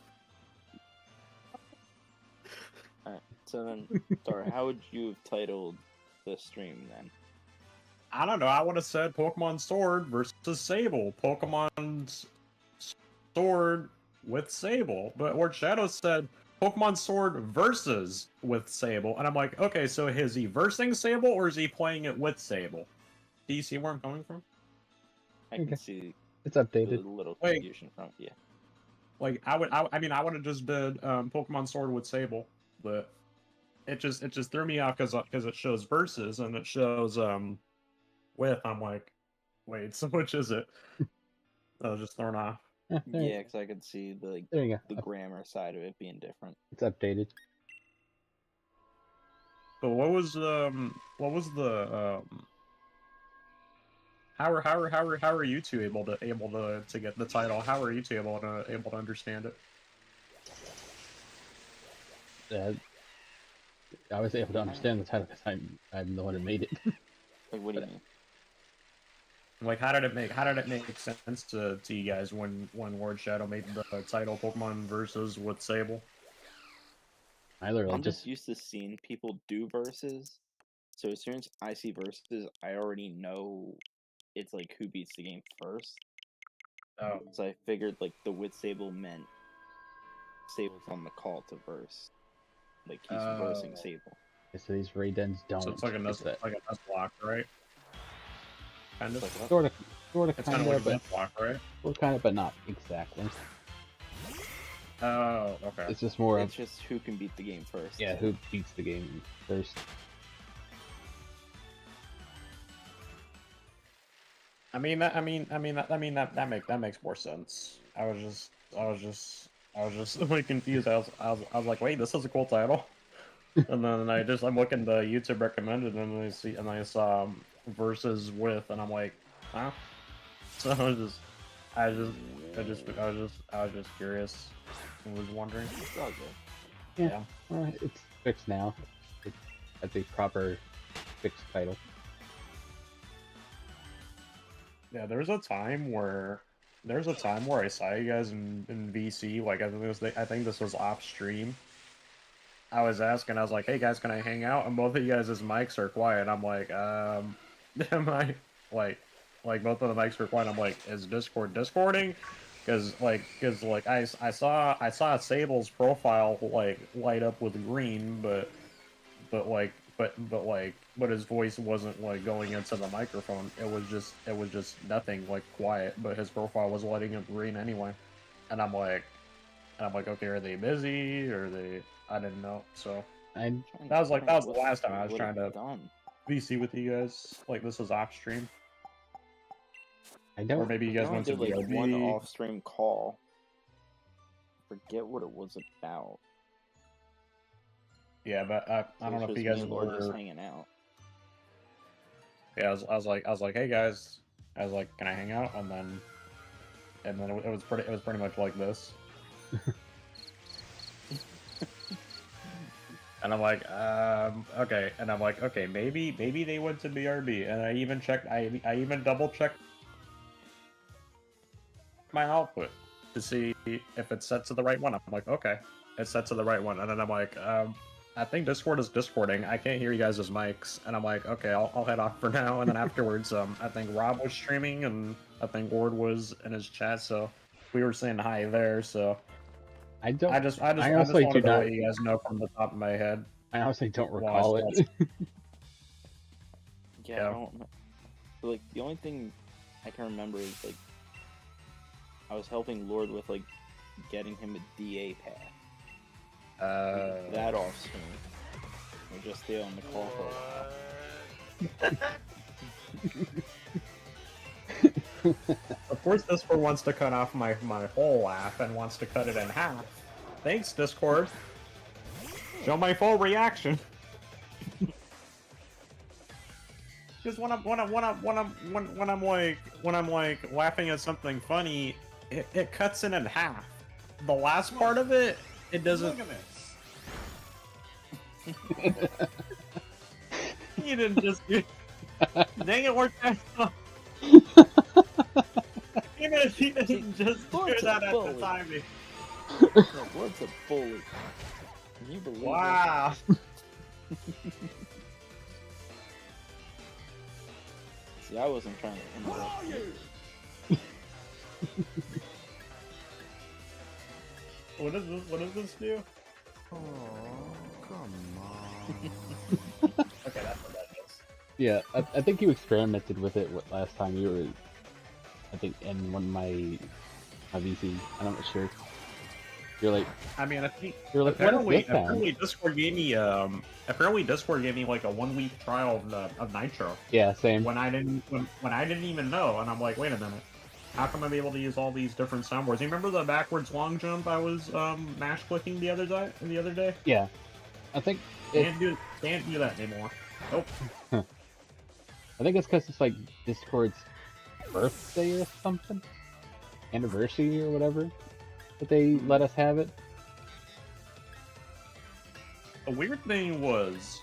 Speaker 3: Alright, so then, Star, how would you have titled the stream then?
Speaker 5: I don't know. I would have said Pokemon Sword versus Sable. Pokemon Sword with Sable. But Lord Shadow said Pokemon Sword versus with Sable. And I'm like, okay, so is he versing Sable or is he playing it with Sable? Do you see where I'm coming from?
Speaker 3: I can
Speaker 1: Okay.
Speaker 3: see
Speaker 1: It's
Speaker 3: the
Speaker 1: updated.
Speaker 3: little
Speaker 5: Wait.
Speaker 3: confusion from yeah.
Speaker 5: Like I would have just did Pokemon Sword with Sable, but it just threw me off because it shows versus and it shows with. I'm like, wait, so which is it? I was just thrown off.
Speaker 3: Yeah, because I could see the
Speaker 1: There you
Speaker 3: the
Speaker 1: go.
Speaker 3: grammar side of it being different.
Speaker 1: It's updated.
Speaker 5: But what was the how are you two able to get the title? How are you two able to understand it?
Speaker 1: I was able to understand the title because I'm the one who made it.
Speaker 3: Like, what do you mean?
Speaker 5: Like, how did it make sense to you guys when Ward Shadow made the title Pokemon versus with Sable?
Speaker 1: I literally
Speaker 3: I'm just used to seeing people do verses, so as soon as I see verses, I already know it's like who beats the game first.
Speaker 5: Oh,
Speaker 3: So I figured like the with Sable meant Sable's on the call to verse, like he's versing Sable.
Speaker 1: so these raid dens don't.
Speaker 5: so it's like a Nuzlocke, right? Kind of.
Speaker 3: Like what?
Speaker 1: Sort of,
Speaker 5: It's
Speaker 1: kind
Speaker 5: kind of
Speaker 1: of,
Speaker 5: like a
Speaker 1: but
Speaker 5: Nuzlocke, right?
Speaker 1: well, kind of, but not exactly.
Speaker 5: Oh, okay.
Speaker 1: It's just more
Speaker 3: It's
Speaker 1: of
Speaker 3: just who can beat the game first.
Speaker 1: yeah, who beats the game first.
Speaker 5: That makes more sense. I was just like confused. I was like, wait, this is a cool title. And then I'm looking the YouTube recommended, and I saw versus with, and I'm like, huh? So I was just curious. I was wondering.
Speaker 3: It's all good.
Speaker 1: Yeah. Well, it's fixed now. That's a proper fixed title.
Speaker 5: Yeah, there's a time where I saw you guys in VC. Like I think this was off stream. I was asking, I was like, "Hey guys, can I hang out?" And both of you guys' mics are quiet. I'm like, am I like both of the mics were quiet. I'm like, is Discord discording? Because I saw Sable's profile like light up with green, but his voice wasn't like going into the microphone. It was just nothing, like quiet, but his profile was lighting up green anyway. And I'm like, okay, are they busy or are they? I didn't know. So
Speaker 1: I
Speaker 5: that was the last time I was trying to
Speaker 3: done.
Speaker 5: VC with you guys. Like this was off stream.
Speaker 1: I
Speaker 5: Or
Speaker 1: don't.
Speaker 5: maybe you guys
Speaker 3: I
Speaker 5: went to
Speaker 3: did like
Speaker 5: BRB.
Speaker 3: one off-stream call. Forget what it was about.
Speaker 5: Yeah, but I don't know if you guys
Speaker 3: were just
Speaker 5: were.
Speaker 3: hanging out.
Speaker 5: Yeah, I was like, hey guys, I was like, can I hang out? And then it was pretty much like this. And I'm like, okay. And I'm like, okay, maybe they went to BRB. And I even checked, I even double checked my output to see if it's set to the right one. I'm like, okay, it's set to the right one. And then I'm like, I think Discord is Discording. I can't hear you guys' mics. And I'm like, okay, I'll head off for now. And then afterwards, I think Rob was streaming, and I think Ward was in his chat, so we were saying hi there. So
Speaker 1: I don't.
Speaker 5: I just
Speaker 1: honestly
Speaker 5: wanted
Speaker 1: do
Speaker 5: to
Speaker 1: not.
Speaker 5: let you guys know from the top of my head.
Speaker 1: I honestly don't
Speaker 5: Well, I
Speaker 1: recall
Speaker 5: still-
Speaker 1: it.
Speaker 3: Yeah,
Speaker 5: Yeah.
Speaker 3: I don't know. Like, the only thing I can remember is, like, I was helping Lord with, like, getting him a DA pass. That off stream. Or just stay on the call for a while.
Speaker 5: Of course, Discord wants to cut off my whole laugh and wants to cut it in half. Thanks, Discord. Show my full reaction. Because when I'm like laughing at something funny, it cuts it in half. The last part of it, it doesn't.
Speaker 6: Look at this.
Speaker 5: You didn't just. Dang it, worked out. You didn't just do
Speaker 3: Lord's a
Speaker 5: that at the
Speaker 3: bully.
Speaker 5: timing.
Speaker 3: No, Lord's a bully. Can you believe
Speaker 5: Wow.
Speaker 3: it? See, I wasn't trying to interrupt you.
Speaker 5: What does this do?
Speaker 6: Oh, come on.
Speaker 5: Okay, that's what that is.
Speaker 1: Yeah, I think you experimented with it last time you were, I think, in one of my VCs. I'm not sure. You're like,
Speaker 5: I mean, I think
Speaker 1: you're like, what is this sound?
Speaker 5: apparently Discord gave me like a 1 week trial of Nitro
Speaker 1: Yeah, same.
Speaker 5: when I didn't even know, and I'm like, wait a minute, how come I'm able to use all these different soundboards? You remember the backwards long jump I was mash clicking the other day?
Speaker 1: Yeah, I think it's,
Speaker 5: Can't do that anymore. Nope.
Speaker 1: I think it's because it's like Discord's birthday or something, anniversary or whatever, that they let us have it.
Speaker 5: The weird thing was,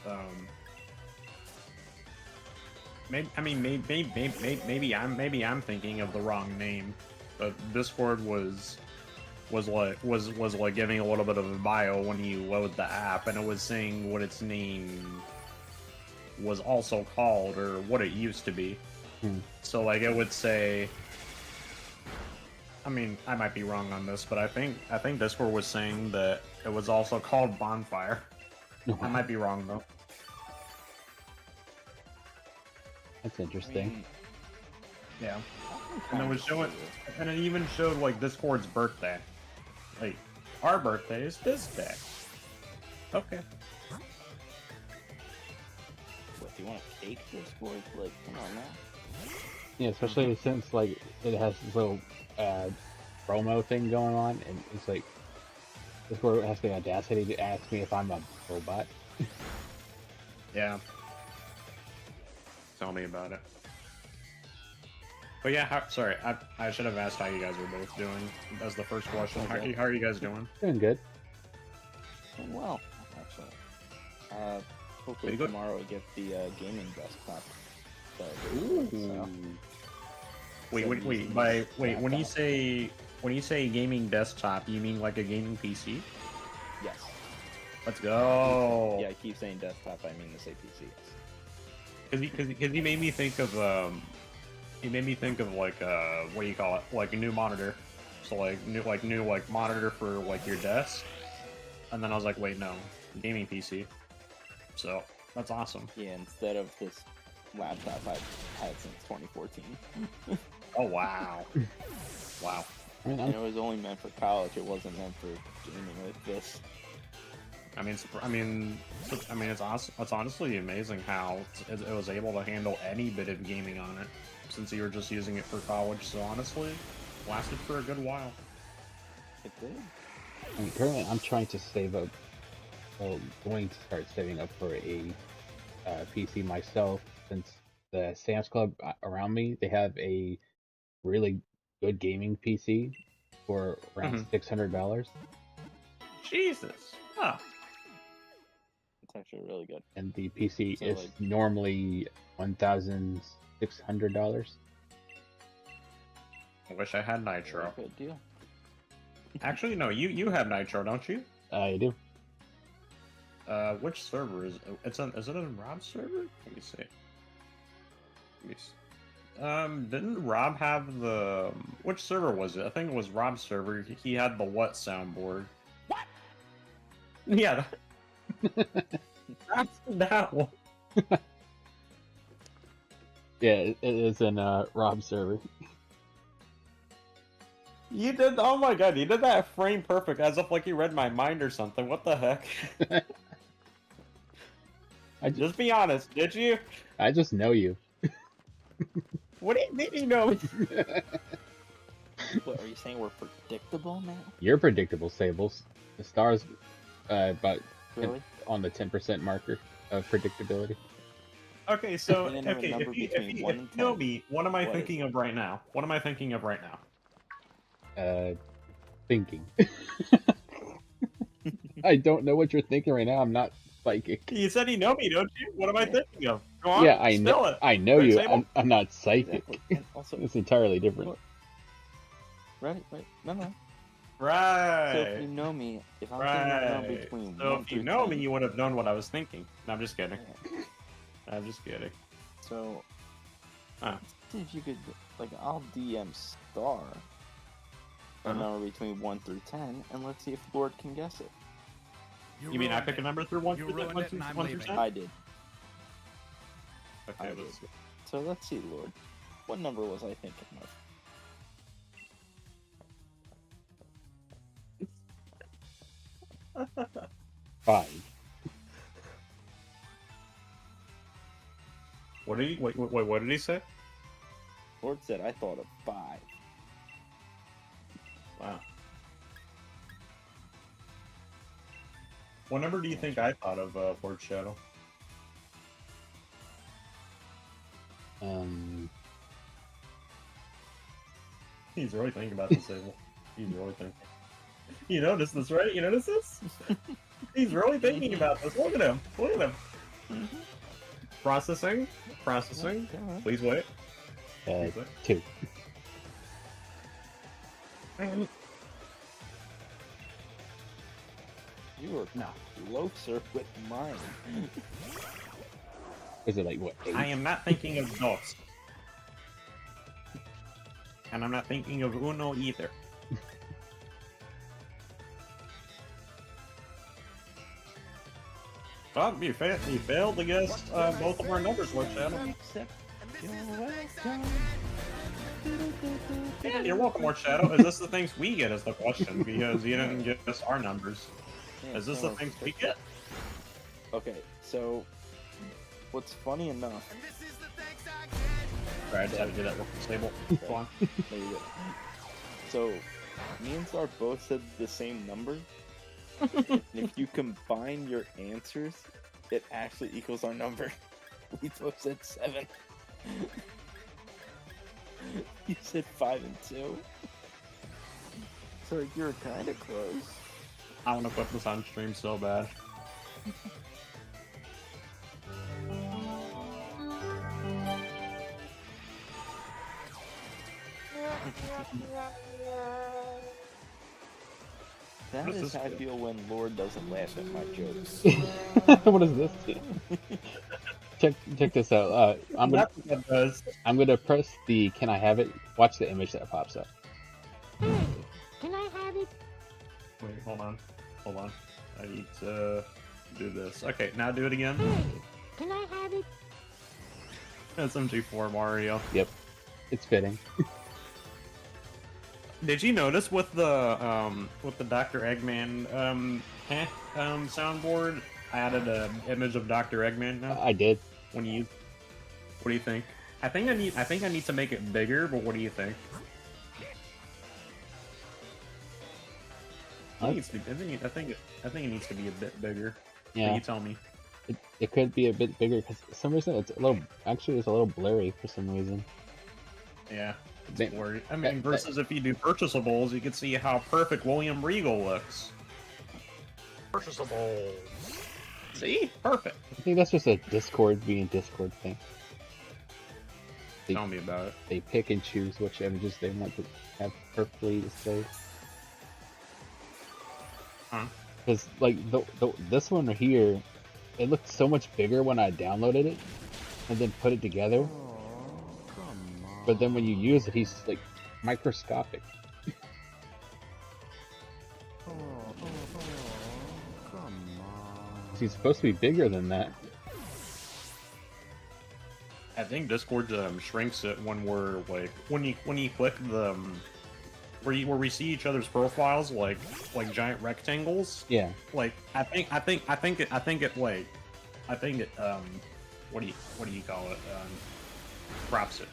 Speaker 5: maybe I'm thinking of the wrong name, but Discord was like giving a little bit of a bio when you load the app, and it was saying what its name was also called, or what it used to be. So like it would say, I mean, I might be wrong on this, but I think Discord was saying that it was also called Bonfire. I might be wrong though.
Speaker 1: That's interesting.
Speaker 5: Yeah. And it was showing, and it even showed like Discord's birthday. Like, our birthday is this day. Okay.
Speaker 3: What, do you want a cake Discord? Like, come on now.
Speaker 1: Yeah, especially since like it has this little promo thing going on, and it's like Discord has the audacity to ask me if I'm a robot.
Speaker 5: Yeah. Tell me about it. But yeah, sorry, I should have asked how you guys were both doing as the first question. How are you guys doing?
Speaker 1: Doing good.
Speaker 3: Doing well, actually. Hopefully
Speaker 5: Pretty good.
Speaker 3: tomorrow I get the gaming desktop.
Speaker 5: Ooh. Wait, when you say gaming desktop, you mean like a gaming PC?
Speaker 3: Yes.
Speaker 5: Let's go.
Speaker 3: Yeah, I keep saying desktop, I mean to say PC, yes.
Speaker 5: Because he made me think of like what do you call it, like a new monitor, so like new monitor for like your desk, and then I was like, wait, no, gaming PC. So that's awesome.
Speaker 3: Yeah, instead of this laptop I've had since 2014.
Speaker 5: Oh wow. Wow.
Speaker 1: I mean,
Speaker 3: And it was only meant for college, it wasn't meant for gaming like this.
Speaker 5: It's honestly amazing how it was able to handle any bit of gaming on it, since you were just using it for college. So honestly, lasted for a good while.
Speaker 3: It did.
Speaker 1: I mean, currently, I'm trying to save up. Well, going to start saving up for a PC myself, since the Sam's Club around me, they have a really good gaming PC for around $600,
Speaker 5: Jesus. Huh.
Speaker 3: It's actually really good.
Speaker 1: and the PC
Speaker 3: So,
Speaker 1: is
Speaker 3: like-
Speaker 1: normally $1,600.
Speaker 5: I wish I had Nitro.
Speaker 3: Good deal.
Speaker 5: Actually, no. You have Nitro, don't you?
Speaker 1: I do.
Speaker 5: Which server is is it a Rob server? Let me see. Didn't Rob have the which server was it? I think it was Rob's server. He had the what soundboard? What? Yeah. That's that one.
Speaker 1: Yeah, it is in Rob's server.
Speaker 5: You did. Oh my god, you did that frame perfect, as if like you read my mind or something. What the heck? Just be honest, did you?
Speaker 1: I just know you.
Speaker 5: What do you mean you know me?
Speaker 3: What, are you saying we're predictable now?
Speaker 1: You're predictable, Sables. The stars, about
Speaker 3: Really?
Speaker 1: on the 10% marker of predictability.
Speaker 5: Okay, so
Speaker 3: And then a
Speaker 5: okay,
Speaker 3: number
Speaker 5: if you
Speaker 3: between 1 and
Speaker 5: know
Speaker 3: 10.
Speaker 5: me, what am I
Speaker 3: What is
Speaker 5: thinking of right now? What am I thinking of right now?
Speaker 1: Thinking. I don't know what you're thinking right now. I'm not psychic.
Speaker 5: You said you know me, don't you? What am I thinking of? Go on,
Speaker 1: Yeah, I
Speaker 5: spill
Speaker 1: know.
Speaker 5: it.
Speaker 1: I know
Speaker 5: Red
Speaker 1: you.
Speaker 5: Sable?
Speaker 1: I'm not psychic.
Speaker 3: Exactly. And also,
Speaker 1: It's entirely different.
Speaker 3: Look. right? No.
Speaker 5: Right.
Speaker 3: So if you know me, if I'm thinking a number
Speaker 5: Right.
Speaker 3: between
Speaker 5: So
Speaker 3: 1
Speaker 5: if you
Speaker 3: through
Speaker 5: know
Speaker 3: 10,
Speaker 5: me, you would have known what I was thinking. No, I'm just kidding.
Speaker 3: yeah.
Speaker 5: I'm just kidding.
Speaker 3: So,
Speaker 5: Huh.
Speaker 3: see if you could, like, I'll DM Star a
Speaker 5: Uh-huh.
Speaker 3: number between 1 through 10, and let's see if Lord can guess it.
Speaker 5: You mean I pick a number through one
Speaker 6: You
Speaker 5: through
Speaker 6: ruined it, and I'm
Speaker 5: 1 through
Speaker 6: leaving.
Speaker 5: 10?
Speaker 3: I did.
Speaker 5: Okay,
Speaker 3: I
Speaker 5: let's
Speaker 3: did. So let's see, Lord. What number was I thinking of?
Speaker 1: Five.
Speaker 5: What did he wait? What did he say?
Speaker 3: Lord said I thought of 5.
Speaker 5: Wow. What number do you think I thought of Fort Shadow? He's really thinking about this, Abel. He's really thinking. You noticed this, right? You noticed this? He's really thinking about this. Look at him. Look at him. Processing. Processing.
Speaker 3: Okay.
Speaker 5: Please wait.
Speaker 1: Uh,
Speaker 5: Please wait.
Speaker 1: 2.
Speaker 3: You were closer with mine.
Speaker 1: Is it like what? 8?
Speaker 5: I am not thinking of dos. And I'm not thinking of uno either. Well, you failed to guess both of our numbers, Lord Shadow. Yeah, you're welcome, Lord Shadow. Is this the things we get is the question, because you didn't give us our numbers.
Speaker 3: Yeah,
Speaker 5: Is this the
Speaker 3: so-
Speaker 5: things we get?
Speaker 3: Okay, so what's funny enough,
Speaker 2: And this is the thanks I get.
Speaker 5: Alright, I just had to do that real stable. Go on.
Speaker 3: there you go. So me and Star both said the same number. And if you combine your answers, it actually equals our number. We both said 7. You said 5 and 2. So you're kind of close.
Speaker 5: I want to put this on stream so bad.
Speaker 3: That
Speaker 5: What does
Speaker 3: is
Speaker 5: this
Speaker 3: how I
Speaker 5: do?
Speaker 3: feel when Lord doesn't laugh at my jokes.
Speaker 1: What does this do? Check this out. I'm
Speaker 5: That's what that does.
Speaker 1: gonna press the "Can I have it?" Watch the image that pops up.
Speaker 7: Can I have it?
Speaker 5: Wait, hold on. Hold on. I need to do this. Okay, now do it again.
Speaker 7: Can I have it?
Speaker 5: SMG4 Mario.
Speaker 1: Yep, it's fitting.
Speaker 5: Did you notice with the Dr. Eggman soundboard. I added an image of Dr. Eggman now.
Speaker 1: I did.
Speaker 5: When you, what do you think? I think I need to make it bigger, but what do you think? I think it needs to be a bit bigger.
Speaker 1: Yeah.
Speaker 5: You tell me.
Speaker 1: It could be a bit bigger because for some reason it's a little. Actually, it's a little blurry for some reason.
Speaker 5: Yeah. It's
Speaker 1: They-
Speaker 5: blurry. I mean, versus if you do purchasables, you can see how perfect William Regal looks. Purchasables. See? Perfect.
Speaker 1: I think that's just a Discord being Discord thing.
Speaker 5: Tell me about it.
Speaker 1: They pick and choose which images they want to have perfectly displayed.
Speaker 5: Huh?
Speaker 1: Because like this one here, it looked so much bigger when I downloaded it and then put it together.
Speaker 6: Oh, come on.
Speaker 1: But then when you use it, he's like microscopic.
Speaker 6: Oh, come on.
Speaker 1: He's supposed to be bigger than that.
Speaker 5: I think Discord shrinks it when we're like when you click the where we see each other's profiles like giant rectangles.
Speaker 1: Yeah.
Speaker 5: Like I think it what do you call it? Crops it.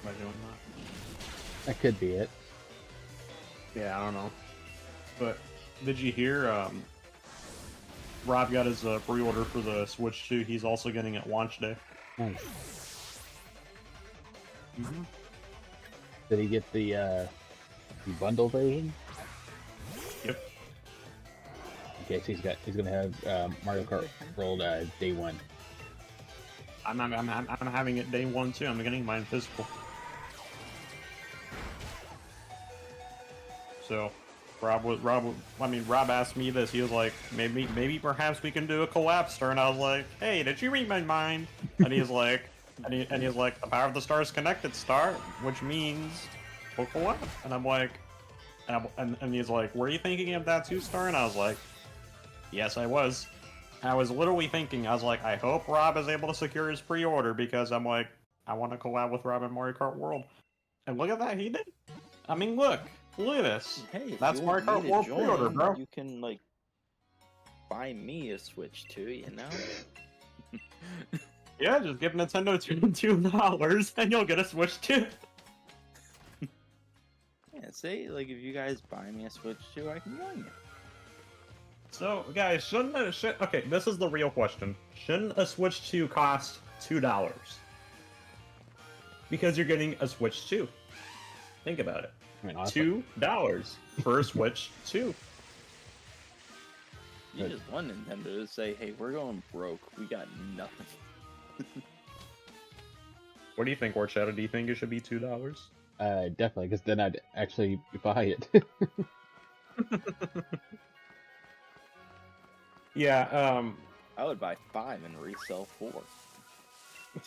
Speaker 5: Am I doing that?
Speaker 1: That could be it.
Speaker 5: Yeah, I don't know. But did you hear? Rob got his pre-order for the Switch 2. He's also getting it launch day.
Speaker 1: Nice.
Speaker 5: Mm-hmm.
Speaker 1: Did he get the bundle version?
Speaker 5: Yep.
Speaker 1: Okay, so he's gonna have Mario Kart World day one.
Speaker 5: I'm having it day one too. I'm getting mine physical. So, Rob asked me this. He was like, maybe perhaps we can do a collab star, and I was like, hey, did you read my mind? And he's like, he's like, the power of the stars connected, star, which means we'll collab. And I'm like, and he's like, were you thinking of that too, star? And I was like, yes, I was. And I was literally thinking, I was like, I hope Rob is able to secure his pre-order because I'm like, I want to collab with Rob in Mario Kart World. And look at that, he did. I mean, look at this.
Speaker 3: Hey, if
Speaker 5: That's
Speaker 3: you
Speaker 5: Mario
Speaker 3: want
Speaker 5: Kart
Speaker 3: me to
Speaker 5: World pre-order,
Speaker 3: join,
Speaker 5: bro.
Speaker 3: You can like buy me a Switch too, you know?
Speaker 5: Yeah, just give Nintendo $2 and you'll get a Switch too.
Speaker 3: Yeah, say like if you guys buy me a Switch too, I can join you.
Speaker 5: So, guys, okay, this is the real question. Shouldn't a Switch 2 cost $2? Because you're getting a Switch 2. Think about it.
Speaker 1: I mean, honestly,
Speaker 5: $2 for a Switch 2.
Speaker 3: You just want Nintendo to say, hey, we're going broke. We got nothing.
Speaker 5: What do you think, War Shadow? Do you think it should be $2?
Speaker 1: definitely, because then I'd actually buy it.
Speaker 5: Yeah,
Speaker 3: I would buy 5 and resell 4.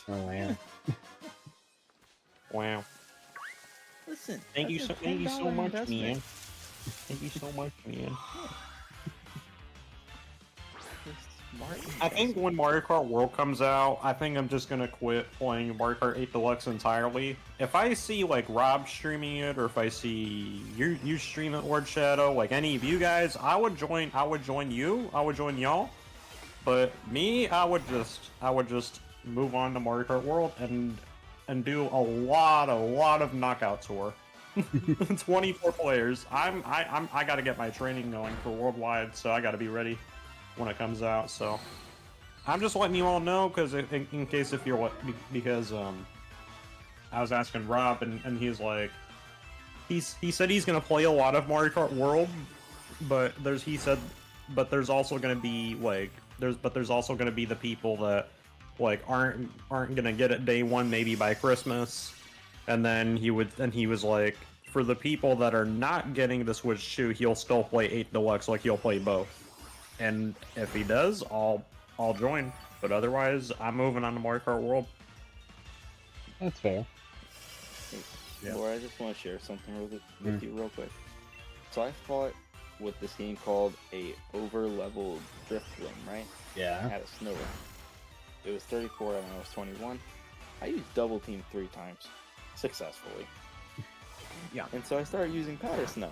Speaker 1: Oh man.
Speaker 5: wow.
Speaker 3: Listen,
Speaker 5: Thank you
Speaker 3: that's a
Speaker 5: so
Speaker 3: $10
Speaker 5: much,
Speaker 3: investment.
Speaker 5: man. Thank you so much, man.
Speaker 3: Smart
Speaker 5: I think when Mario Kart World comes out, I think I'm just gonna quit playing Mario Kart 8 Deluxe entirely. If I see like Rob streaming it, or if I see you stream it, Lord Shadow, like any of you guys, I would join y'all. But me, I would just move on to Mario Kart World and do a lot of knockout tour. 24 players. I gotta get my training going for worldwide, so I gotta be ready when it comes out. So I'm just letting you all know because in case if you're because I was asking Rob and he's like he said he's gonna play a lot of Mario Kart World, but there's also gonna be like there's also gonna be the people that like aren't gonna get it day one, maybe by Christmas, and then he was like, for the people that are not getting the Switch 2, he'll still play 8 Deluxe, like he'll play both. And if he does, I'll join. But otherwise, I'm moving on to Mario Kart World.
Speaker 1: That's fair.
Speaker 5: Yeah.
Speaker 3: Laura, I just want to share something with you real quick. So I fought with this game called a over-leveled drift wing, right?
Speaker 1: Yeah.
Speaker 3: At a snow run. It was 34 and I was 21. I used double team 3 times successfully.
Speaker 5: Yeah.
Speaker 3: And so I started using powder snow.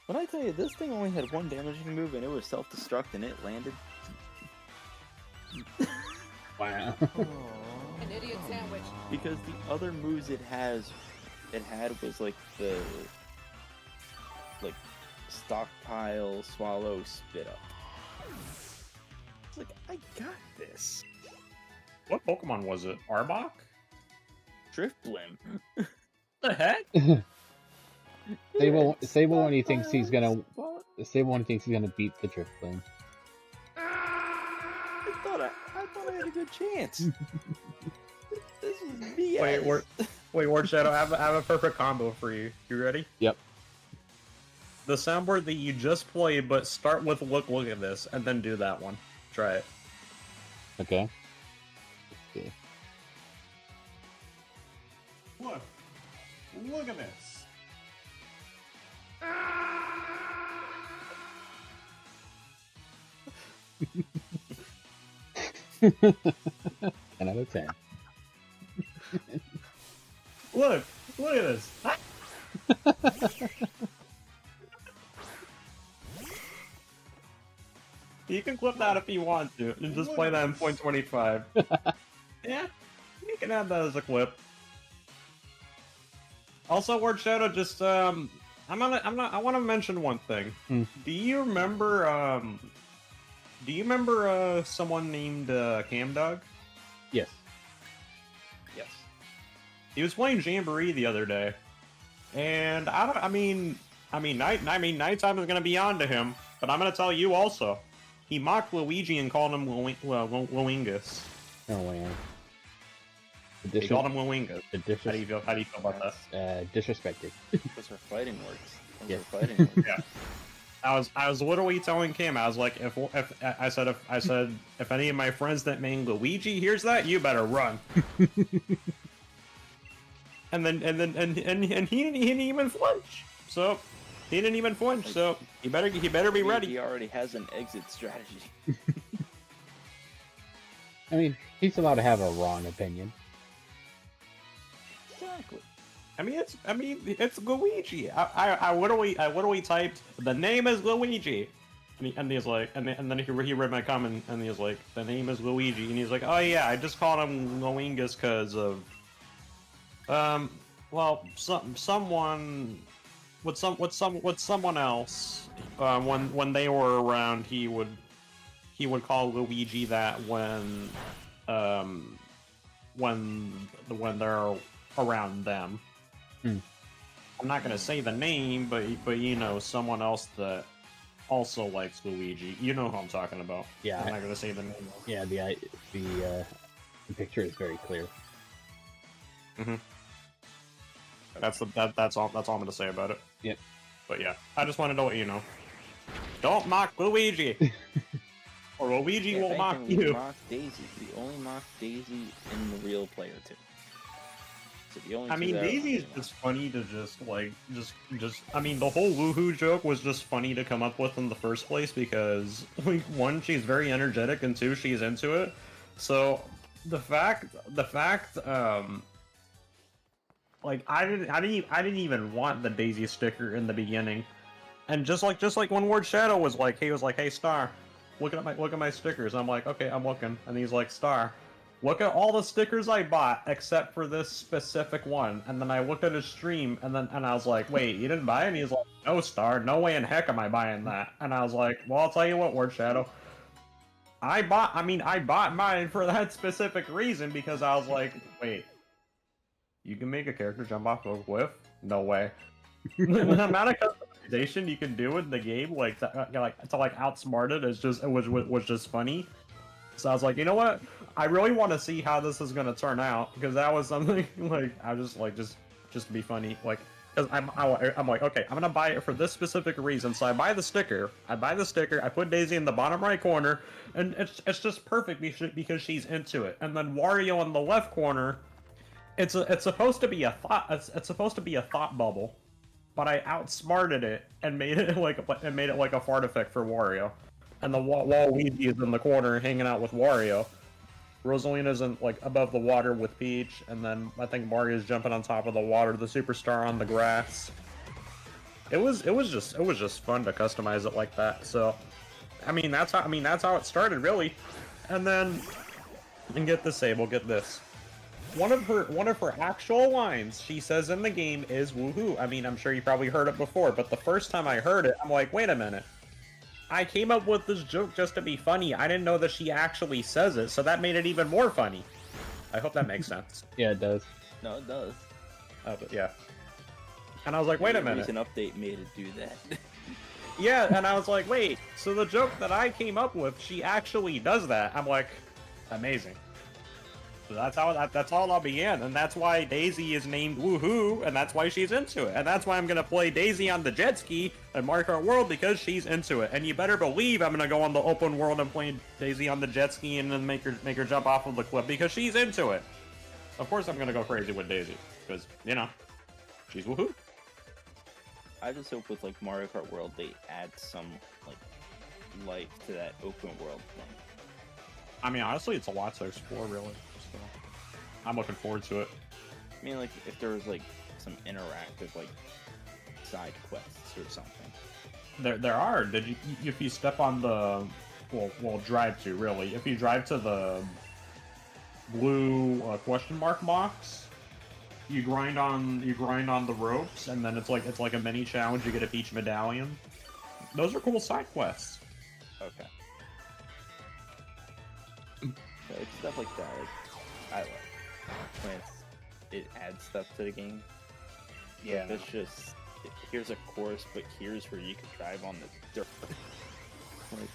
Speaker 3: When I tell you, this thing only had one damaging move, and it was self-destruct, and it landed.
Speaker 1: Wow.
Speaker 8: An idiot sandwich.
Speaker 3: Because the other moves it had was like the stockpile, swallow, spit up. It's like, I got this.
Speaker 5: What Pokemon was it? Arbok?
Speaker 3: Drifblim.
Speaker 5: The heck?
Speaker 1: Sable when he thinks he's gonna beat the Drifblim.
Speaker 3: I thought I had a good chance. This was BS.
Speaker 5: Wait, Ward Shadow, I have a perfect combo for you. You ready?
Speaker 1: Yep.
Speaker 5: The soundboard that you just played, but start with look at this, and then do that one. Try it.
Speaker 1: Okay. Let's see.
Speaker 5: Look at this.
Speaker 1: 10 out of 10.
Speaker 5: Look at this. You can clip that if you want to, and just play that in .25. Yeah, you can add that as a clip. Also, Ward Shadow, just I want to mention one thing.
Speaker 1: Hmm.
Speaker 5: Do you remember someone named Camdog?
Speaker 1: Yes.
Speaker 3: Yes.
Speaker 5: He was playing Jamboree the other day, and nighttime is gonna be on to him, but I'm gonna tell you also. He mocked Luigi and called him Luingus.
Speaker 1: Oh wow.
Speaker 5: He called him Luingus. How do you feel about that?
Speaker 1: Disrespected.
Speaker 3: Those are fighting words. Those
Speaker 1: Yes.
Speaker 3: are fighting words.
Speaker 5: Yeah. I was literally telling Cam, I was like, if any of my friends that named Luigi hears that, you better run. and he didn't even flinch. So he didn't even flinch. So he better be ready.
Speaker 3: He already has an exit strategy.
Speaker 1: I mean, he's allowed to have a wrong opinion.
Speaker 3: Exactly.
Speaker 5: I mean, it's Luigi. I literally typed the name is Luigi, and he's like, and then he read my comment, and he's like, the name is Luigi, and he's like, oh yeah, I just called him Luingus because of, well, someone with someone else, when they were around, he would call Luigi that when they're around them. I'm not gonna say the name, but you know, someone else that also likes Luigi. You know who I'm talking about.
Speaker 1: Yeah.
Speaker 5: I'm not gonna say the name.
Speaker 1: Yeah, the picture is very clear.
Speaker 5: Mm-hmm. That's all I'm gonna say about it.
Speaker 1: Yep.
Speaker 5: But yeah, I just wanted to let you know. Don't mock Luigi, or Luigi will mock you.
Speaker 3: Mock Daisy. We only mock Daisy in the real player too. So the only
Speaker 5: I
Speaker 3: two
Speaker 5: mean,
Speaker 3: that are
Speaker 5: Daisy is
Speaker 3: mocked.
Speaker 5: just funny to I mean, the whole woohoo joke was just funny to come up with in the first place because, like, one, she's very energetic, and two, she's into it. So the fact, like, I didn't even want the Daisy sticker in the beginning, and just like when Ward Shadow was like, hey Star, look at my stickers. I'm like, okay, I'm looking, and he's like, Star, look at all the stickers I bought except for this specific one. And then I looked at his stream, and I was like, wait, you didn't buy it? And he's like, no, Star, no way in heck am I buying that. And I was like, well, I'll tell you what, Ward Shadow, I bought mine for that specific reason, because I was like, wait, you can make a character jump off a cliff? No way. The amount of customization you can do in the game, to outsmart it, was just funny. So I was like, you know what? I really want to see how this is gonna turn out, because that was something like I was just to be funny, like, because I'm like, okay, I'm gonna buy it for this specific reason. So I buy the sticker. I put Daisy in the bottom right corner, and it's just perfect because she's into it. And then Wario in the left corner. It's supposed to be a thought bubble, but I outsmarted it and made it like a fart effect for Wario. And the Waluigi is in the corner hanging out with Wario. Rosalina's like above the water with Peach, and then I think Mario's jumping on top of the water, the superstar on the grass. it was just fun to customize it like that. So, I mean that's how it started really, and then and get this, Sable, get this. One of her actual lines she says in the game is "woohoo." I mean, I'm sure you probably heard it before, but the first time I heard it, I'm like, wait a minute. I came up with this joke just to be funny. I didn't know that she actually says it, so that made it even more funny. I hope that makes sense.
Speaker 1: Yeah, it does.
Speaker 3: No, it does.
Speaker 5: But yeah. And I was like, wait a
Speaker 3: The
Speaker 5: minute.
Speaker 3: recent update made it do that.
Speaker 5: Yeah, and I was like, wait, so the joke that I came up with, she actually does that. I'm like, amazing. So that's all I'll began, and that's why Daisy is named Woohoo, and that's why she's into it. And that's why I'm gonna play Daisy on the jet ski at Mario Kart World, because she's into it. And you better believe I'm gonna go on the open world and play Daisy on the jet ski and then make her jump off of the cliff because she's into it. Of course I'm gonna go crazy with Daisy, because, you know, she's Woohoo.
Speaker 3: I just hope with like Mario Kart World they add some like life to that open world thing.
Speaker 5: I mean, honestly, it's a lot to explore, really. So, I'm looking forward to it.
Speaker 3: I mean, like if there was like some interactive like side quests or something.
Speaker 5: There are. If you step on the drive to, really. If you drive to the blue question mark box, you grind on the ropes, and then it's like a mini challenge. You get a peach medallion. Those are cool side quests.
Speaker 3: Okay. So, like, stuff like that, like I like when it adds stuff to the game.
Speaker 5: Yeah.
Speaker 3: If it's just here's a course, but here's where you can drive on the dirt. Like,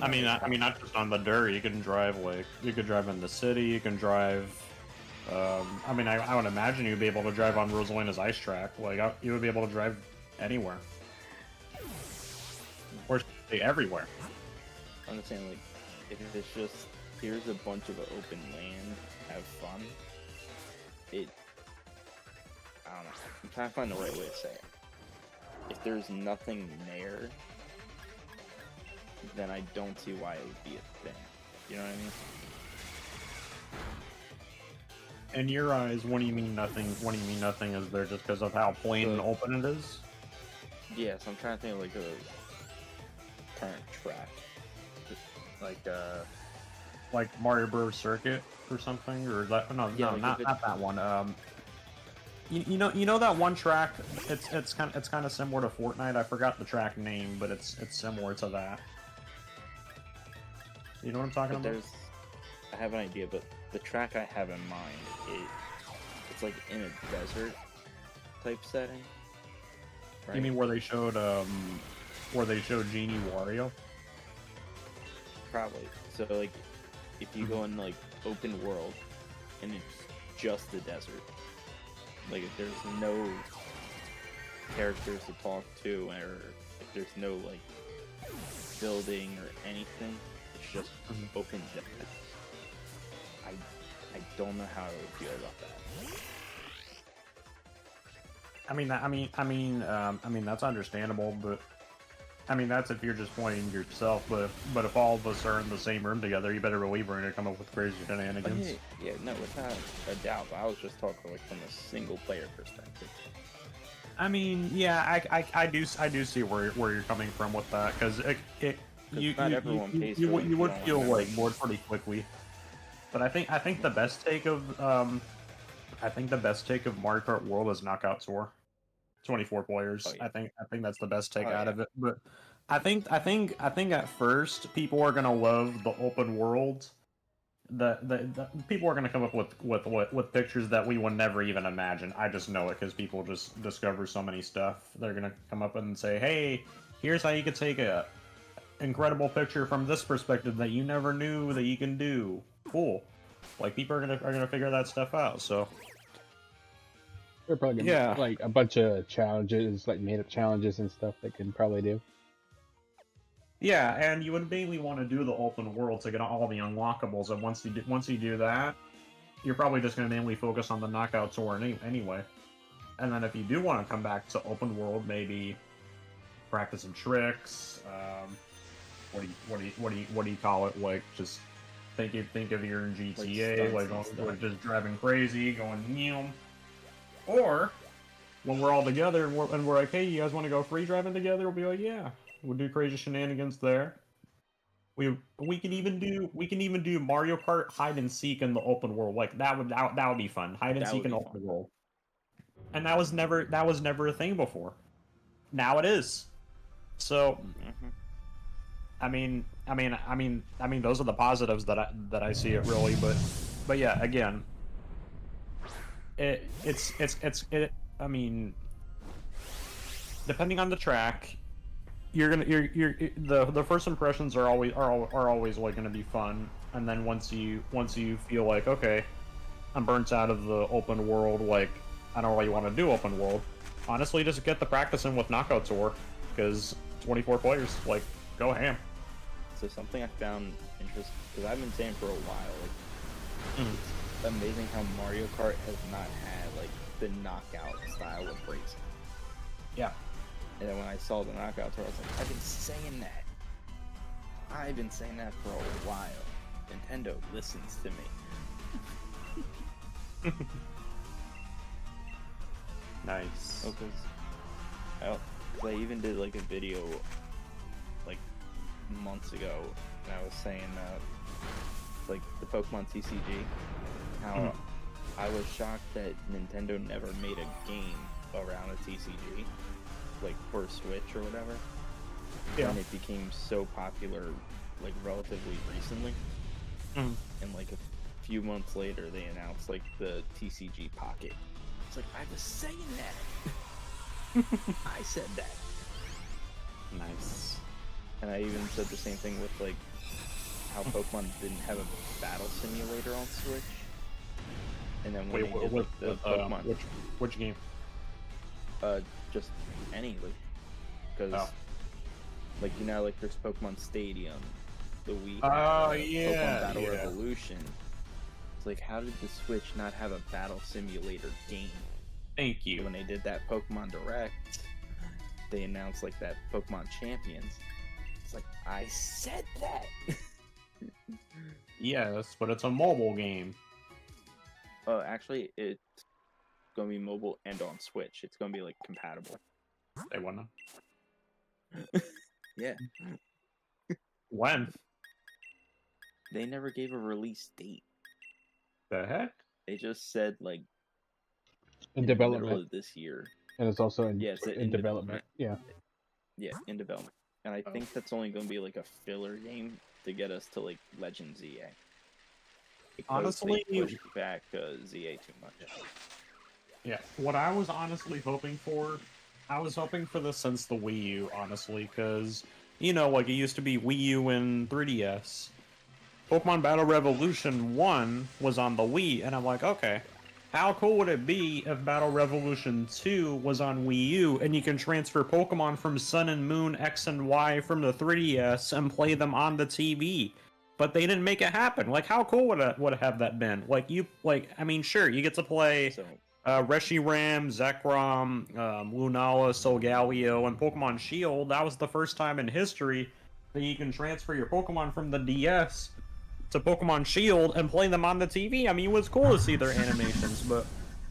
Speaker 5: I mean, not just on the dirt. You can drive in the city. You can drive. I mean, I would imagine you'd be able to drive on Rosalina's ice track. Like, you would be able to drive anywhere, or everywhere.
Speaker 3: I'm just saying, like, if it's just here's a bunch of open land, have fun. I don't know. I'm trying to find the right way to say it. If there's nothing there, then I don't see why it would be a thing. You know what I mean?
Speaker 5: In your eyes, what do you mean nothing? What do you mean nothing is there just because of how plain and open it is?
Speaker 3: Yes, I'm trying to think of like a current track.
Speaker 5: Like Mario Bros. Circuit or something, or that? No,
Speaker 3: Yeah,
Speaker 5: no,
Speaker 3: like
Speaker 5: not that one. You know that one track? It's kind of similar to Fortnite. I forgot the track name, but it's similar to that. You know what I'm talking
Speaker 3: But
Speaker 5: about?
Speaker 3: I have an idea, but the track I have in mind, it's like in a desert type setting. Right?
Speaker 5: You mean where they showed Genie Wario?
Speaker 3: Probably. So like, if you go in like open world, and it's just the desert, like if there's no characters to talk to, or if there's no like building or anything, it's just open desert. I don't know how I would feel about that.
Speaker 5: I mean that's understandable, but I mean that's if you're just playing yourself. But if all of us are in the same room together, you better believe we're gonna come up with crazy shenanigans.
Speaker 3: Yeah, no, without a doubt. But I was just talking like from a single player perspective.
Speaker 5: I mean, yeah, I do see where you're coming from with that, because you would feel like bored pretty quickly. But I think the best take of Mario Kart World is Knockout Tour, 24 players.
Speaker 3: Oh, yeah.
Speaker 5: I think that's the best take out
Speaker 3: yeah.
Speaker 5: of it. But I think at first people are gonna love the open world. The people are gonna come up with pictures that we would never even imagine. I just know it because people just discover so many stuff. They're gonna come up and say, "Hey, here's how you could take a incredible picture from this perspective that you never knew that you can do." Cool. Like, people are gonna figure that stuff out. So
Speaker 1: They're probably gonna
Speaker 5: Yeah.
Speaker 1: like a bunch of challenges, like made up challenges and stuff they can probably do.
Speaker 5: yeah, and you would mainly want to do the open world to get all the unlockables. And once you do that, you're probably just gonna mainly focus on the knockout tour anyway. And then if you do want to come back to open world, maybe practice some tricks. What do you call it? Like, just think of you're in GTA, like
Speaker 3: stunts and
Speaker 5: going,
Speaker 3: stuff.
Speaker 5: just driving crazy, going neum. Or when we're all together and we're like, hey, you guys want to go free driving together? We'll be like, yeah, we'll do crazy shenanigans there. We can even do Mario Kart hide and seek in the open world. Like that would be fun. Hide and
Speaker 3: That
Speaker 5: seek
Speaker 3: would
Speaker 5: in
Speaker 3: be
Speaker 5: open
Speaker 3: fun.
Speaker 5: world. And that was never a thing before. Now it is. So
Speaker 3: Mhm.
Speaker 5: I mean, those are the positives that I see it really, but yeah, again, it's I mean, depending on the track, you're the first impressions are always like gonna be fun, and then once you feel like, okay, I'm burnt out of the open world, like I don't really want to do open world. Honestly, just get the practice in with Knockout Tour, because 24 players, like, go ham.
Speaker 3: So something I found interesting, because I've been saying for a while, like, it's amazing how Mario Kart has not had, like, the knockout style of racing.
Speaker 5: Yeah.
Speaker 3: And then when I saw the knockout tour, I was like, I've been saying that. I've been saying that for a while. Nintendo listens to me.
Speaker 5: Nice.
Speaker 3: Oh, because I even did, like, a video, like, months ago, and I was saying, like, the Pokemon TCG, how I was shocked that Nintendo never made a game around a TCG, like, for Switch or whatever.
Speaker 5: Yeah.
Speaker 3: And it became so popular, like, relatively recently. And, like, a few months later, they announced, like, the TCG Pocket. It's like, I was saying that! I said that!
Speaker 5: Nice.
Speaker 3: And I even said the same thing with, like, how Pokemon didn't have a battle simulator on Switch. And then when they did, like, the Pokemon...
Speaker 5: which game?
Speaker 3: Just any, like, because, like, you know, like, there's Pokemon Stadium, the Wii, Pokemon Battle Revolution. It's like, how did the Switch not have a battle simulator game?
Speaker 5: Thank you.
Speaker 3: When they did that Pokemon Direct, they announced, like, that Pokemon Champions. It's like, I said that!
Speaker 5: Yes, but it's a mobile game.
Speaker 3: Actually, it's gonna be mobile and on Switch. It's gonna be, like, compatible.
Speaker 5: They wanna.
Speaker 3: Yeah.
Speaker 5: When?
Speaker 3: They never gave a release date.
Speaker 5: The heck?
Speaker 3: They just said, like,
Speaker 1: In
Speaker 3: the middle
Speaker 1: development,
Speaker 3: of this year.
Speaker 1: and it's also in
Speaker 3: Yeah, it's
Speaker 1: in development. Yeah.
Speaker 3: Yeah, in development. And I think that's only going to be, like, a filler game to get us to, like, Legend ZA. Because
Speaker 5: Honestly,
Speaker 3: they pushed back ZA too much.
Speaker 5: Yeah, what I was honestly hoping for, I was hoping for this since the Wii U, honestly, because, you know, like, it used to be Wii U and 3DS. Pokemon Battle Revolution 1 was on the Wii, and I'm like, okay, how cool would it be if Battle Revolution 2 was on Wii U, and you can transfer Pokemon from Sun and Moon, X and Y from the 3DS and play them on the TV? But they didn't make it happen. Like, how cool would it have that been? I mean, sure, you get to play Reshiram, Zekrom, Lunala, Solgaleo, and Pokemon Shield. That was the first time in history that you can transfer your Pokemon from the DS to Pokemon Shield and play them on the TV. I mean, it was cool to see their animations, but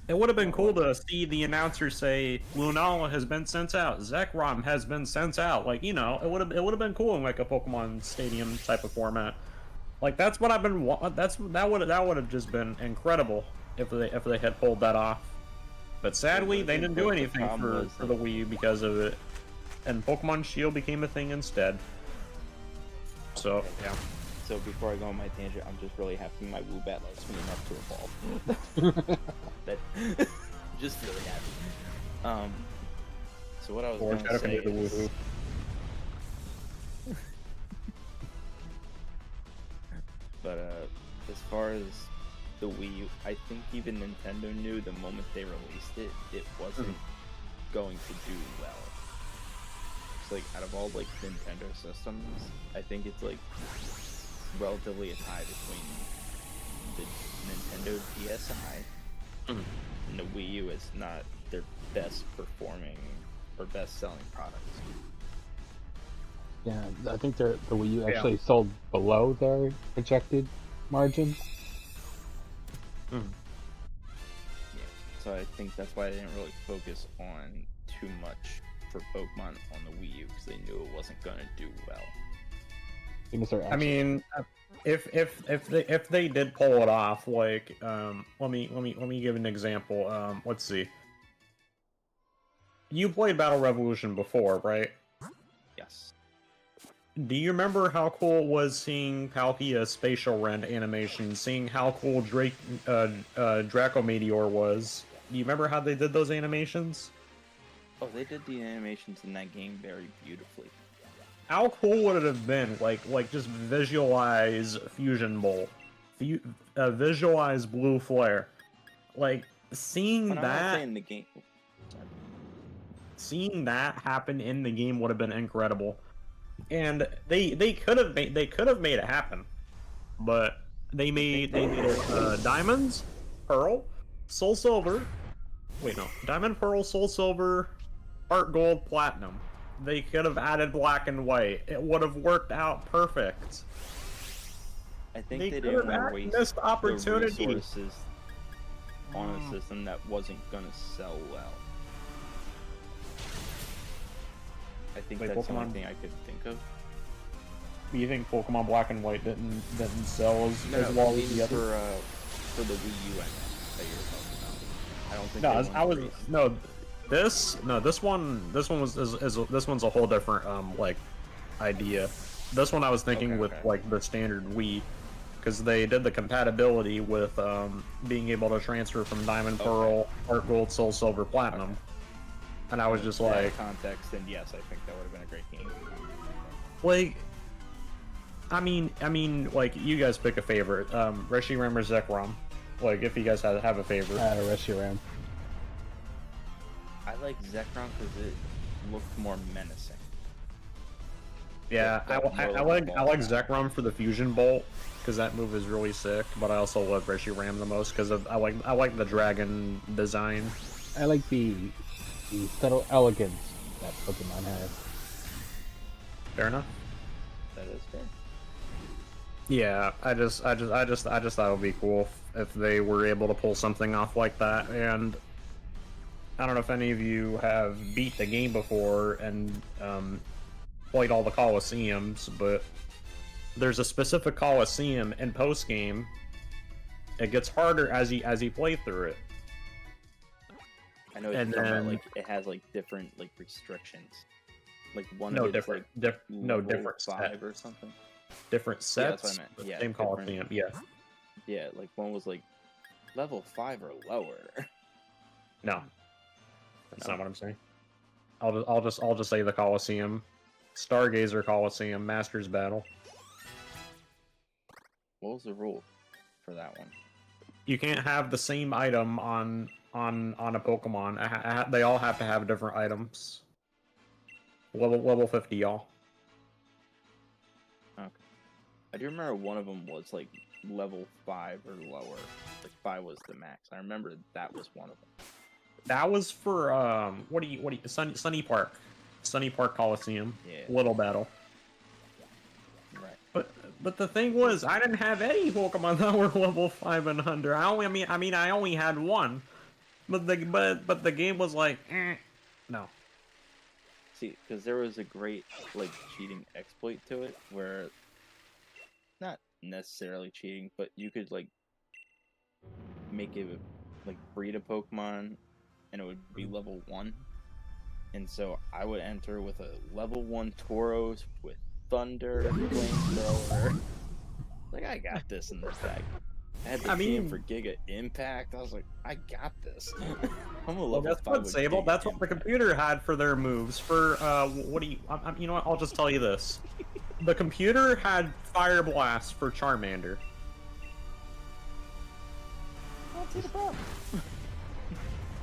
Speaker 5: it would have been cool to see the announcer say, Lunala has been sent out, Zekrom has been sent out. Like, you know, it would have been cool in, like, a Pokemon Stadium type of format. Like, that's what I've been. That would have just been incredible if they had pulled that off. But sadly, they didn't do anything for the Wii U because of it, and Pokemon Shield became a thing instead. So yeah.
Speaker 3: So before I go on my tangent, I'm just really happy my Woobat likes me enough to evolve. That just really happy. So what I was going to say is, but as far as the Wii U, I think even Nintendo knew the moment they released it, it wasn't going to do well. It's like, out of all, like, Nintendo systems, I think it's, like, relatively a tie between the Nintendo DSi and the Wii U is not their best performing or best selling products.
Speaker 1: Yeah, I think the Wii U actually sold below their projected margins.
Speaker 3: Yeah. so I think that's why they didn't really focus on too much for Pokemon on the Wii U, because they knew it wasn't gonna do well.
Speaker 5: I mean, if they did pull it off, like let me give an example. Let's see. You played Battle Revolution before, right?
Speaker 3: Yes.
Speaker 5: Do you remember how cool it was seeing Palkia's spatial rend animation, seeing how cool Draco Meteor was? Do you remember how they did those animations?
Speaker 3: Oh, they did the animations in that game very beautifully.
Speaker 5: How cool would it have been, like just visualize Fusion Bolt, visualize Blue Flare, like seeing
Speaker 3: When I'm not
Speaker 5: that,
Speaker 3: saying the game.
Speaker 5: seeing that happen in the game would have been incredible, and they could have made it happen, but they made it Diamonds, Pearl, Soul Silver. Wait, no, Diamond, Pearl, Soul Silver, Heart Gold, Platinum. They could have added Black and White. It would have worked out perfect.
Speaker 3: I think
Speaker 5: They
Speaker 3: they
Speaker 5: could
Speaker 3: didn't
Speaker 5: have
Speaker 3: want to waste
Speaker 5: missed
Speaker 3: the
Speaker 5: opportunity.
Speaker 3: resources on a system that wasn't gonna sell well. I think
Speaker 5: Wait,
Speaker 3: that's the only
Speaker 5: Pokemon-
Speaker 3: thing I could think of.
Speaker 5: Do you think Pokemon Black and White didn't sell as
Speaker 3: No,
Speaker 5: well
Speaker 3: I
Speaker 5: as
Speaker 3: mean
Speaker 5: the other?
Speaker 3: for the Wii U, I know, that you were talking about. I don't think
Speaker 5: No,
Speaker 3: they
Speaker 5: I
Speaker 3: wanted
Speaker 5: was
Speaker 3: to waste-
Speaker 5: no. This one was this one's a whole different like idea. This one I was thinking
Speaker 3: Okay,
Speaker 5: with
Speaker 3: okay.
Speaker 5: like the standard Wii, because they did the compatibility with being able to transfer from Diamond,
Speaker 3: Okay.
Speaker 5: Pearl, Heart Gold, Soul Silver, Platinum, and I was just
Speaker 3: That
Speaker 5: like,
Speaker 3: context, and yes, I think that would have been a great game.
Speaker 5: like, I mean, like you guys pick a favorite, Reshiram or Zekrom, like if you guys have a favorite.
Speaker 1: Reshiram.
Speaker 3: I like Zekrom because it looked more menacing.
Speaker 5: Yeah,
Speaker 3: Yeah,
Speaker 5: I like Zekrom for the Fusion Bolt because that move is really sick. But I also love Reshiram the most because I like the dragon design.
Speaker 1: I like the subtle elegance that Pokemon has.
Speaker 5: Fair enough.
Speaker 3: That is fair.
Speaker 5: Yeah, I just thought it would be cool if they were able to pull something off like that. And I don't know if any of you have beat the game before and played all the Colosseums, but there's a specific Colosseum in post game. It gets harder as you play through it.
Speaker 3: I know what
Speaker 5: And
Speaker 3: you're talking about,
Speaker 5: then-
Speaker 3: like it has like different like restrictions. Like one
Speaker 5: No
Speaker 3: of it's
Speaker 5: different,
Speaker 3: like
Speaker 5: no
Speaker 3: level
Speaker 5: different
Speaker 3: 5
Speaker 5: sets.
Speaker 3: or something.
Speaker 5: Different
Speaker 3: Yeah, that's
Speaker 5: sets.
Speaker 3: what I meant.
Speaker 5: but
Speaker 3: Yeah,
Speaker 5: same
Speaker 3: different-
Speaker 5: Colosseum. Yeah.
Speaker 3: Yeah, like one was like level 5 or lower.
Speaker 5: No, that's
Speaker 3: No.
Speaker 5: not what I'm saying. I'll just say the Colosseum, Stargazer Colosseum, Masters Battle.
Speaker 3: What was the rule for that one?
Speaker 5: You can't have the same item on a Pokemon. They all have to have different items. Level 50, y'all.
Speaker 3: Okay. I do remember one of them was like level 5 or lower. Like 5 was the max. I remember that was one of them.
Speaker 5: That was for what do you Sunny Park Coliseum.
Speaker 3: Yeah.
Speaker 5: Little Battle.
Speaker 3: Right.
Speaker 5: But the thing was, I didn't have any Pokemon that were level 5 and under. I only had one. But the game was like, no.
Speaker 3: See, because there was a great like cheating exploit to it, where not necessarily cheating, but you could like make it like breed a Pokemon, and it would be level 1. And so I would enter with a level 1 Tauros with Thunder, Flamethrower. Like I got this in this bag. I had the game for Giga Impact. I was like, I got this. I'm a level
Speaker 5: Well, that's
Speaker 3: 5
Speaker 5: what
Speaker 3: with
Speaker 5: Sable.
Speaker 3: Giga
Speaker 5: That's what the
Speaker 3: Impact.
Speaker 5: computer had for their moves. For what do you? You know what? I'll just tell you this. The computer had Fire Blast for Charmander.
Speaker 3: I don't see the problem.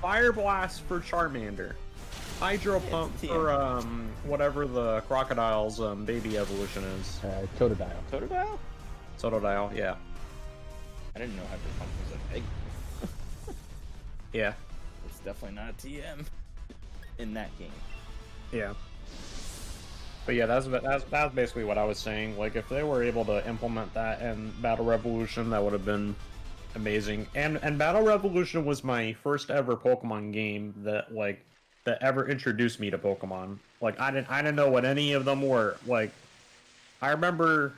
Speaker 5: Fire Blast for Charmander. Hydro Pump
Speaker 3: it's
Speaker 5: for whatever the crocodile's baby evolution is.
Speaker 1: Totodile.
Speaker 3: Totodile?
Speaker 5: Totodile, yeah.
Speaker 3: I didn't know Hydro Pump was an egg.
Speaker 5: Yeah.
Speaker 3: It's definitely not a TM in that game.
Speaker 5: Yeah. But yeah, that's basically what I was saying. Like, if they were able to implement that in Battle Revolution, that would have been amazing. And Battle Revolution was my first ever Pokemon game that ever introduced me to Pokemon. Like I didn't know what any of them were. Like I remember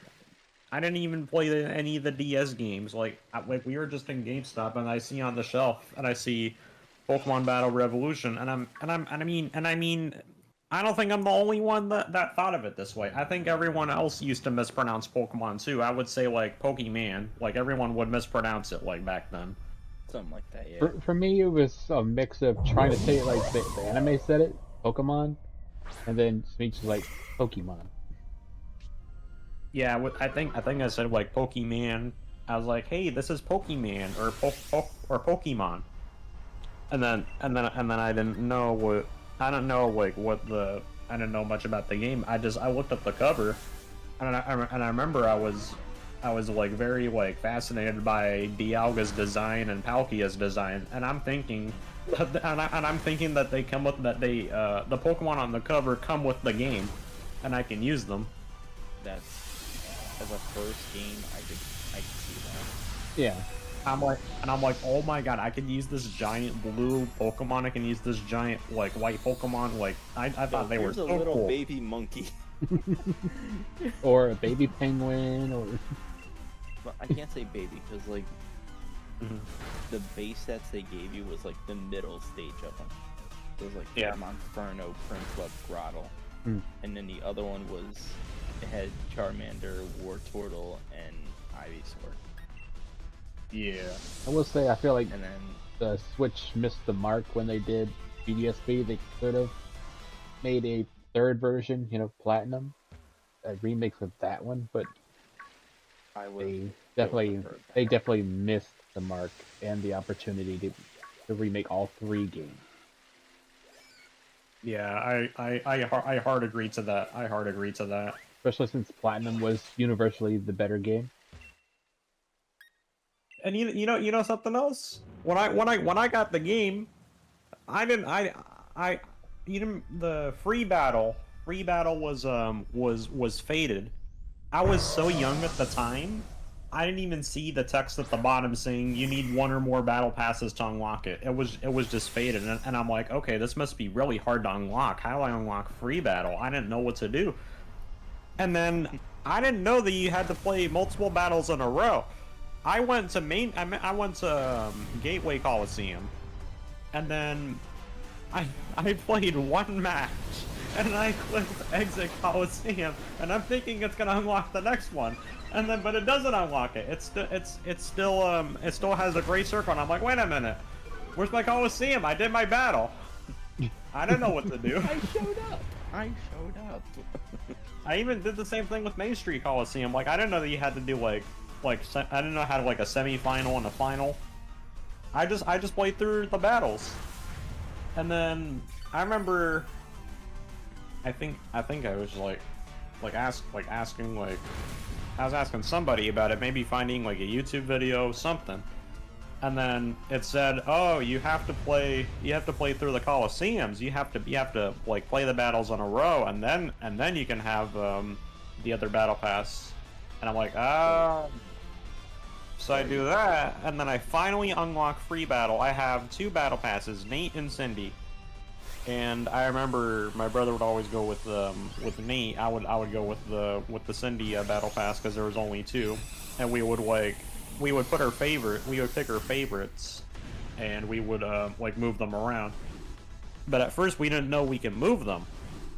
Speaker 5: I didn't even play any of the DS games. Like we were just in GameStop and I see on the shelf and I see Pokemon Battle Revolution and I mean I don't think I'm the only one that thought of it this way. I think everyone else used to mispronounce Pokemon too. I would say like Pokemon. Like everyone would mispronounce it like back then.
Speaker 3: Something like that, yeah.
Speaker 1: For me, it was a mix of trying to say it like the anime said it, Pokemon, and then speech like Pokemon.
Speaker 5: Yeah, I think I said like Pokemon. I was like, hey, this is Pokemon or Pokemon. And then I didn't know what I don't know like what the I didn't know much about the game. I looked up the cover, and I remember I was like very like fascinated by Dialga's design and Palkia's design, and I'm thinking I'm thinking that they come with that they the Pokemon on the cover come with the game, and I can use them.
Speaker 3: That's as a first game, I could see that.
Speaker 1: Yeah.
Speaker 5: I'm like, oh my god, I could use this giant blue Pokemon. I can use this giant like white Pokemon. Like I thought they were so
Speaker 3: a little
Speaker 5: cool.
Speaker 3: baby monkey.
Speaker 1: Or a baby penguin, or
Speaker 3: But I can't say baby because like the base sets they gave you was like the middle stage of them. It was like Monferno, Prince, Grottle, and then the other one was it had Charmander, Wartortle, and Ivysaur.
Speaker 5: Yeah.
Speaker 1: I will say I feel like
Speaker 3: And then
Speaker 1: the Switch missed the mark when they did BDSP. They could have made a third version, Platinum, a remake of that one, but they definitely missed the mark and the opportunity to remake all three games.
Speaker 5: Yeah, I hard agree to that. I hard agree to that.
Speaker 1: Especially since Platinum was universally the better game.
Speaker 5: And you know something else? When I got the game, the free battle was faded. I was so young at the time, I didn't even see the text at the bottom saying you need one or more battle passes to unlock it. It was just faded, and I'm like, okay, this must be really hard to unlock. How do I unlock free battle? I didn't know what to do. And then I didn't know that you had to play multiple battles in a row. I went to Gateway Coliseum, and then I played one match, and I clicked Exit Coliseum, and I'm thinking it's gonna unlock the next one, and then but it doesn't unlock it. It still has a gray circle, and I'm like, wait a minute, where's my Coliseum? I did my battle. I didn't know what to do.
Speaker 3: I showed up.
Speaker 5: I even did the same thing with Main Street Coliseum. Like I didn't know that you had to do like I didn't know how to like a semi-final and a final. I just played through the battles, and then I remember. I think I was asking I was asking somebody about it, maybe finding like a YouTube video, something, and then it said, oh, you have to play through the Coliseums. You have to like play the battles in a row, and then you can have the other battle pass. And I'm like, so I do that, and then I finally unlock free battle. I have 2 battle passes, Nate and Cindy. And I remember my brother would always go with Nate. I would go with the Cindy battle pass because there was only 2, and we would pick our favorites, and we would like move them around. But at first we didn't know we could move them.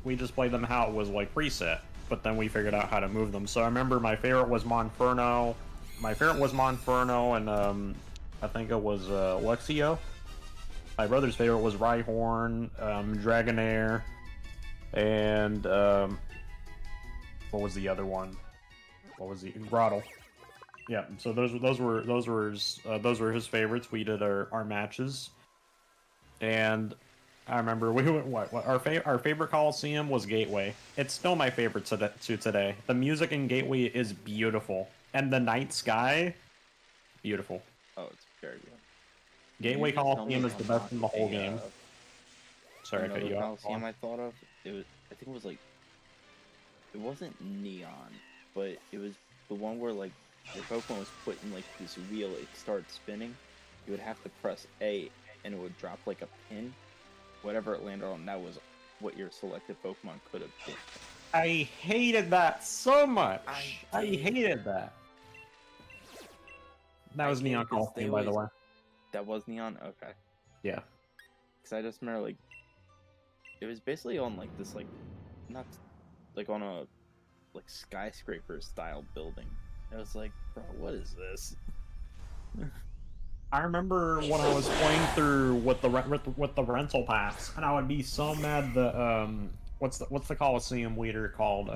Speaker 5: We just played them how it was like preset. But then we figured out how to move them. So I remember my favorite was Monferno. And I think it was Luxio. My brother's favorite was Rhyhorn, Dragonair, and what was the other one? Grottle? Yeah. So those were his favorites. We did our matches, and I remember we went our favorite Coliseum was Gateway. It's still my favorite to today. The music in Gateway is beautiful, and the night sky, beautiful.
Speaker 3: Oh, it's very good.
Speaker 5: Gateway Coliseum is the best in the whole game. Sorry, I cut you off.
Speaker 3: Coliseum I thought of, I think it was like, it wasn't neon, but it was the one where like your Pokemon was put in like this wheel, it started spinning. You would have to press A, and it would drop like a pin. Whatever it landed on, that was what your selected Pokemon could have been.
Speaker 5: I hated that so much. I
Speaker 3: did.
Speaker 5: hated that. That was Neon Call theme, by the way.
Speaker 3: That was Neon? Okay.
Speaker 5: Yeah.
Speaker 3: Because I just remember, like, it was basically on, like, this, like, not, like, on a, like, skyscraper-style building. I was like, bro, what is this?
Speaker 5: I remember when I was playing through with the rental pass, and I would be so mad that what's the Coliseum leader called?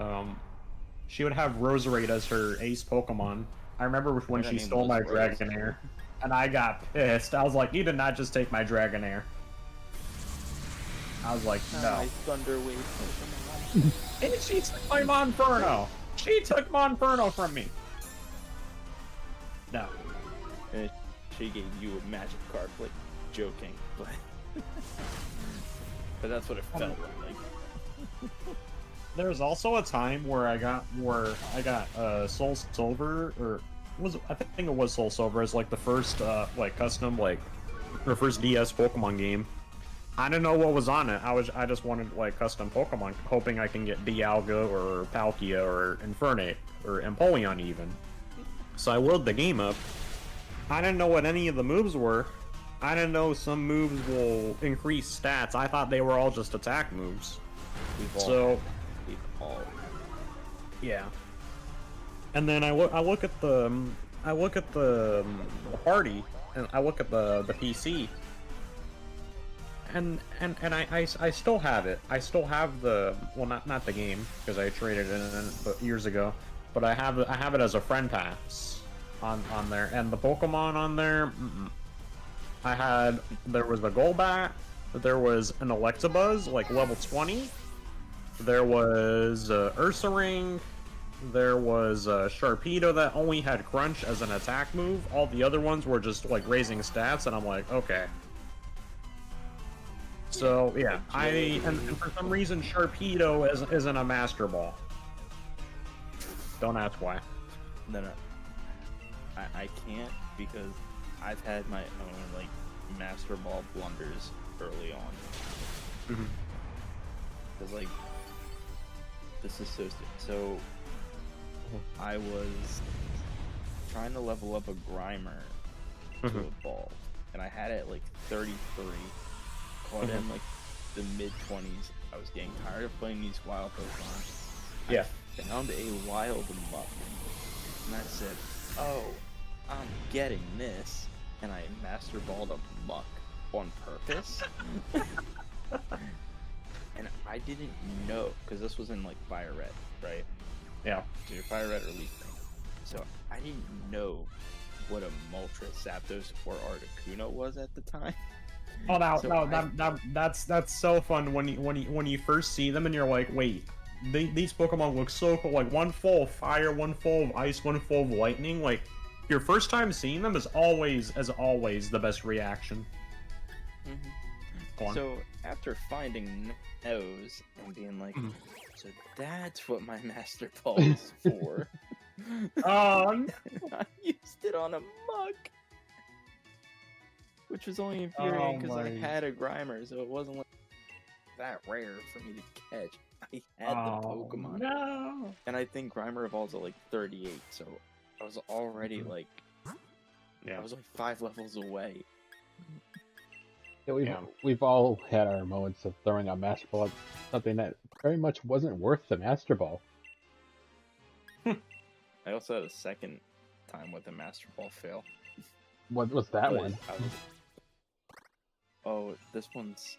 Speaker 5: She would have Roserade as her ace Pokemon. I remember when she stole my Dragonair, and I got pissed. I was like, "You did not just take my Dragonair." I was like, "No."
Speaker 3: My Thunder Wave Pokemon.
Speaker 5: And she took my Monferno. She took Monferno from me. No.
Speaker 3: And she gave you a magic card, like, joking, but but that's what it felt like.
Speaker 5: There was also a time where I got Soul Silver, or I think it was Soul Silver, as like the first like custom, like the first DS Pokemon game. I didn't know what was on it. I just wanted like custom Pokemon, hoping I can get Dialga or Palkia or Infernape or Empoleon even. So I loaded the game up. I didn't know what any of the moves were. I didn't know some moves will increase stats. I thought they were all just attack moves. Yeah. And then I look at the party, and I look at the PC, and I still have it. I still have the, well, not the game, because I traded it in years ago, but I have it as a friend pass on there, and the Pokemon on there. There was a Golbat, there was an Electabuzz, like level 20. There was Ursaring, there was Sharpedo that only had Crunch as an attack move. All the other ones were just like raising stats, and I'm like, okay. So yeah, and for some reason Sharpedo isn't a Master Ball. Don't ask why.
Speaker 3: No. I can't, because I've had my own like Master Ball blunders early on. Because like, this is so so I was trying to level up a Grimer to a ball, and I had it at like 33, caught in like the mid-20s. I was getting tired of playing these wild Pokemon.
Speaker 5: Yeah.
Speaker 3: I found a wild Muck, and I said, oh, I'm getting this, and I Master Balled a Muck on purpose. And I didn't know, because this was in like Fire Red, right?
Speaker 5: Yeah.
Speaker 3: Either Fire Red or Leaf Green. So I didn't know what a Moltres, Zapdos, or Articuno was at the time.
Speaker 5: Oh
Speaker 3: So
Speaker 5: that's so fun when you first see them and you're like, wait, these Pokemon look so cool. Like one full of fire, one full of ice, one full of lightning. Like your first time seeing them is always the best reaction.
Speaker 3: So after finding those and being like, so that's what my Master Ball is for.
Speaker 5: Oh,
Speaker 3: I used it on a Muck, which was only infuriating because I had a Grimer, so it wasn't like that rare for me to catch. I had the Pokemon,
Speaker 5: no.
Speaker 3: and I think Grimer evolves at like 38, so I was already like, I was like 5 levels away.
Speaker 1: Yeah, we've all had our moments of throwing a Master Ball at something that very much wasn't worth the Master Ball.
Speaker 3: I also had a second time with a Master Ball fail.
Speaker 1: What was that one?
Speaker 3: Oh, this one's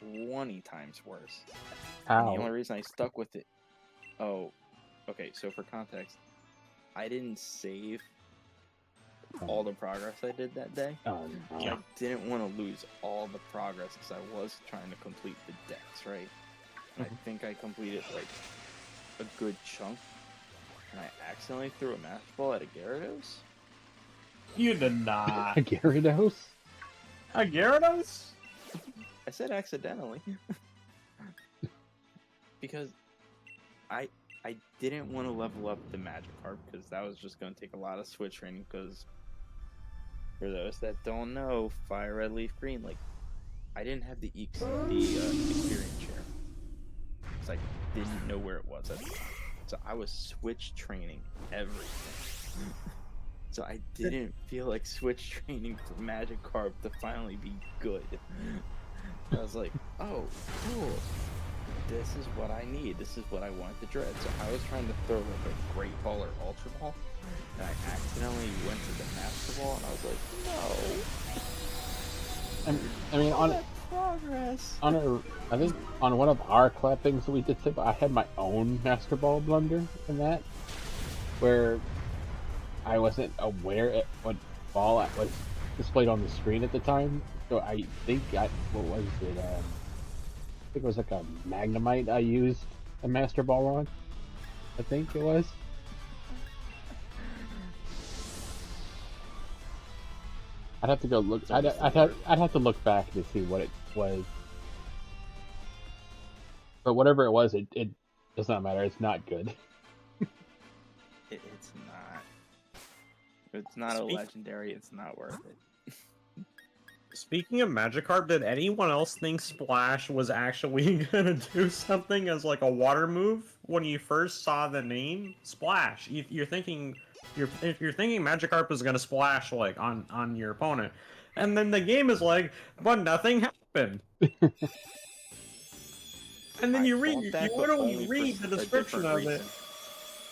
Speaker 3: 20 times worse.
Speaker 1: How?
Speaker 3: And the only reason I stuck with it... Oh, okay, so for context, I didn't save all the progress I did that day.
Speaker 1: Oh, no.
Speaker 3: I didn't want to lose all the progress because I was trying to complete the decks, right? And I think I completed like a good chunk, and I accidentally threw a Master Ball at a Gyarados.
Speaker 5: You did not.
Speaker 1: A Gyarados?
Speaker 5: A Gyarados?
Speaker 3: I said accidentally. Because I didn't want to level up the Magikarp because that was just going to take a lot of switch training. Because for those that don't know, Fire Red Leaf Green, like I didn't have the experience share because I didn't know where it was at the time. So I was switch training everything. So I didn't feel like switch training for Magikarp to finally be good. I was like, oh, cool. This is what I need. This is what I wanted to dread. So I was trying to throw like a Great Ball or Ultra Ball, and I accidentally went to the Master Ball, and I was like, no.
Speaker 1: I mean, on
Speaker 3: Progress.
Speaker 1: I think on one of our clappings we did, I had my own Master Ball blunder in that, where I wasn't aware what ball was displayed on the screen at the time. So I think what was it? I think it was like a Magnemite I used a Master Ball on. I think it was. I'd have to go look. I'd have to look back to see what it was. But whatever it was, it does not matter. It's not good.
Speaker 3: It's not. It's not a legendary. It's not worth it.
Speaker 5: Speaking of Magikarp, did anyone else think Splash was actually gonna do something as like a water move when you first saw the name Splash? You're thinking Magikarp is gonna splash like on your opponent, and then the game is like, but nothing happened. And then you literally read the description of it.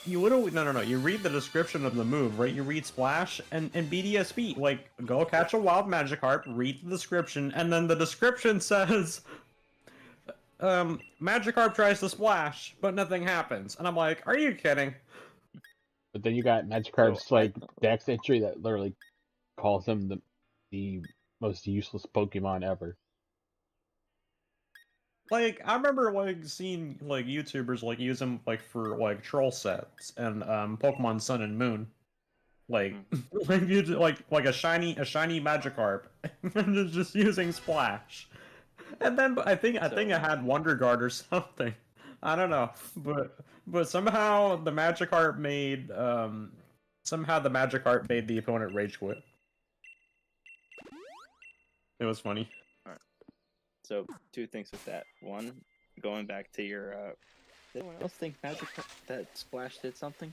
Speaker 5: You read the description of the move, right? You read Splash and BDSP, like, go catch a wild Magikarp, read the description, and then the description says, Magikarp tries to splash, but nothing happens. And I'm like, are you kidding?
Speaker 1: But then you got Magikarp's Dex entry that literally calls him the most useless Pokemon ever.
Speaker 5: Like, I remember, like, seeing, like, YouTubers, like, use them, like, for, like, troll sets and, Pokemon Sun and Moon. Like, like a shiny Magikarp, and just using Splash. And then, I think I had Wonder Guard or something. I don't know, but somehow the Magikarp made, the opponent rage quit. It was funny.
Speaker 3: So, two things with that. One, going back to your, did anyone else think that Splash did something?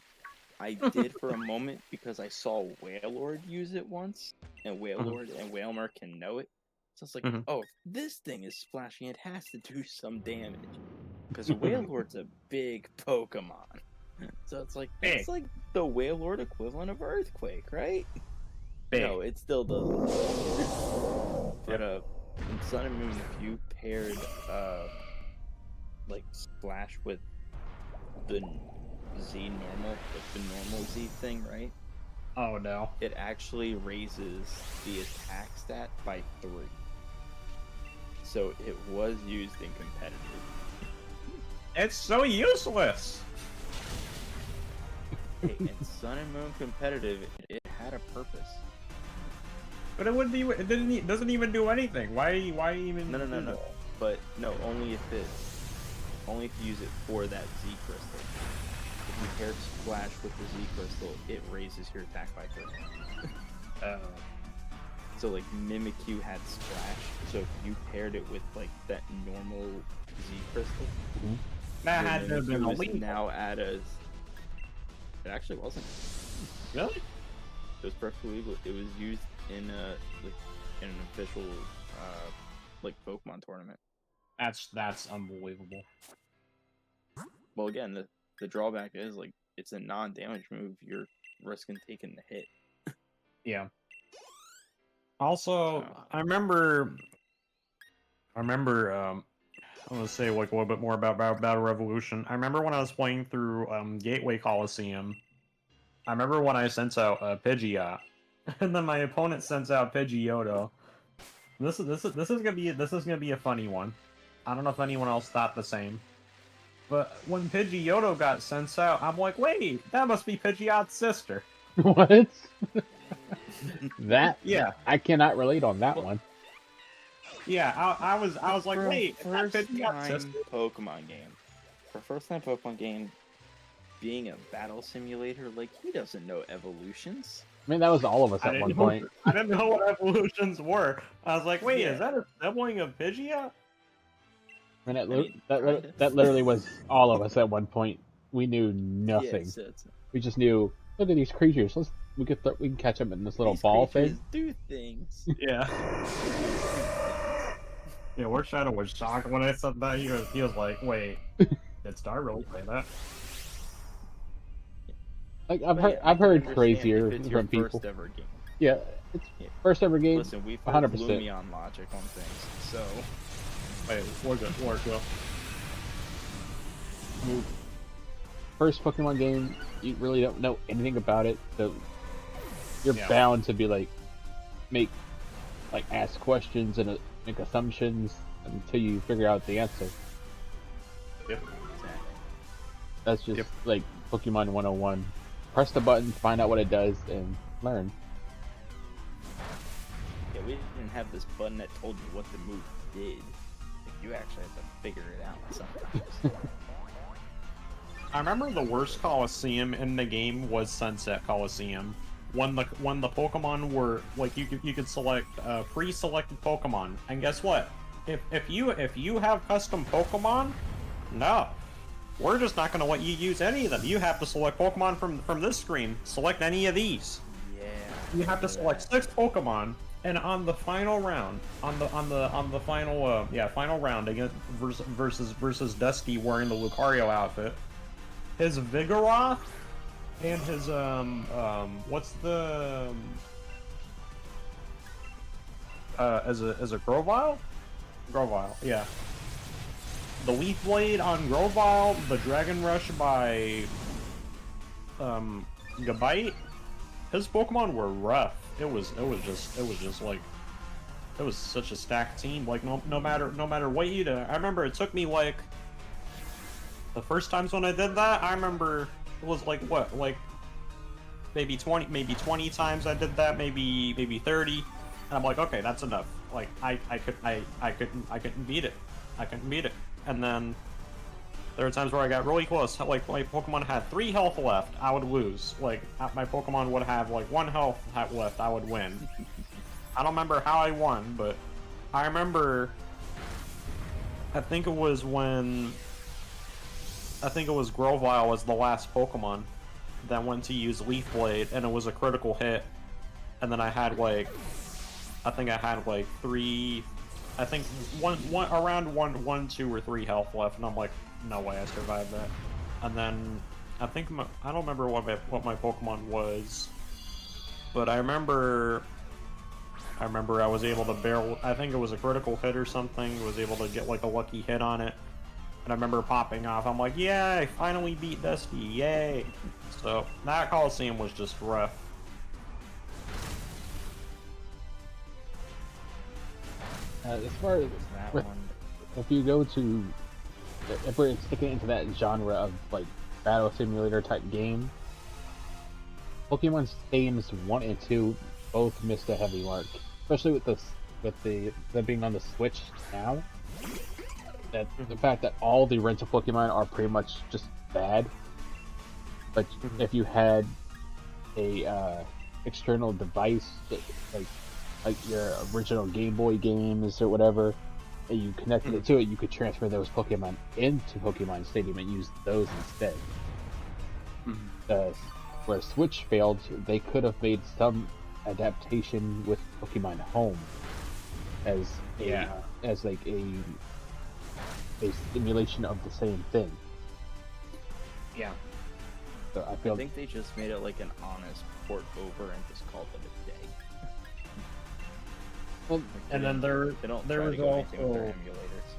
Speaker 3: I did for a moment because I saw Wailord use it once, and Wailord and Wailmer can know it. So it's like, oh, if this thing is splashing, it has to do some damage. Because Wailord's a big Pokemon. So it's like, it's like the Wailord equivalent of Earthquake, right?
Speaker 5: Big.
Speaker 3: No, it still doesn't. But, in Sun and Moon, if you paired, like, Splash with the Z normal, like the normal Z thing, right?
Speaker 5: Oh no.
Speaker 3: It actually raises the attack stat by 3. So it was used in competitive.
Speaker 5: It's so useless!
Speaker 3: Hey, in Sun and Moon competitive, it had a purpose.
Speaker 5: But it doesn't even do anything. Why even?
Speaker 3: No. But no, only if you use it for that Z crystal. If you pair Splash with the Z crystal, it raises your attack by 3. So like Mimikyu had Splash, so if you paired it with like that normal Z crystal,
Speaker 5: that had to have been illegal.
Speaker 3: Now add a. It actually wasn't.
Speaker 5: Really?
Speaker 3: It was perfectly legal. It was used in an official like Pokemon tournament.
Speaker 5: That's unbelievable.
Speaker 3: Well, again, the drawback is like it's a non-damage move. You're risking taking the hit.
Speaker 5: Yeah. Also, I remember. I'm gonna say like a little bit more about Battle Revolution. I remember when I was playing through Gateway Coliseum. I remember when I sent out Pidgeot, and then my opponent sends out Pidgeotto. This is gonna be a funny one. I don't know if anyone else thought the same. But when Pidgeotto got sent out, I'm like, wait, that must be Pidgeot's sister.
Speaker 1: What? That?
Speaker 5: Yeah.
Speaker 1: I cannot relate on that one.
Speaker 5: Yeah, I was like, wait,
Speaker 3: first time Pokemon game. For first time Pokemon game, being a battle simulator, like, he doesn't know evolutions.
Speaker 1: I mean, that was all of us
Speaker 5: I
Speaker 1: at one
Speaker 5: didn't know,
Speaker 1: point.
Speaker 5: I didn't know what evolutions were. I was like, wait,
Speaker 3: Yeah.
Speaker 5: is that a sibling of Pidgeot?
Speaker 1: I mean,
Speaker 3: mean,
Speaker 1: that
Speaker 3: kinda.
Speaker 1: literally was all of us at one point. We knew nothing.
Speaker 3: Yeah, so it's,
Speaker 1: We just knew, look at these creatures. We can catch them in this little
Speaker 3: these
Speaker 1: ball
Speaker 3: creatures
Speaker 1: thing.
Speaker 3: do things.
Speaker 5: Yeah. Yeah, War Shadow was shocked when I said that. He was like, wait, did Star really say that?
Speaker 1: Like I've
Speaker 3: But
Speaker 1: heard
Speaker 3: yeah, I
Speaker 1: I've
Speaker 3: can
Speaker 1: heard
Speaker 3: understand
Speaker 1: crazier
Speaker 3: if it's your
Speaker 1: from people.
Speaker 3: first ever game.
Speaker 1: Yeah, it's
Speaker 3: Yeah.
Speaker 1: first ever game.
Speaker 3: Listen, we've
Speaker 1: 100%.
Speaker 3: heard Lumion logic on things, so
Speaker 5: Wait, we're good.
Speaker 1: First Pokemon game, you really don't know anything about it, so you're
Speaker 5: Yeah.
Speaker 1: bound to be like ask questions and make assumptions until you figure out the answer.
Speaker 5: Yep.
Speaker 1: That's just
Speaker 5: Yep.
Speaker 1: like Pokemon 101. Press the button, find out what it does, and learn.
Speaker 3: yeah, we didn't have this button that told you what the move did. Like, you actually have to figure it out sometimes.
Speaker 5: I remember the worst Coliseum in the game was Sunset Coliseum. When the Pokemon were like you could select pre-selected Pokemon, and guess what? If you have custom Pokemon, no, we're just not going to let you use any of them. You have to select Pokemon from this screen. Select any of these.
Speaker 3: Yeah.
Speaker 5: You have to select 6 Pokemon, and on the final round, on the final round against versus Dusty wearing the Lucario outfit, his Vigoroth and his what's the as a Grovyle? Grovyle, yeah. The Leaf Blade on Grovyle, the Dragon Rush by Gabite. His Pokemon were rough. It was just like it was such a stacked team. Like no matter what you do. I remember it took me like the first times when I did that. I remember it was like what, like maybe 20 times I did that, maybe 30, and I'm like, okay, that's enough. Like I couldn't beat it. I couldn't beat it. And then there were times where I got really close. Like my Pokemon had 3 health left, I would lose. Like my Pokemon would have like 1 health left, I would win. I don't remember how I won, but I remember. I think it was Grovyle was the last Pokemon that went to use Leaf Blade, and it was a critical hit. And then I had like 3. I think around 1, 2, or 3 health left, and I'm like, no way I survived that. And then I think I don't remember what my Pokemon was, but I remember I was able to barrel. I think it was a critical hit or something. Was able to get like a lucky hit on it, and I remember popping off. I'm like, yeah, I finally beat Dusty, yay! So that Coliseum was just rough.
Speaker 1: As far as
Speaker 3: That
Speaker 1: with-
Speaker 3: one.
Speaker 1: if you go to, if we're sticking into that genre of like battle simulator type game, Pokemon Games 1 and 2 both missed a heavy mark, especially with them being on the Switch now. That the fact that all the rental Pokemon are pretty much just bad, but if you had a external device that, like your original Game Boy games or whatever, and you connected it to it, you could transfer those Pokemon into Pokemon Stadium and use those instead. Where Switch failed, they could have made some adaptation with Pokemon Home as like a simulation of the same thing.
Speaker 5: Yeah.
Speaker 1: So I
Speaker 3: I
Speaker 1: feel
Speaker 3: think they just made it like an honest port over and just called it a day.
Speaker 1: well,
Speaker 3: Like,
Speaker 5: And
Speaker 3: they
Speaker 5: then
Speaker 3: don't- they don't
Speaker 5: there
Speaker 3: try to
Speaker 5: was
Speaker 3: go anything with their
Speaker 5: also-
Speaker 3: emulators.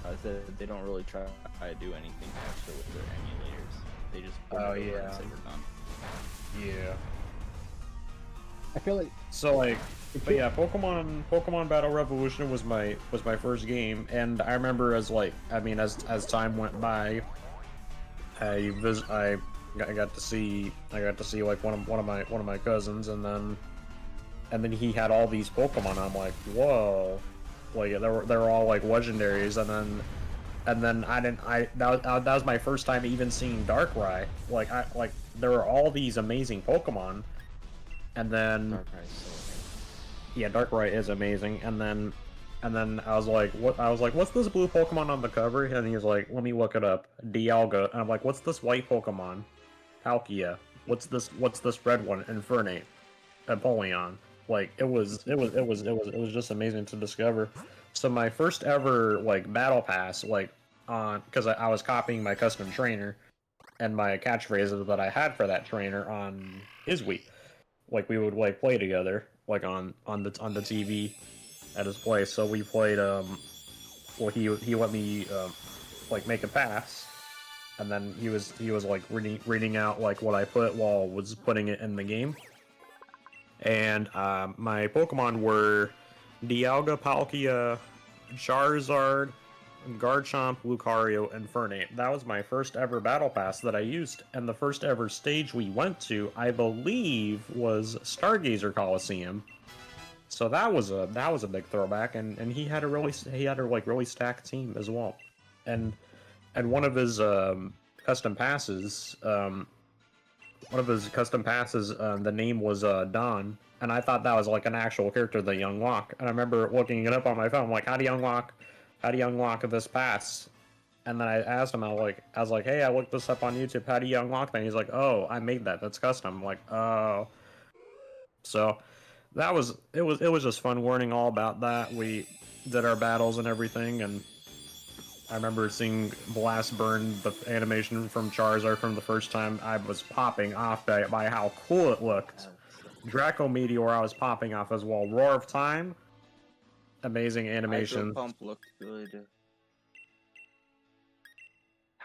Speaker 3: I said they don't really try to do anything extra with their emulators. They just put it over
Speaker 5: yeah.
Speaker 3: and say we're done.
Speaker 5: Yeah.
Speaker 1: I feel like
Speaker 5: So like, but yeah, Pokemon Battle Revolution was my first game, and I remember as time went by, I got to see like one of my cousins, and then he had all these Pokemon. I'm like, whoa, Like they were all like legendaries, and then that was my first time even seeing Darkrai. Like there were all these amazing Pokemon, and then
Speaker 3: Darkrai's so amazing.
Speaker 5: yeah, Darkrai is amazing, and then I was like, what? I was like, what's this blue Pokemon on the cover? And he was like, let me look it up. Dialga. And I'm like, what's this white Pokemon? Palkia. What's this red one? Infernape. Empoleon. Like it was just amazing to discover. So my first ever like battle pass, like on because I was copying my custom trainer and my catchphrases that I had for that trainer on his Wii. Like we would like play together, like on the TV at his place. So we played well he let me like make a pass, and then he was like reading out like what I put while I was putting it in the game. And my Pokemon were Dialga, Palkia, Charizard, Garchomp, Lucario, and Infernape. That was my first ever battle pass that I used, and the first ever stage we went to, I believe, was Stargazer Coliseum. So that was a big throwback, and he had a really stacked team as well, and one of his custom passes. The name was Don, and I thought that was like an actual character that you unlock. And I remember looking it up on my phone, like, how do you unlock this pass? And then I asked him, I was like, hey, I looked this up on YouTube. How do you unlock that? And he's like, oh, I made that. That's custom. I'm like, oh. So it was just fun learning all about that. We did our battles and everything, and I remember seeing Blast Burn, the animation from Charizard from the first time. I was popping off by how cool it looked. Draco Meteor, I was popping off as well. Roar of Time, amazing animation.
Speaker 3: Hydro Pump looked good.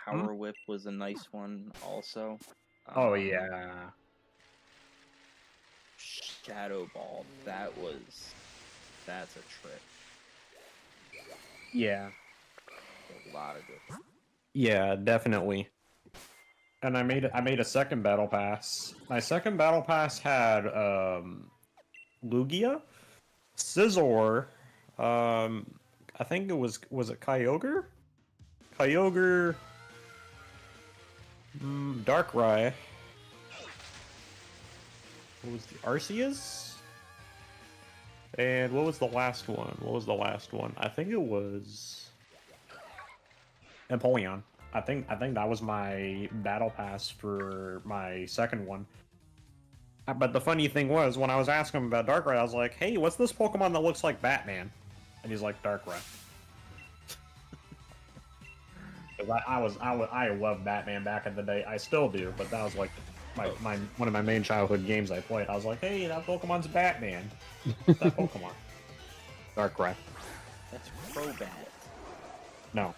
Speaker 3: Power Whip was a nice one also.
Speaker 5: Oh yeah.
Speaker 3: Shadow Ball, that's a trip.
Speaker 5: Yeah.
Speaker 3: A lot of good.
Speaker 5: Yeah, definitely. And I made a second battle pass. My second battle pass had Lugia, Scizor, I think it was it Kyogre? Kyogre, Darkrai. What was the Arceus? And what was the last one? I think it was Empoleon. I think that was my battle pass for my second one. But the funny thing was, when I was asking him about Darkrai, I was like, "Hey, what's this Pokemon that looks like Batman?" And he's like, "Darkrai." Because I loved Batman back in the day. I still do, but that was like one of my main childhood games I played. I was like, "Hey, that Pokemon's Batman." What's that Pokemon? Darkrai.
Speaker 3: That's Crobat.
Speaker 5: No.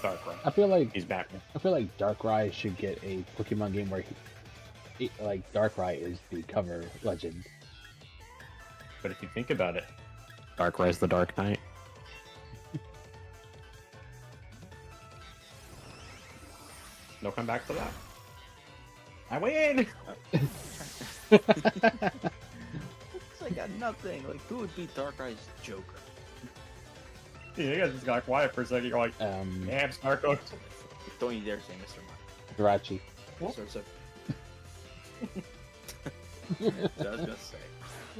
Speaker 5: Darkrai.
Speaker 1: I feel like
Speaker 5: he's Batman.
Speaker 1: I feel like Darkrai should get a Pokemon game where like Darkrai is the cover legend.
Speaker 5: But if you think about it, Darkrai's the Dark Knight. No come back to that. I win!
Speaker 3: I got nothing. Like, who would be Darkrai's Joker?
Speaker 5: Yeah, you guys just got quiet for a second. You're like, damn, Snarko.
Speaker 3: Don't you dare say Mr. Mime.
Speaker 1: Jirachi.
Speaker 3: So. I was gonna say,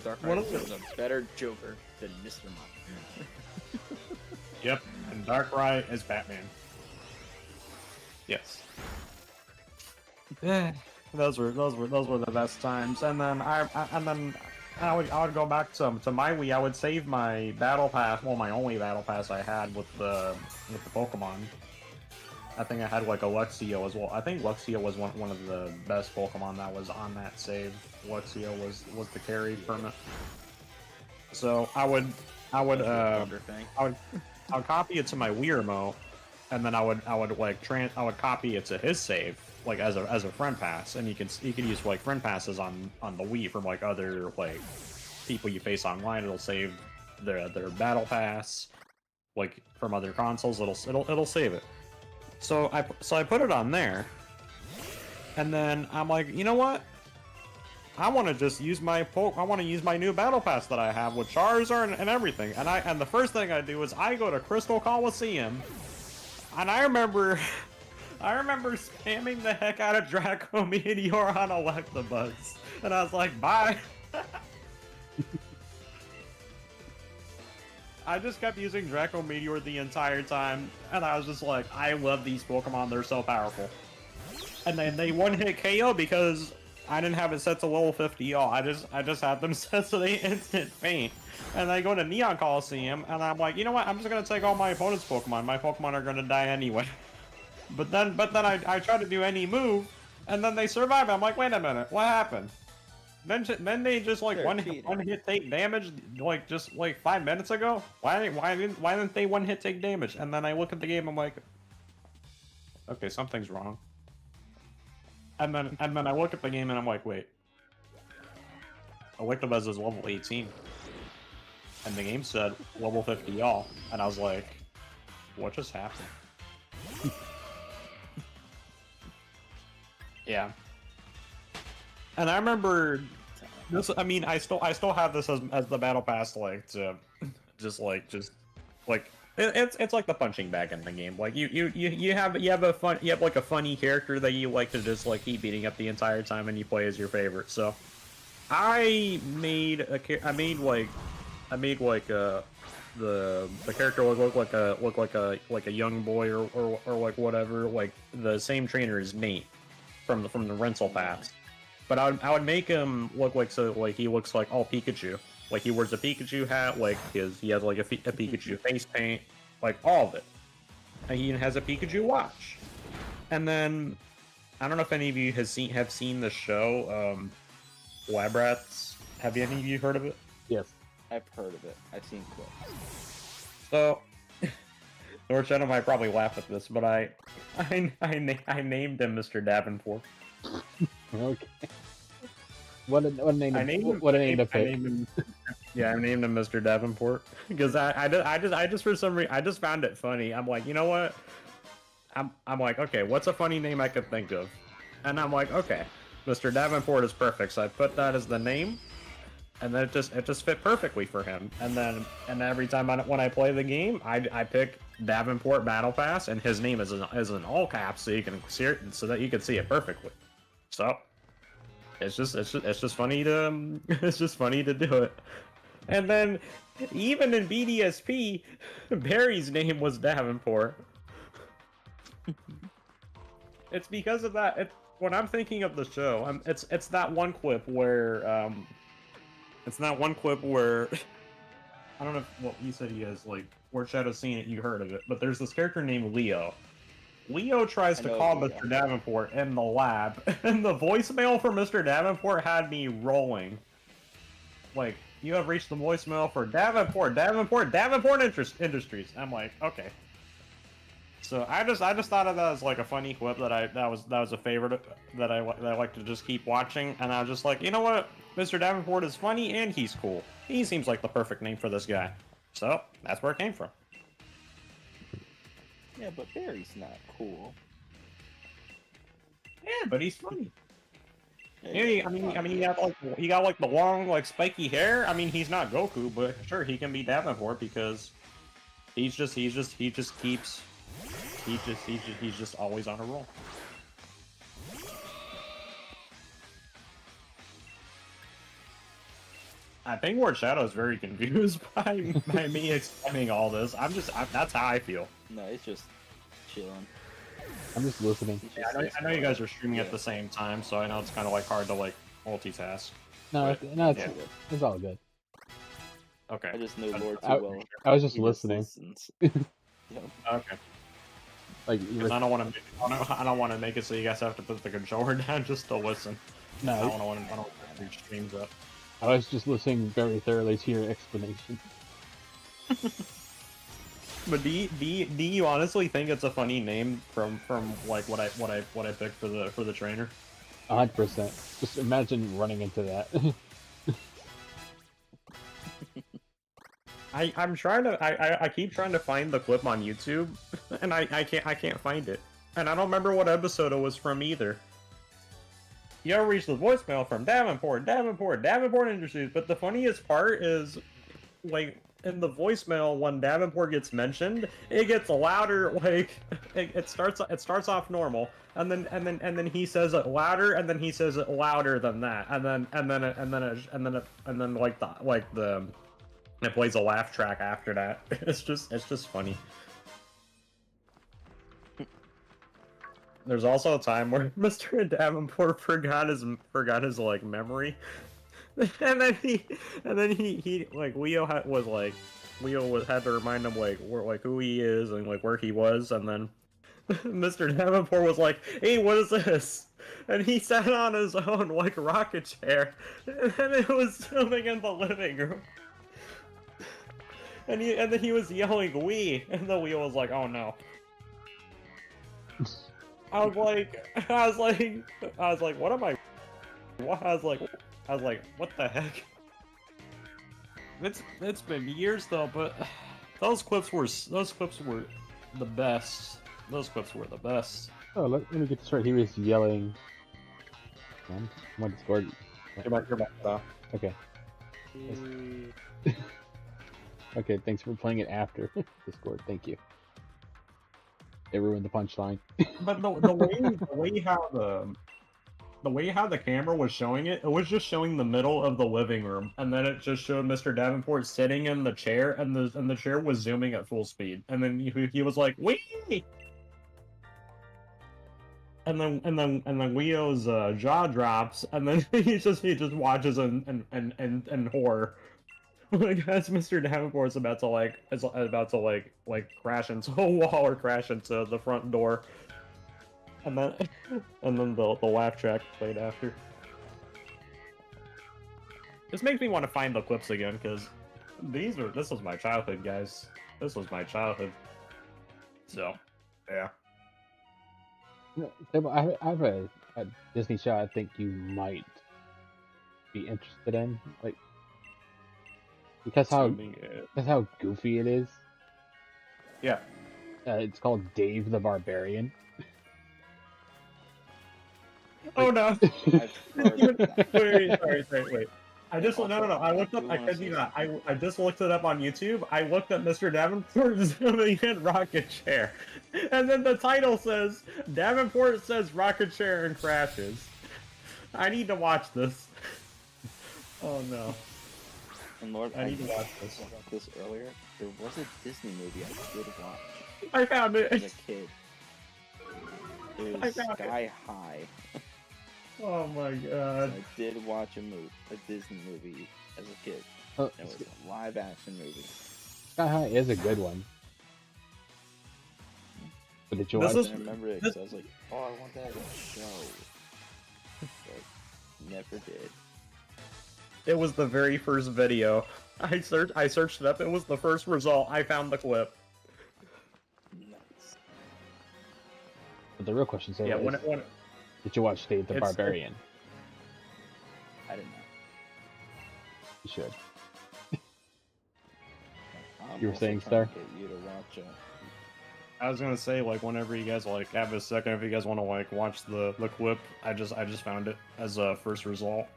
Speaker 3: Darkrai is a better Joker than Mr. Mime.
Speaker 5: Yep, and Darkrai is Batman. Yes. Those were the best times. And then I would go back to my Wii. I would save my battle pass. Well, my only battle pass I had with the Pokemon. I think I had like a Luxio as well. I think Luxio was one of the best Pokemon that was on that save. Luxio was the carry permit. So I would copy it to my Wii remote, and then I would copy it to his save, like as a friend pass, and you can use like friend passes on the Wii from like other like people you face online. It'll save their battle pass, like from other consoles. It'll save it. So I put it on there, and then I'm like, you know what? I want to just use my I want to use my new battle pass that I have with Charizard and everything. And the first thing I do is I go to Crystal Coliseum, and I remember spamming the heck out of Draco Meteor on Electabuzz, and I was like, bye. I just kept using Draco Meteor the entire time, and I was just like, I love these Pokemon, they're so powerful. And then they one-hit KO because I didn't have it set to level 50 all. I just had them set so they instant faint. And I go to Neon Coliseum, and I'm like, you know what, I'm just gonna take all my opponent's Pokemon. My Pokemon are gonna die anyway. But then I try to do any move, and then they survive. I'm like, wait a minute, what happened? Then they just like one hit take damage like just like 5 minutes ago. Why didn't they one hit take damage? And then I look at the game, I'm like, okay, something's wrong. And then I look at the game and I'm like, wait, Electabuzz is level 18, and the game said level 50 y'all, and I was like, what just happened? Yeah. And I remember this. I mean, I still have this as the battle pass, like to just like it's like the punching bag in the game. Like you have like a funny character that you like to just like keep beating up the entire time, and you play as your favorite. So I made the character look like a young boy or like whatever, like the same trainer as Nate from the rental pass. But I would make him look like he looks like all Pikachu. Like he wears a Pikachu hat, like he has like a Pikachu face paint, like all of it. And he even has a Pikachu watch. And then I don't know if any of you have seen the show Lab Rats. Have any of you heard of it?
Speaker 1: Yes.
Speaker 3: I've heard of it. I've seen clips.
Speaker 5: So Lord Shadow might probably laugh at this, but I named him Mr. Davenport.
Speaker 1: Okay. What a name! What a name to pick.
Speaker 5: Yeah, I named him Mr. Davenport because I just for some reason I just found it funny. I'm like, you know what? I'm like, okay, what's a funny name I could think of? And I'm like, okay, Mr. Davenport is perfect. So I put that as the name, and then it just fit perfectly for him. And every time when I play the game, I pick Davenport Battle Pass, and his name is in all caps, so you can see it, so that you can see it perfectly. So it's just funny to do it. And then even in BDSP, Barry's name was Davenport. It's because of that. When I'm thinking of the show, it's that one clip where I don't know if, well, you said he has like Word Shadow's seen it, you heard of it, but there's this character named Leo. Leo tries to call Mr. Davenport in the lab, and the voicemail for Mr. Davenport had me rolling. Like, you have reached the voicemail for Davenport Industries. I'm like, okay. So I just thought of that as like a funny clip that was a favorite that I like to just keep watching, and I was just like, you know what, Mr. Davenport is funny and he's cool. He seems like the perfect name for this guy. So that's where it came from.
Speaker 3: Yeah, but Barry's not cool.
Speaker 5: Yeah, but he's funny.
Speaker 3: Yeah,
Speaker 5: I mean, he got like the long, like spiky hair. I mean, he's not Goku, but sure, he can be Davenport because he's just always on a roll. I think Ward Shadow is very confused by me explaining all this. That's how I feel.
Speaker 3: No, it's just chilling.
Speaker 1: I'm just listening.
Speaker 5: Yeah, I know you guys are streaming at the same time, so I know it's kind of like hard to like multitask.
Speaker 1: No,
Speaker 5: but,
Speaker 1: it's all good.
Speaker 5: Okay.
Speaker 3: I just know Lord too well.
Speaker 1: I was just
Speaker 3: He
Speaker 1: listening.
Speaker 3: Yep.
Speaker 5: Okay.
Speaker 1: Like,
Speaker 5: I don't want to make it so you guys have to put the controller down just to listen.
Speaker 1: no,
Speaker 5: I don't want to reach streams up.
Speaker 1: I was just listening very thoroughly to your explanation.
Speaker 5: But do you honestly think it's a funny name from like what I picked for the trainer?
Speaker 1: 100%. Just imagine running into that.
Speaker 5: I'm trying to I keep trying to find the clip on YouTube, and I can't find it, and I don't remember what episode it was from either. You ever reached the voicemail from Davenport Industries. But the funniest part is, like, in the voicemail, when Davenport gets mentioned, it gets louder. Like, it starts off normal, and then he says it louder, and then he says it louder than that, and then like the it plays a laugh track after that. It's just funny. There's also a time where Mr. Davenport forgot his like memory, and then he like Leo had to remind him like who he is and like where he was, and then Mr. Davenport was like, "Hey, what is this?" And he sat on his own like rocket chair, and then it was filming in the living room. And then he was yelling "we," and the wheel was like, "Oh no." I was like, what am I? What? I was like, what the heck? It's been years though, but those clips were the best. Those clips were the best.
Speaker 1: Oh, let me get this right. He was yelling. Come on, Discord.
Speaker 5: You're back.
Speaker 1: Okay. Okay, thanks for playing it after Discord. Thank you. It ruined the punchline.
Speaker 5: But the way how the camera was showing it, it was just showing the middle of the living room, and then it just showed Mr. Davenport sitting in the chair, and the chair was zooming at full speed, and then he was like, "Wee!" And then Leo's jaw drops, and then he just watches in horror. Like as Mr. Davenport's about to crash into a wall or crash into the front door, and then the laugh track played after. This makes me want to find the clips again, because this was my childhood, guys. This was my childhood. So, yeah.
Speaker 1: I have a Disney show I think you might be interested in, like because how goofy it is.
Speaker 5: Yeah.
Speaker 1: It's called Dave the Barbarian.
Speaker 5: Oh no! Wait. I just
Speaker 3: Also,
Speaker 5: no. I looked up. I kid you not. I just looked it up on YouTube. I looked at Mr. Davenport zooming in rocket chair, and then the title says Davenport says rocket chair and crashes. I need to watch this. Oh no!
Speaker 3: And Lord,
Speaker 5: I need to watch this.
Speaker 3: About this earlier. There was a Disney movie I did watch
Speaker 5: I found it.
Speaker 3: as a kid. It was Sky High.
Speaker 5: Oh my god!
Speaker 3: I did watch a Disney movie as a kid.
Speaker 1: Oh,
Speaker 3: It was a live action movie.
Speaker 1: Sky High is a good one. But did you watch
Speaker 3: I remember it because I was like, oh, I want that as a show. But never did.
Speaker 5: It was the very first video. I searched it up. It was the first result. I found the clip.
Speaker 3: Nice.
Speaker 1: But the real question is,
Speaker 5: Yeah,
Speaker 1: did you watch Dave the Barbarian?
Speaker 3: I didn't know.
Speaker 1: You should.
Speaker 3: I'm
Speaker 1: You were
Speaker 3: also
Speaker 1: saying,
Speaker 3: trying
Speaker 1: Star?
Speaker 3: to get you to watch
Speaker 5: I was gonna say, like, whenever you guys like have a second, if you guys want to like watch the clip, I just found it as a first result.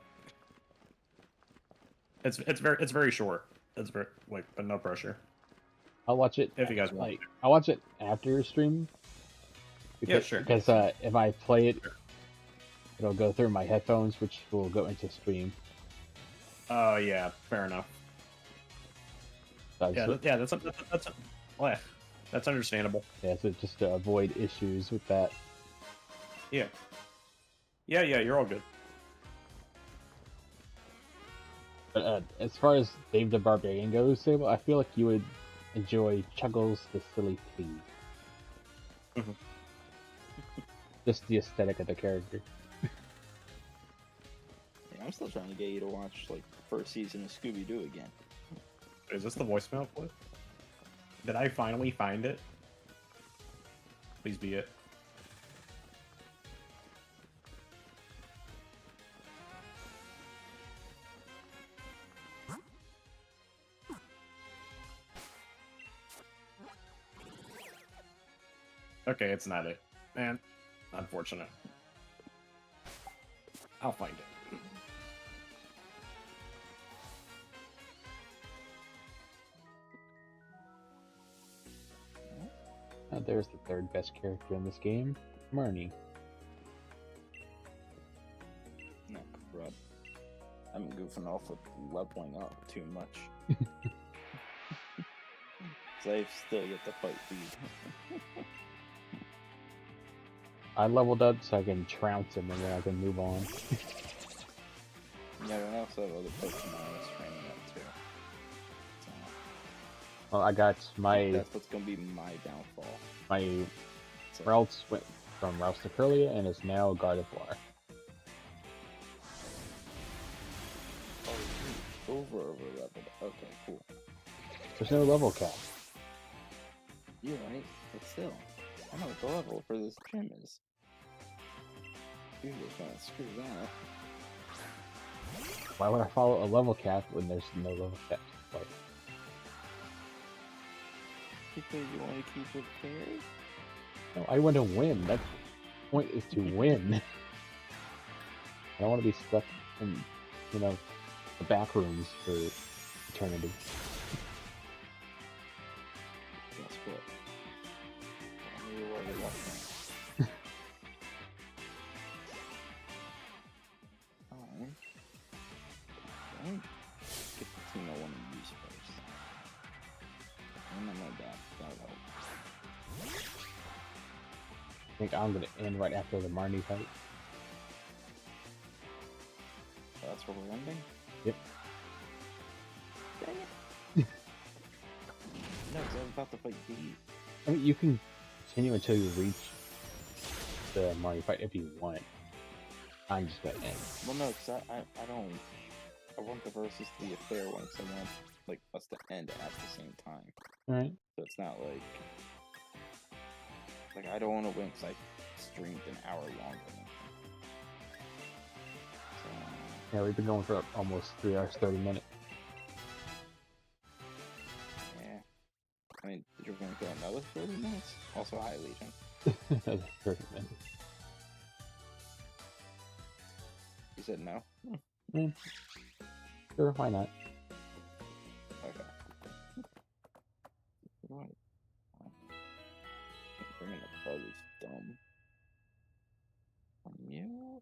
Speaker 5: It's very short. It's very but no pressure.
Speaker 1: I'll watch it
Speaker 5: If you guys want.
Speaker 1: I'll watch it after your stream.
Speaker 5: Yeah, sure.
Speaker 1: Because if I play it, it'll go through my headphones, which will go into stream.
Speaker 5: Oh yeah, fair enough.
Speaker 1: So
Speaker 5: That's understandable.
Speaker 1: Yeah, so just to avoid issues with that.
Speaker 5: Yeah, you're all good.
Speaker 1: But as far as Dave the Barbarian goes, Sable, I feel like you would enjoy Chuggles the Silly Pig.
Speaker 5: Mhm.
Speaker 1: Just the aesthetic of the character.
Speaker 3: Yeah, I'm still trying to get you to watch like the first season of Scooby Doo again.
Speaker 5: Is this the voicemail clip? Did I finally find it? Please be it. Okay, it's not it. Man, unfortunate. I'll find it.
Speaker 1: There's the third best character in this game, Marnie.
Speaker 3: No, crud. I'm goofing off with leveling up too much. Because I've still yet to fight these.
Speaker 1: I leveled up so I can trounce him and then I can move on.
Speaker 3: Yeah, I also have other Pokemon I was training up too. So,
Speaker 1: Well, I got my
Speaker 3: that's what's gonna be my downfall.
Speaker 1: my
Speaker 3: So,
Speaker 1: Routes went from Routes to Curlia and is now Gardevoir.
Speaker 3: oh, you over leveled. Okay, cool.
Speaker 1: There's no level cap.
Speaker 3: You're right, but still, I know what the level for this gym is. You're just gonna screw that.
Speaker 1: Why would I follow a level cap when there's no level cap? Like,
Speaker 3: Because you want to keep it fair?
Speaker 1: no, I want to win. That's the point is to win. I don't want to be stuck in, the back rooms for eternity.
Speaker 3: Guess what? You already left me. Alright. Get the team I want to use first. And I'm like that. That'll help.
Speaker 1: I think I'm gonna end right after the Marnie fight.
Speaker 3: So that's where we're ending?
Speaker 1: Yep.
Speaker 3: Dang it. No, because I'm about to fight B.
Speaker 1: I mean, you can continue until you reach the Marnie fight if you want. I'm just gonna end.
Speaker 3: Well, no, because I don't. I want the versus to be a fair one, because I want like us to end at the same time.
Speaker 1: Alright.
Speaker 3: So it's not like I don't want to win because I streamed an hour longer than so,
Speaker 1: Yeah, we've been going for almost 3 hours, 30 minutes.
Speaker 3: yeah. I mean, you're going to go another 30 minutes? Also, hi, Legion.
Speaker 1: Another 30 minutes.
Speaker 3: You said no?
Speaker 1: Sure, why not?
Speaker 3: Okay. Right. Bringing a bug is dumb. You?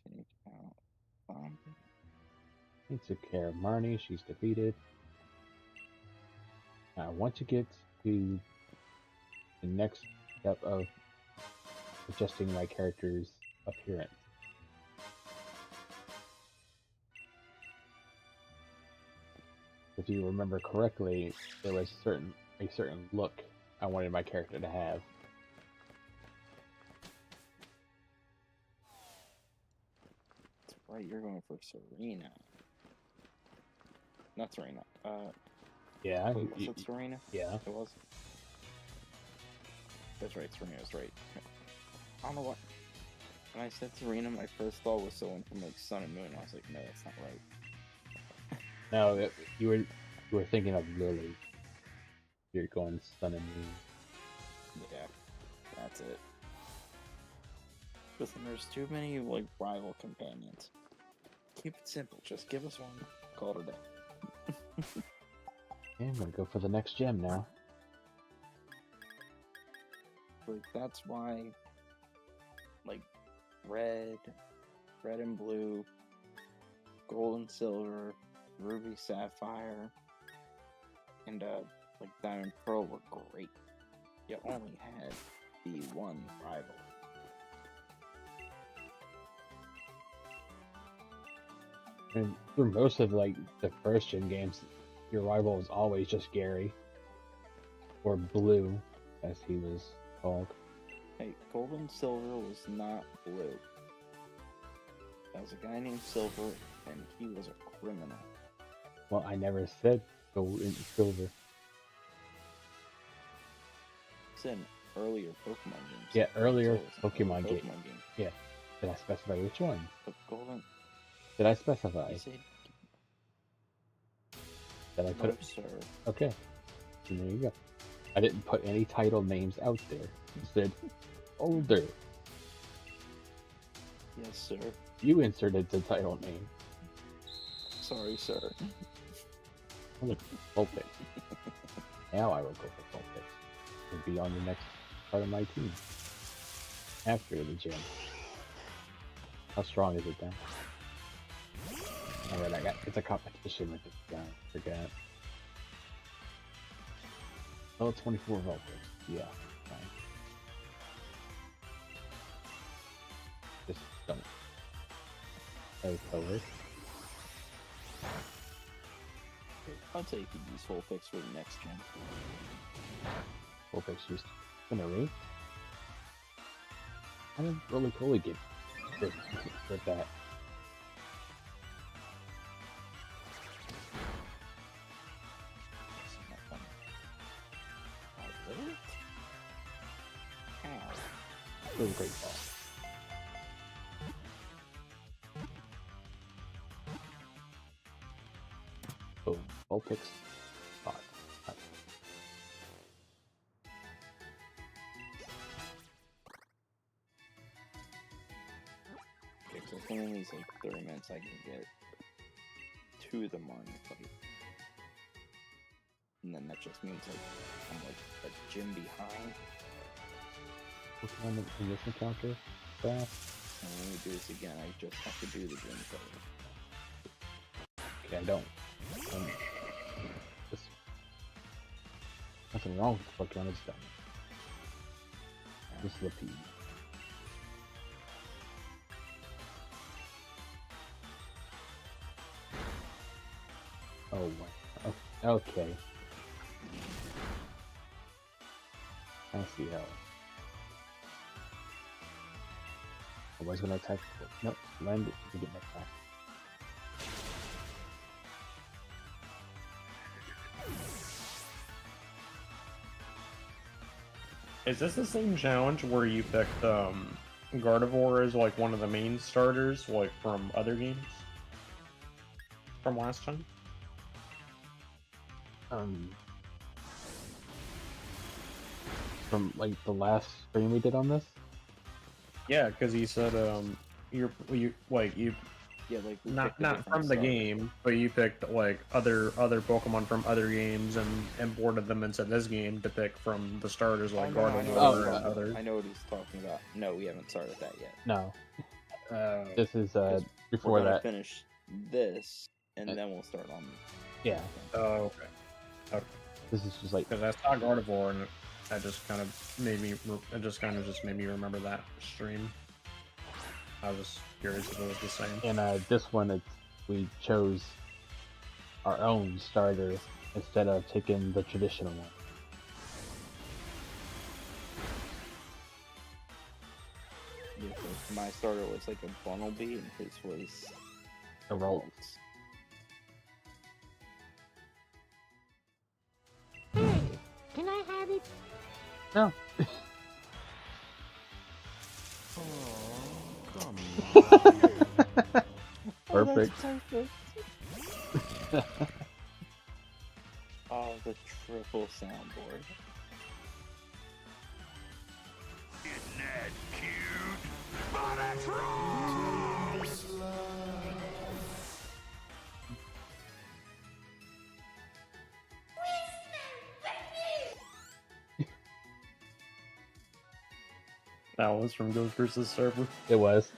Speaker 3: Change out.
Speaker 1: He took care of Marnie, she's defeated. Now, once you get to the next step of adjusting my character's appearance, if you remember correctly, there was a certain look I wanted my character to have.
Speaker 3: That's right, you're going for Serena. Not Serena.
Speaker 1: Yeah,
Speaker 3: Wait, was it Serena?
Speaker 1: yeah.
Speaker 3: It was? That's right, Serena's right. I don't know what. When I said Serena, my first thought was someone from like Sun and Moon. I was like, no, that's not right.
Speaker 1: No, you were thinking of Lily. You're going Sun and Moon.
Speaker 3: Yeah, that's it. Listen, there's too many like rival companions. Keep it simple. Just give us one. Call it a day.
Speaker 1: Yeah, I'm gonna go for the next gem now.
Speaker 3: Like that's why, like red and blue, gold and silver, ruby, sapphire, and like diamond, pearl were great. You only had the one rival.
Speaker 1: And for most of like the first gen games, your rival was always just Gary. Or Blue, as he was called.
Speaker 3: Hey, gold and silver was not blue. That was a guy named Silver, and he was a criminal.
Speaker 1: Well, I never said gold and silver.
Speaker 3: It's in earlier Pokemon games.
Speaker 1: Yeah, earlier
Speaker 3: So it's an
Speaker 1: Pokemon
Speaker 3: early
Speaker 1: game.
Speaker 3: game.
Speaker 1: Yeah. Did I specify which one?
Speaker 3: But golden,
Speaker 1: Did I specify?
Speaker 3: you said,
Speaker 1: Did I put
Speaker 3: no,
Speaker 1: it?
Speaker 3: sir.
Speaker 1: Okay. So there you go. I didn't put any title names out there. I said older.
Speaker 3: Yes, sir.
Speaker 1: You inserted the title name.
Speaker 3: Sorry, sir.
Speaker 1: I'm looking for Vulpix. Now I will go for Vulpix. To be on the next part of my team. After the gym. How strong is it then? Alright, it's a competition with this guy. Forgot. Oh, 24 Vulpix. Yeah, fine. Just don't. Hey, color.
Speaker 3: I'll take you use full fix for the next gen.
Speaker 1: Vulpix used in a race. How did Roly Poly get with that?
Speaker 3: Isn't that funny? Oh, really? How?
Speaker 1: It was a great ball. Boom. Vulpix. Spot. Right.
Speaker 3: Okay, so if in these like 30 minutes I can get 2 of them on the fight. And then that just means like I'm like a gym behind.
Speaker 1: Pokemon in this encounter. Fast.
Speaker 3: And when we do this again, I just have to do the gym fight.
Speaker 1: Okay, I don't. Just nothing wrong with the Pokemon. It's done. This is the P. Oh my. Okay. I see how. Nobody's gonna attack. Nope. Land it. You get my back.
Speaker 5: Is this the same challenge where you picked Gardevoir as like one of the main starters, like from other games? From last time?
Speaker 1: From like the last stream we did on this.
Speaker 5: Yeah, because he said you
Speaker 3: Yeah, like we
Speaker 5: not
Speaker 3: picked a
Speaker 5: not
Speaker 3: different
Speaker 5: from the
Speaker 3: starter.
Speaker 5: game, but you picked like other Pokemon from other games and imported them into this game to pick from the starters like
Speaker 3: no, I know
Speaker 5: Gardevoir
Speaker 1: Oh,
Speaker 3: what
Speaker 5: and
Speaker 3: he's-
Speaker 5: others.
Speaker 3: I know what he's talking about. No, we haven't started that yet.
Speaker 1: No,
Speaker 5: Uh,
Speaker 1: this is
Speaker 3: We're
Speaker 1: before
Speaker 3: gonna
Speaker 1: that.
Speaker 3: finish this, and
Speaker 1: Uh,
Speaker 3: then we'll start on.
Speaker 1: Yeah,
Speaker 5: oh, okay.
Speaker 1: this is just like
Speaker 5: Because I saw Gardevoir and that just kind of made me. It just kind of just made me remember that stream. I was just curious if it was the same.
Speaker 1: in this one. It's we chose our own starter instead of taking the traditional one.
Speaker 3: Yeah, so my starter was like a Bunnelby, and his was
Speaker 1: The roll.
Speaker 7: Hey, can I have it?
Speaker 1: No.
Speaker 6: Oh, come on.
Speaker 1: Perfect.
Speaker 3: Perfect. Oh, the triple soundboard.
Speaker 2: Isn't that cute? But it's wrong!
Speaker 5: That was from Ghost vs. Server.
Speaker 1: It was.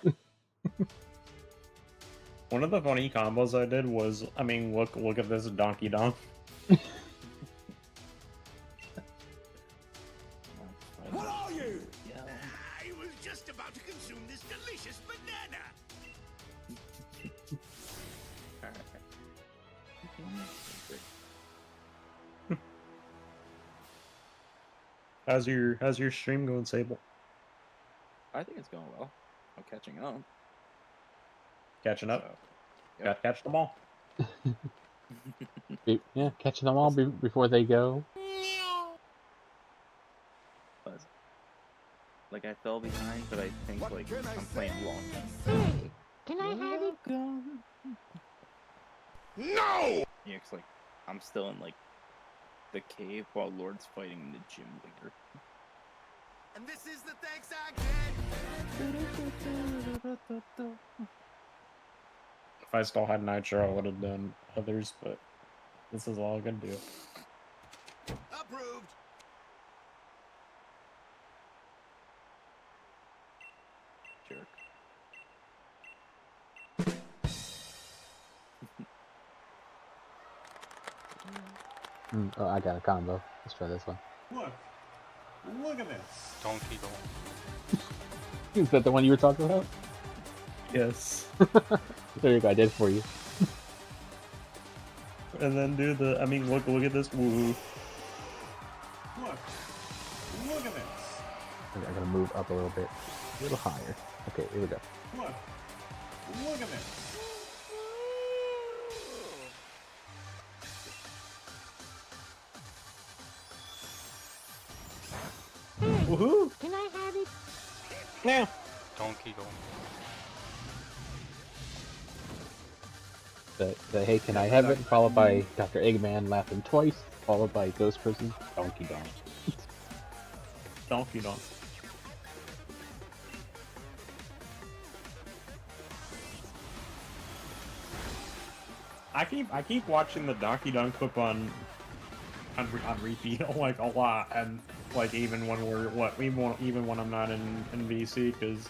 Speaker 5: One of the funny combos I did was, I mean, look at this Donkey Donk.
Speaker 2: What are you?
Speaker 3: Yeah.
Speaker 2: I was just about to consume this delicious banana.
Speaker 5: How's your stream going, Sable?
Speaker 3: I think it's going well. I'm catching up.
Speaker 5: Catching up?
Speaker 3: So,
Speaker 5: Got to catch them all.
Speaker 1: Yeah, catching them all before they go.
Speaker 3: but, like I fell behind, but I think
Speaker 2: What
Speaker 3: like
Speaker 2: can I
Speaker 3: I'm playing
Speaker 2: say?
Speaker 3: long.
Speaker 7: Hey, can I have it?
Speaker 2: No!
Speaker 3: Yeah, 'cause, like I'm still in like the cave while Lord's fighting the gym leader.
Speaker 2: And this is the thanks I get.
Speaker 5: If I still had Nitro, I would have done others, but this is all I can do.
Speaker 2: Approved.
Speaker 3: Jerk.
Speaker 1: Oh, I got a combo. Let's try this one.
Speaker 6: Look at this.
Speaker 9: Donkey Kong.
Speaker 1: Is that the one you were talking about?
Speaker 5: Yes.
Speaker 1: There you go, I did it for you.
Speaker 5: And then do the, I mean, look at this woo.
Speaker 6: Look at this.
Speaker 1: I gotta move up a little bit. A little higher. Okay, here we go.
Speaker 6: Look at this.
Speaker 5: Woohoo!
Speaker 7: Can I have it?
Speaker 5: Yeah.
Speaker 9: Donkey Kong.
Speaker 1: The hey, can I have it? Followed by Dr. Eggman laughing twice, followed by Ghost Person, Donkey Dong.
Speaker 5: Donkey Dong. I keep watching the Donkey Dong clip on repeat like a lot, and like even when we're even when I'm not in VC, because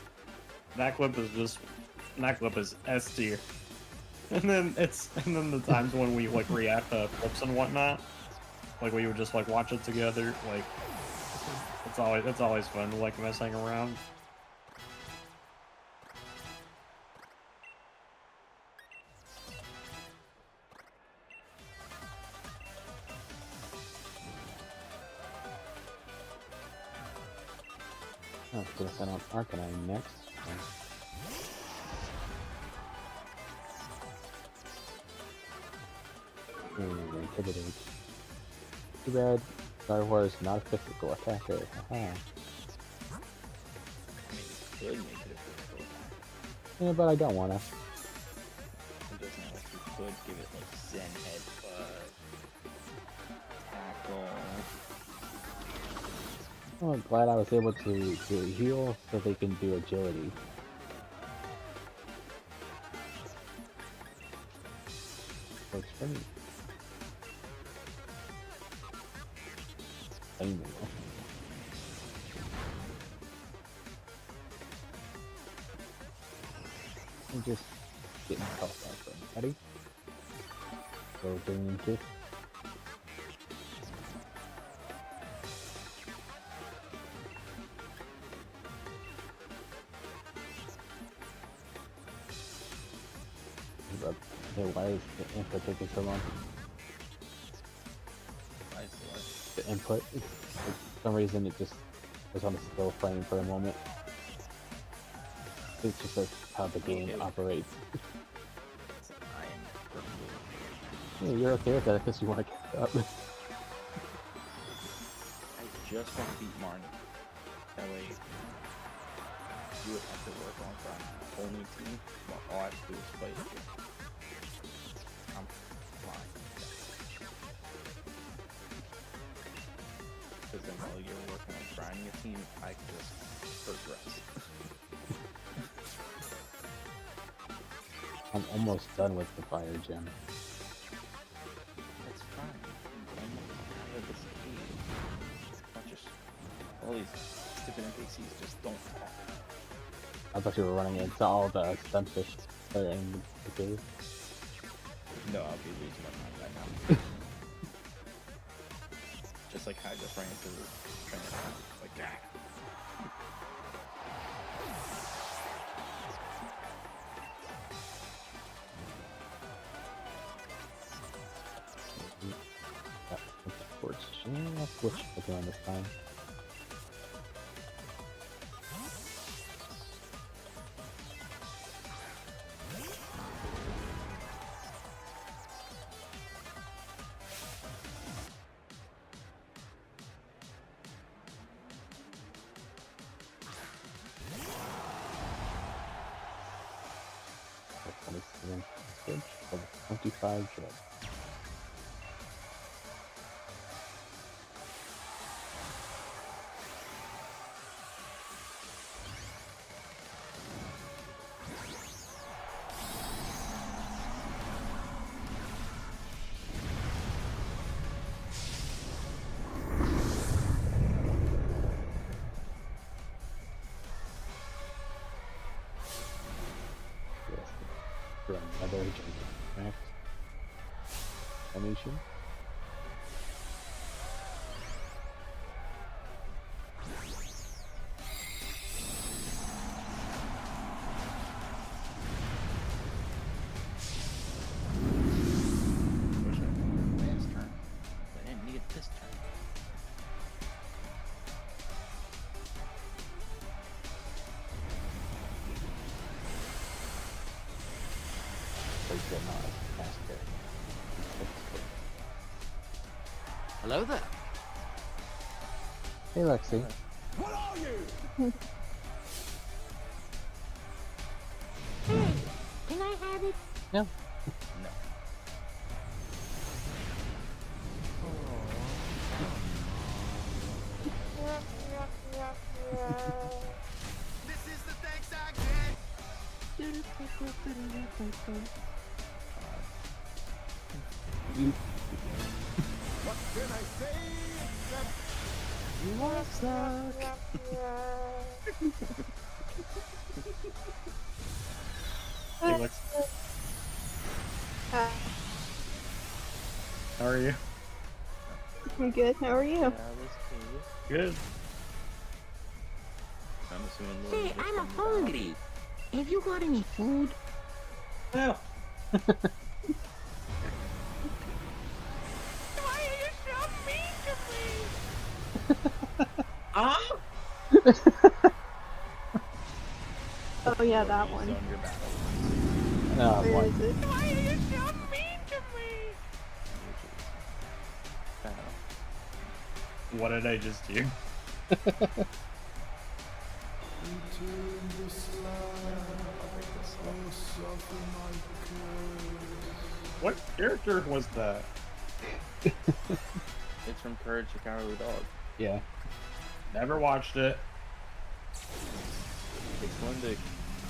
Speaker 5: that clip is S tier. And then the times when we like react to clips and whatnot, like we would just like watch it together, like it's always fun to like messing around.
Speaker 1: Oh, gonna send out Arcanine next. Intimidate. Too bad Star Wars is not a physical attacker. Haha.
Speaker 3: Could make it a physical attack.
Speaker 1: Yeah, but I don't wanna.
Speaker 3: It doesn't like you could give it like Zen headbutt, tackle.
Speaker 1: Oh, I'm glad I was able to heal so they can do agility. Works for me. Anyway. I'm just getting health back from Ready? So bringing kick. Hey, why is the input taking so long?
Speaker 3: Why is the what?
Speaker 1: The input, for some reason it just was on a still frame for a moment. It's just like how the game operates.
Speaker 3: I am perfectly.
Speaker 1: Yeah, you're okay with that because you want to catch up.
Speaker 3: I just want to beat Marnie. That way, you would have to work on from only team. Well, all I have to do is play the game. I'm fine. Because then while you're working on grinding a team, I can just progress.
Speaker 1: I'm almost done with the fire gem.
Speaker 3: That's fine. I'm out of this cave. Not just all these stupid NPCs just don't talk.
Speaker 1: I thought you were running into all the sunfish that are in the cave.
Speaker 3: No, I'll be losing my mind right now. Just like how I just ran into the train. Like, ah.
Speaker 1: I'll switch again this time. Good. 25 drugs. for another Gigantamax formation.
Speaker 3: Wish I had it last turn. I didn't need it this turn.
Speaker 1: Like they're not as fast there.
Speaker 8: Hello there.
Speaker 1: Hey Lexi.
Speaker 2: What are you?
Speaker 7: Hey, can I have it?
Speaker 1: No.
Speaker 3: No.
Speaker 2: This is the thanks I get. What can I say except
Speaker 3: You are stuck.
Speaker 5: Hey, Lex. How are you?
Speaker 9: I'm good. How are you?
Speaker 3: Yeah, this cave.
Speaker 5: Good.
Speaker 3: I'm assuming Lord
Speaker 7: Say,
Speaker 3: just
Speaker 7: I'm
Speaker 3: from the
Speaker 7: hungry. Have you got any food?
Speaker 5: Well,
Speaker 7: Why are you so mean
Speaker 9: Oh yeah,
Speaker 3: Lord
Speaker 9: that
Speaker 3: is
Speaker 9: one.
Speaker 3: on your battle.
Speaker 1: Oh
Speaker 9: Where
Speaker 1: boy.
Speaker 9: is it?
Speaker 7: Why are you so mean to me?
Speaker 5: what did I just do? What character was that?
Speaker 3: It's from Courage the Cowardly Dog.
Speaker 1: Yeah.
Speaker 5: Never watched it.
Speaker 3: It's one of the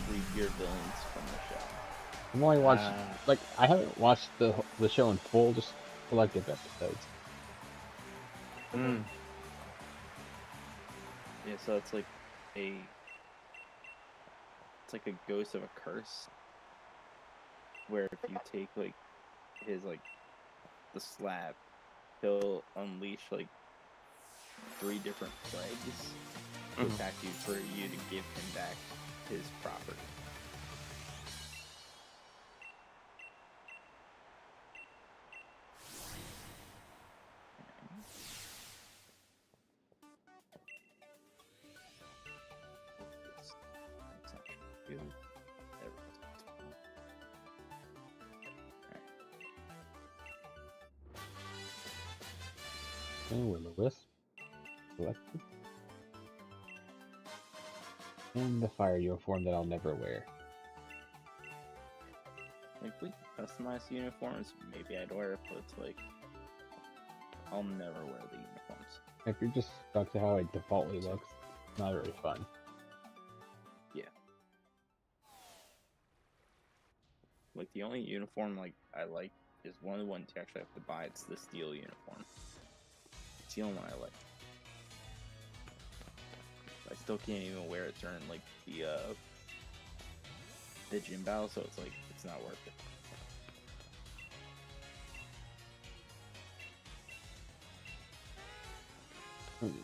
Speaker 3: creepier villains from the show.
Speaker 1: I've only watched
Speaker 5: Ah.
Speaker 1: like I haven't watched the show in full, just selective episodes.
Speaker 5: Hmm.
Speaker 3: Yeah, so it's like a ghost of a curse. Where if you take like his like the slab, he'll unleash like 3 different plagues to
Speaker 5: Mhm.
Speaker 3: attack you for you to give him back his property. That's not good. There we go.
Speaker 1: Okay, Will-O-Wisp. Selected. And the fire uniform that I'll never wear.
Speaker 3: Like, we customize uniforms, maybe I'd wear it, but it's like, I'll never wear the uniforms.
Speaker 1: If you're just stuck to how it defaultly looks, it's not very fun.
Speaker 3: Yeah. Like, the only uniform, like, I like is one of the ones you actually have to buy. It's the steel uniform. It's the only one I like. I still can't even wear it during, like, the gym battle, so it's like, it's not worth it.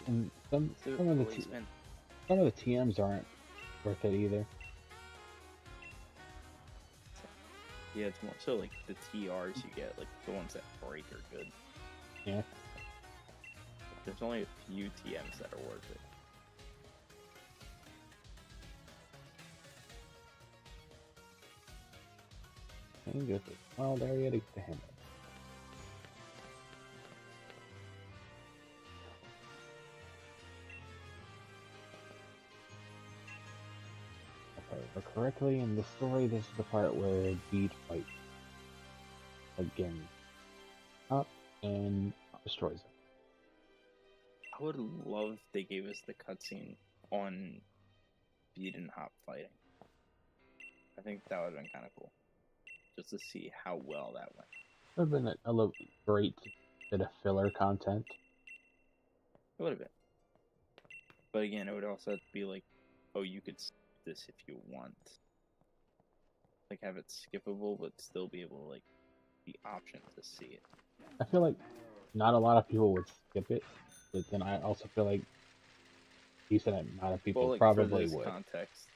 Speaker 1: And some
Speaker 3: So,
Speaker 1: some of the
Speaker 3: policeman.
Speaker 1: some of the TMs aren't worth it either.
Speaker 3: Yeah, it's more so like the TRs you get, like the ones that break are good.
Speaker 1: Yeah.
Speaker 3: There's only a few TMs that are worth it.
Speaker 1: And go to wild area to get the hammer. If I remember correctly, in the story, this is the part where Beat fights again up and destroys it.
Speaker 3: I would love if they gave us the cutscene on Beat and Hop fighting. I think that would have been kind of cool. Just to see how well that went.
Speaker 1: Would have been a little great bit of filler content.
Speaker 3: It would have been. But again, it would also have to be like, oh, you could skip this if you want. like have it skippable, but still be able to like the option to see it.
Speaker 1: I feel like not a lot of people would skip it, but then I also feel like a decent amount of people
Speaker 3: Well, like for
Speaker 1: probably
Speaker 3: this
Speaker 1: would.
Speaker 3: context,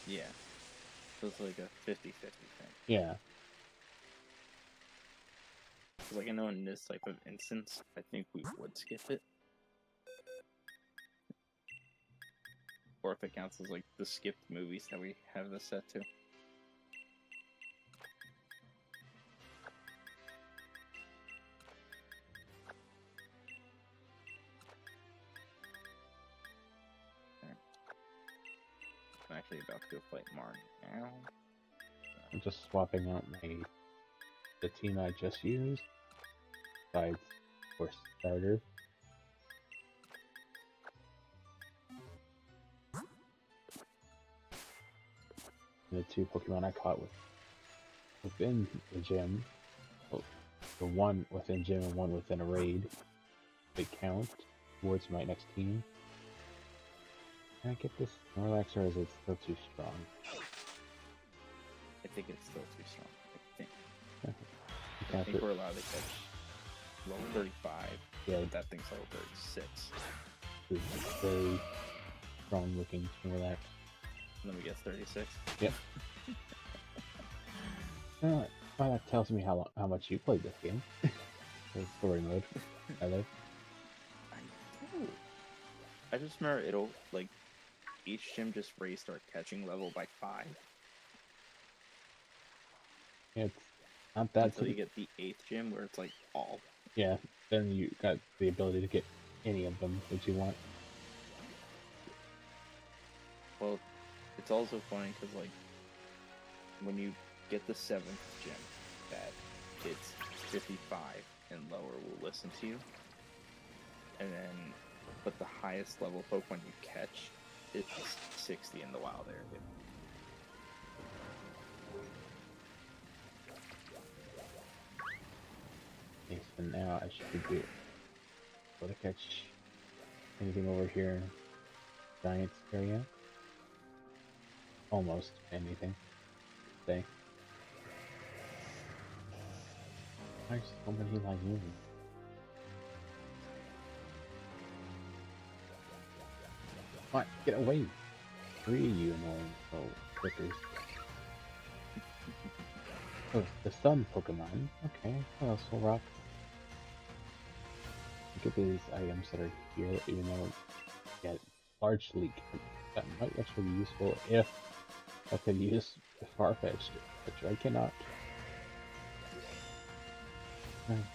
Speaker 3: yeah, so it's like a 50-50 thing.
Speaker 1: Yeah.
Speaker 3: Because like I know in this type of instance, I think we would skip it. Or if it counts as like the skipped movies that we have this set to. I'm actually about to go fight Marnie now.
Speaker 1: I'm just swapping out the team I just used. Besides, of course, starter. And the two Pokemon I caught within the gym. Well, the one within gym and one within a raid. They count towards my next team. Can I get this Snorlax, or is it still too strong?
Speaker 3: I think it's still too strong. I
Speaker 1: Okay,
Speaker 3: think we're allowed to catch level 35.
Speaker 1: Yeah.
Speaker 3: But that thing's level 36.
Speaker 1: It's a very strong looking Snorlax.
Speaker 3: Let me guess, 36?
Speaker 1: Yep. Well, that tells me how much you played this game. The story mode. I like.
Speaker 3: I do. I just remember it'll, like, each gym just raised our catching level by 5.
Speaker 1: It's not that
Speaker 3: until you get the 8th gym where it's like all.
Speaker 1: Yeah, then you got the ability to get any of them that you want.
Speaker 3: Well, it's also funny because, like, when you get the 7th gym, that it's 55 and lower will listen to you. And then, but the highest level Pokemon you catch is 60 in the wild area.
Speaker 1: Okay, so now I should be able to catch anything over here in Giants area. Almost anything. Say. Why so many like moving? What? Get away! 3 of you annoying clickers. Oh, the sun Pokemon. Okay, what else will rock? Look at these items that are here, even though, yeah, large leak. That might actually be useful if I could use Farfetch'd, which I cannot.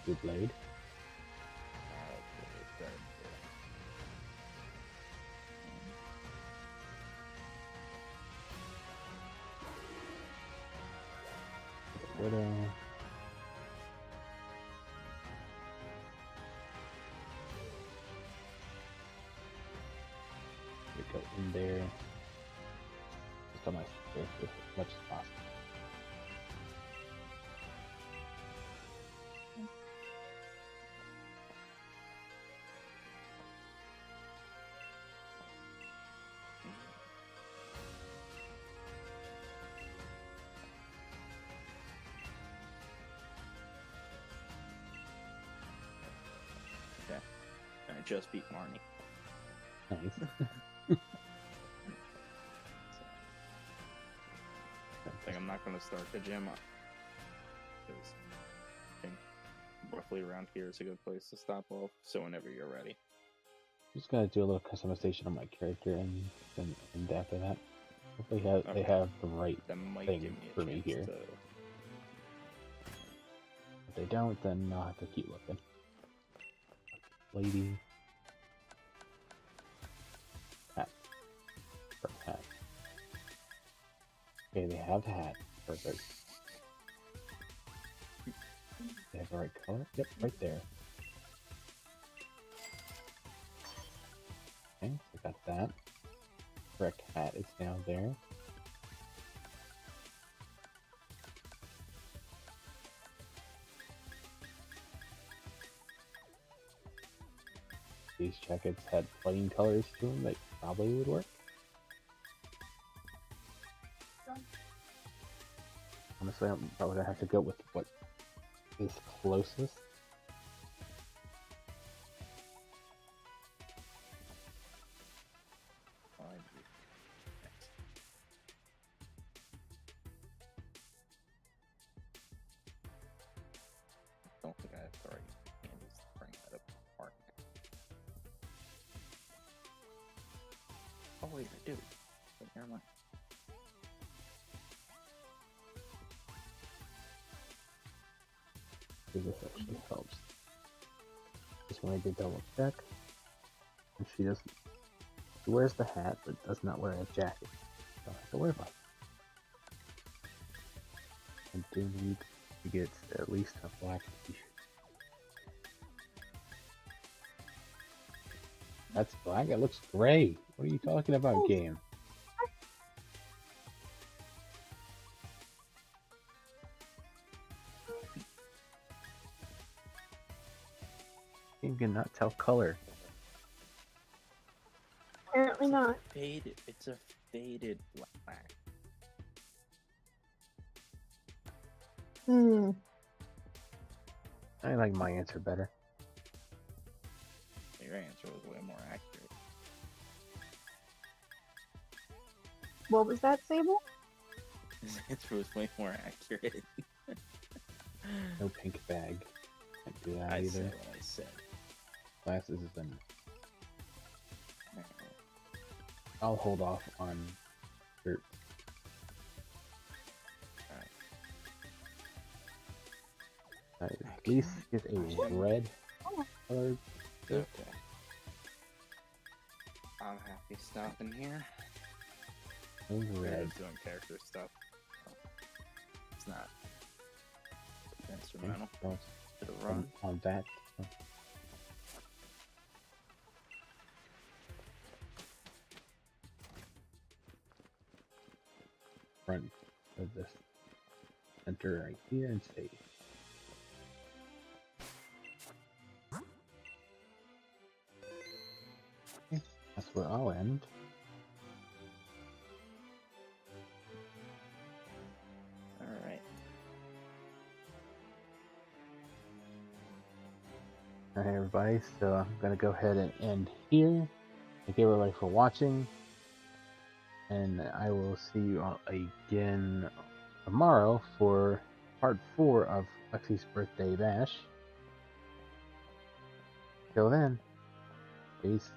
Speaker 1: Good blade. Widow. We go in there. Just on my surface as much as possible.
Speaker 3: Okay. And I just beat Marnie.
Speaker 1: Nice.
Speaker 3: Like, I'm not going to start the gym up. Because I think roughly around here is a good place to stop off. So whenever you're ready.
Speaker 1: Just gotta do a little customization on my character, and after that, hopefully they have the right
Speaker 3: That might
Speaker 1: thing
Speaker 3: give me a
Speaker 1: for me
Speaker 3: chance
Speaker 1: here.
Speaker 3: to...
Speaker 1: If they don't, then I'll have to keep looking. Lady. Hat. Perfect hat. Okay, they have the hat. Perfect. They have the right color? Yep, right there. Okay, so I got that. Correct hat is now there. These jackets had plain colors to them that probably would work. Honestly, I'm probably gonna have to go with what is closest.
Speaker 3: Oh, I do. Next. Don't think I have the right candies to bring that up apart. Oh wait, I do. But never mind.
Speaker 1: See, this actually helps. Just wanted to double check. And she doesn't. She wears the hat, but does not wear a jacket. Don't have to worry about it. And do need to get at least a black t-shirt. That's black? It looks gray. What are you talking about, game? You cannot tell color.
Speaker 9: Apparently not.
Speaker 3: Faded. It's a faded black.
Speaker 9: Hmm.
Speaker 1: I like my answer better.
Speaker 3: Your answer was way more accurate.
Speaker 9: What was that, Sable?
Speaker 3: His answer was way more accurate.
Speaker 1: No pink bag. Can't do that
Speaker 3: I
Speaker 1: either.
Speaker 3: said what I said.
Speaker 1: Glasses is in. I'll hold off on shirt.
Speaker 3: Alright.
Speaker 1: At least get a red colored shirt.
Speaker 3: Okay. I'm happy stopping here.
Speaker 1: No
Speaker 3: We're
Speaker 1: red.
Speaker 3: doing character stuff. It's not instrumental.
Speaker 1: Okay,
Speaker 3: Did it run?
Speaker 1: on that. Front of this center right here and save. Okay, that's where I'll end.
Speaker 3: Alright.
Speaker 1: Alright, everybody, so I'm gonna go ahead and end here. Thank you everybody for watching, and I will see you all again tomorrow for part 4 of Lexi's Birthday Bash. Till then, peace.